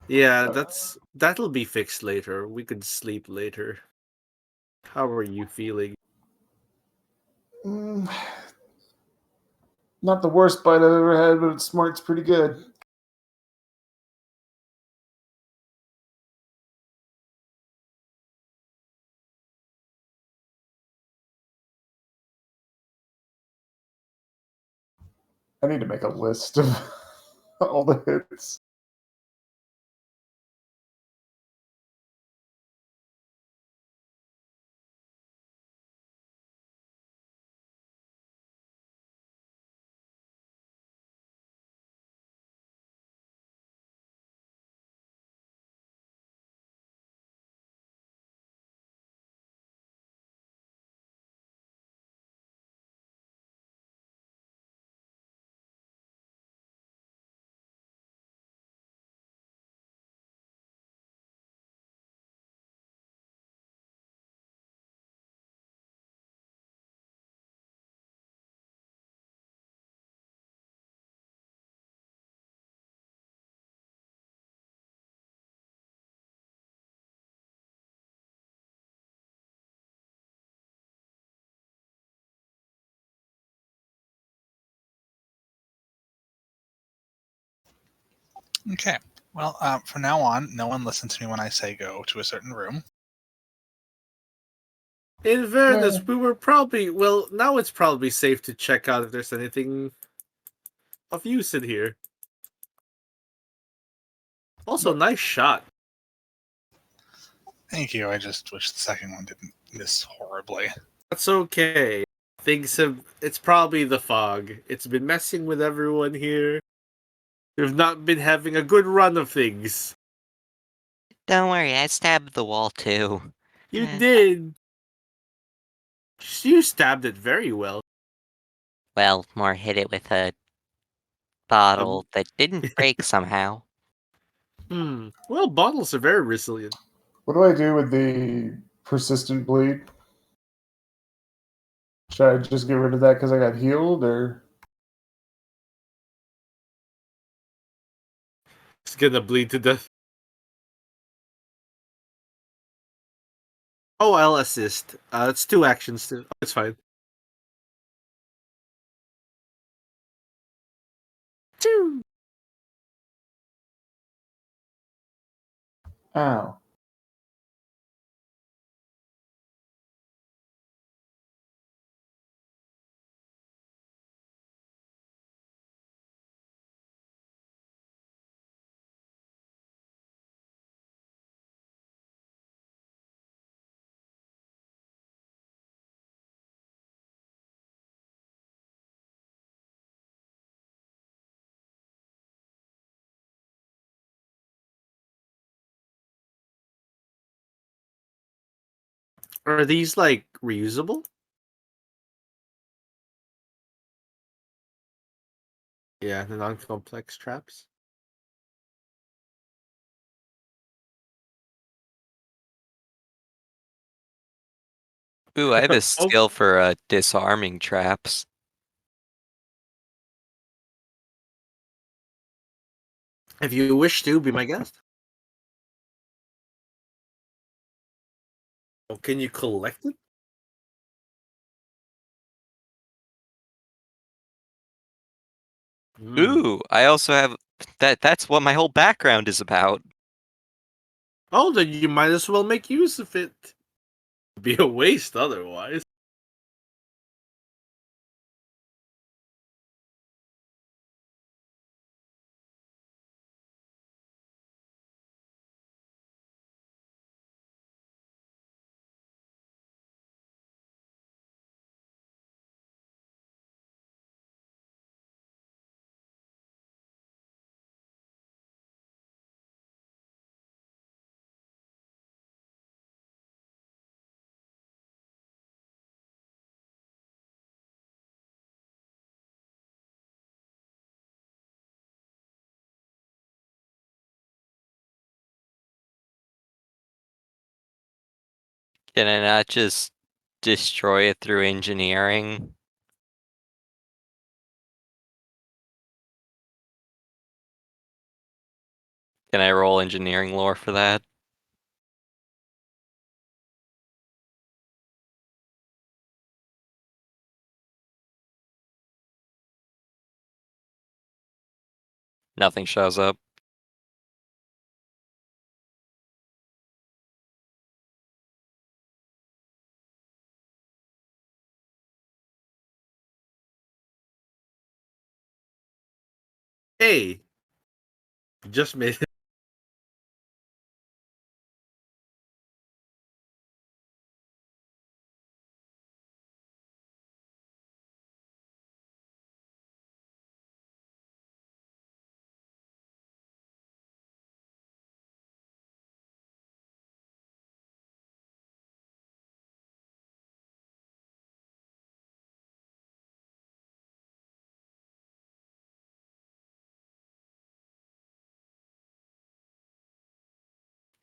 Yeah, that'll be fixed later. We could sleep later. How are you feeling? Mm, not the worst bite I've ever had, but it smarts pretty good. I need to make a list of all the hits. Okay. Well, from now on, no one listens to me when I say go to a certain room. In fairness, we were probably now it's probably safe to check out if there's anything of use in here. Also, nice shot. Thank you. I just wish the second one didn't miss horribly. That's okay. It's probably the fog. It's been messing with everyone here. We've not been having a good run of things. Don't worry, I stabbed the wall too. You Eh, did. You stabbed it very well. Well, more hit it with a Um, bottle that didn't break somehow. Well, bottles are very resilient. What do I do with the persistent bleed? Should I just get rid of that because I got healed, or It's gonna bleed to death. Oh, I'll assist. It's 2 actions. Too. It's fine. Choo! ow? Are these like reusable? Yeah, the non-complex traps. Ooh, I have a Oh, skill for disarming traps. if you wish to, be my guest. Oh, can you collect it? Hmm. Ooh, I also have that's what my whole background is about. Oh, then you might as well make use of it. It'd be a waste otherwise. Can I not just destroy it through engineering? Can I roll engineering lore for that? Nothing shows up. Hey, just made it.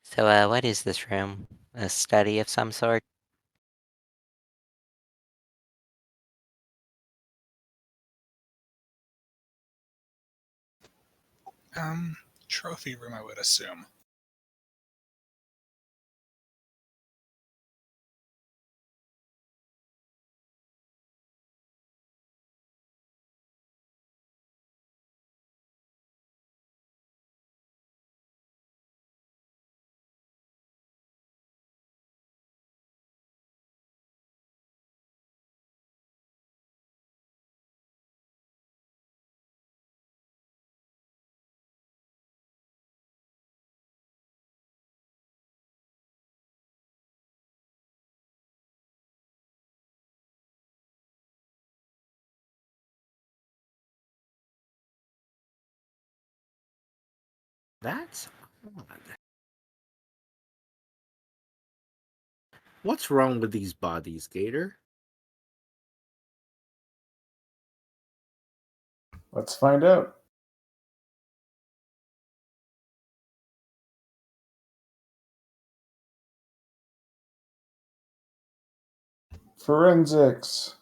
So, what is this room? A study of some sort? Trophy room, I would assume. That's odd. What's wrong with these bodies, Gator? Let's find out. Forensics.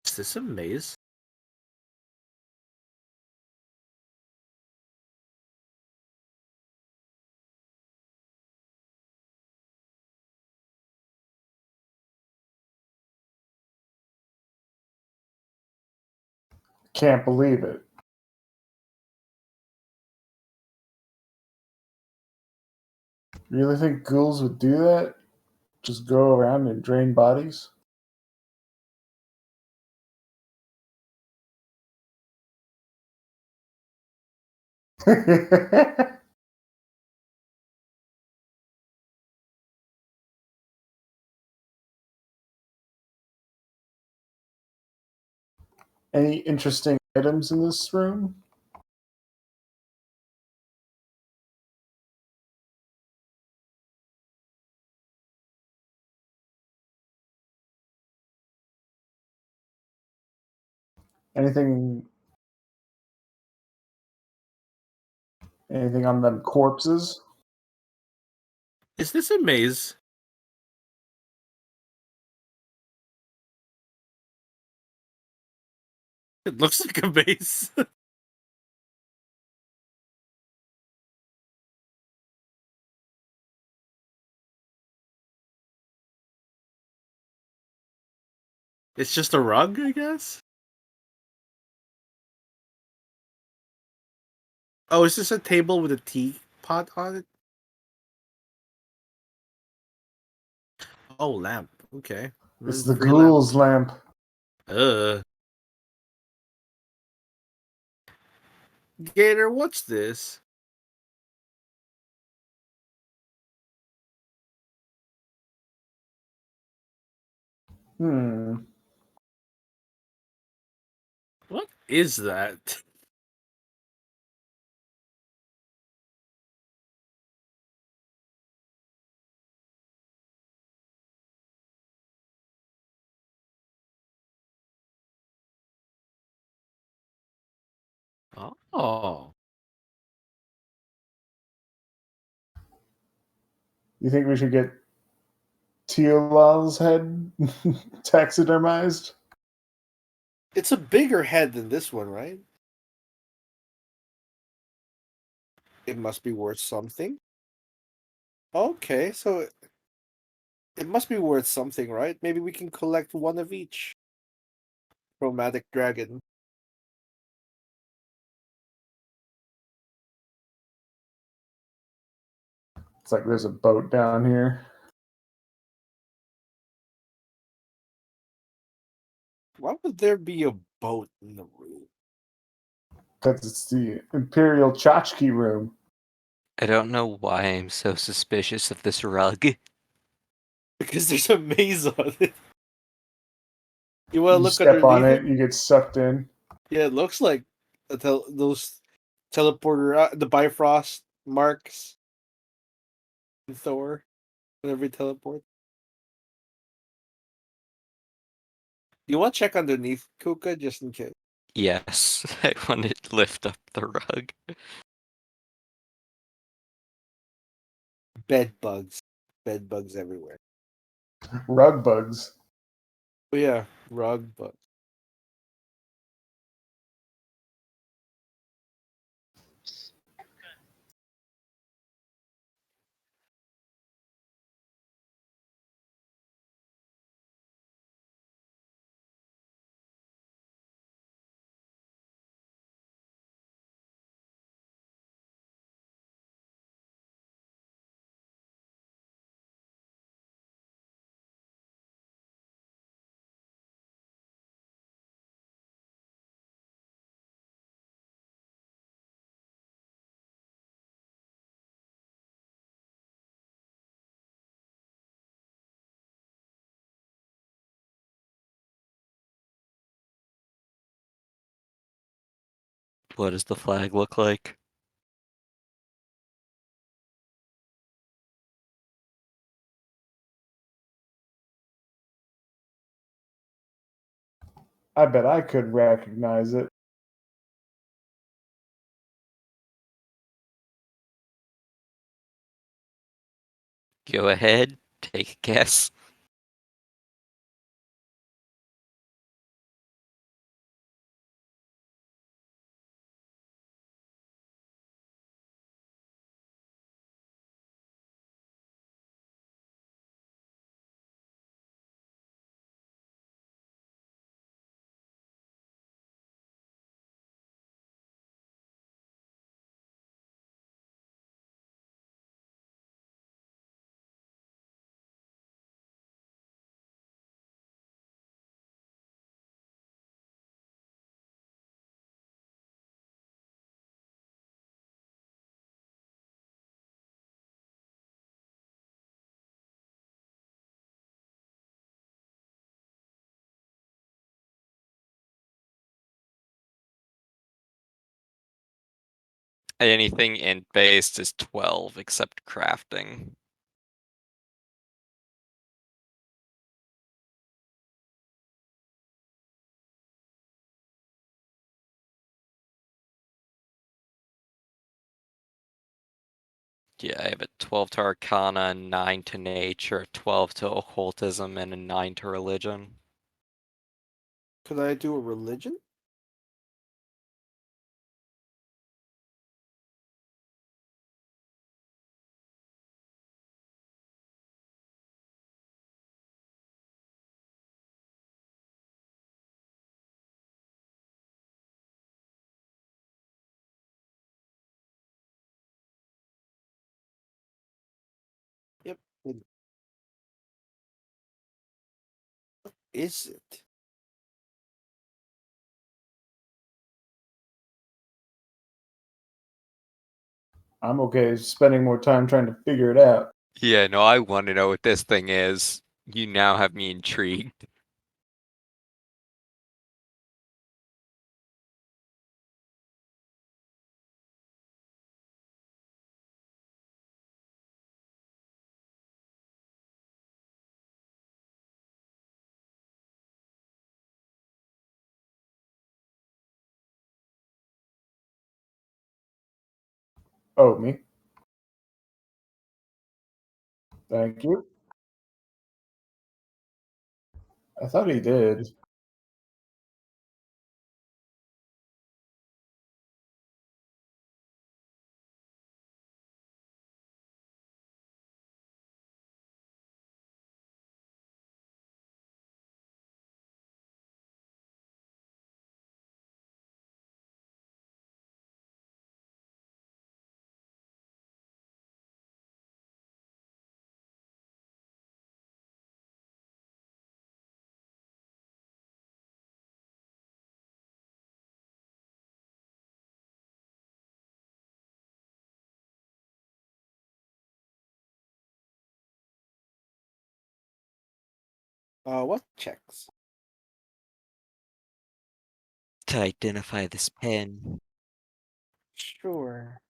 Is this a maze? Can't believe it. Really think ghouls would do that? Just go around and drain bodies? Any interesting items in this room? Anything on them corpses? Is this a maze? It looks like a maze. It's just a rug, I guess? Oh, is this a table with a teapot on it? Oh, lamp. Okay. It's the Free lamp. ghoul's lamp. Ugh. Gator, what's this? Hmm. What is that? Oh. You think we should get Teolal's head taxidermized? It's a bigger head than this one, right? It must be worth something. Okay, so it must be worth something, right? Maybe we can collect one of each. Chromatic dragon. It's like there's a boat down here. Why would there be a boat in the room? Because it's the Imperial Tchotchke room. I don't know why I'm so suspicious of this rug. Because there's a maze on it. You want to You look step on underneath it, you get sucked in. Yeah, it looks like those teleporter, the Bifrost marks in Thor whenever he teleports. You want to check underneath, Kuka, just in case. Yes, I want to lift up the rug. Bed bugs. Bed bugs everywhere. Rug bugs. Oh yeah, rug bugs. What does the flag look like? I bet I could recognize it. Go ahead, take a guess. Anything int-based is 12 except crafting. Yeah, I have a 12 to Arcana, a 9 to Nature, a 12 to Occultism, and a 9 to Religion. Could I do a religion? Yep. What is it? I'm okay spending more time trying to figure it out. Yeah, no, I want to know what this thing is. You now have me intrigued. Oh, me? Thank you. I thought he did. What checks? To identify this pen. Sure.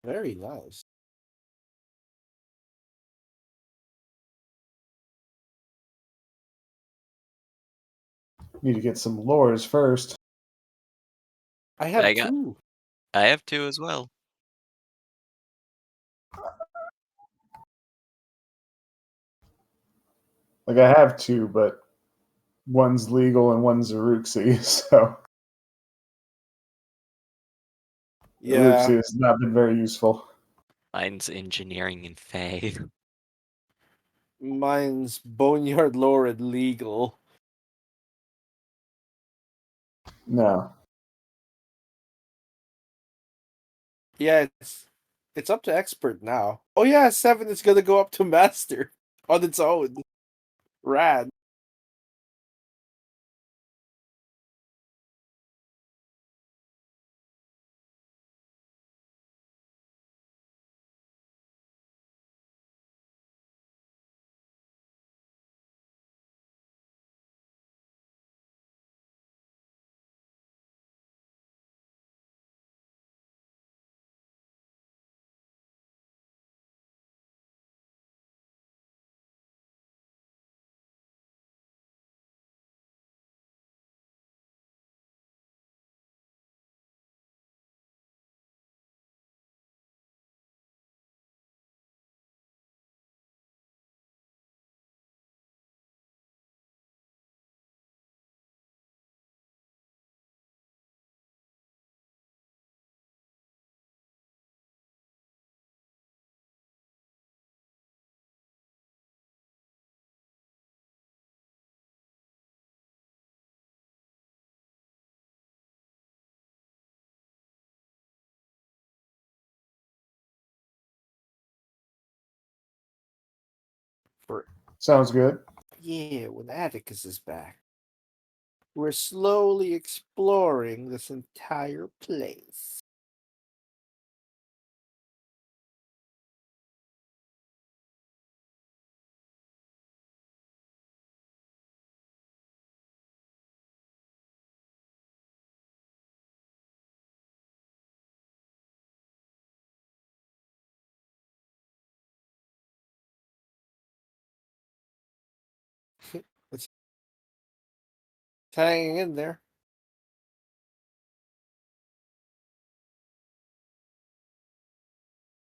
Very nice. Need to get some lures first. I have I got. two. I have two as well. Like I have two, but one's legal and one's Uruxi, so Yeah, Uruxi has not been very useful. Mine's engineering and Fey. mine's Boneyard Lore and Legal. No. Yeah, it's up to expert now. Oh yeah, 7 is gonna go up to master on its own. Rad. For Sounds good. yeah, when Atticus is back. We're slowly exploring this entire place. It's hanging in there.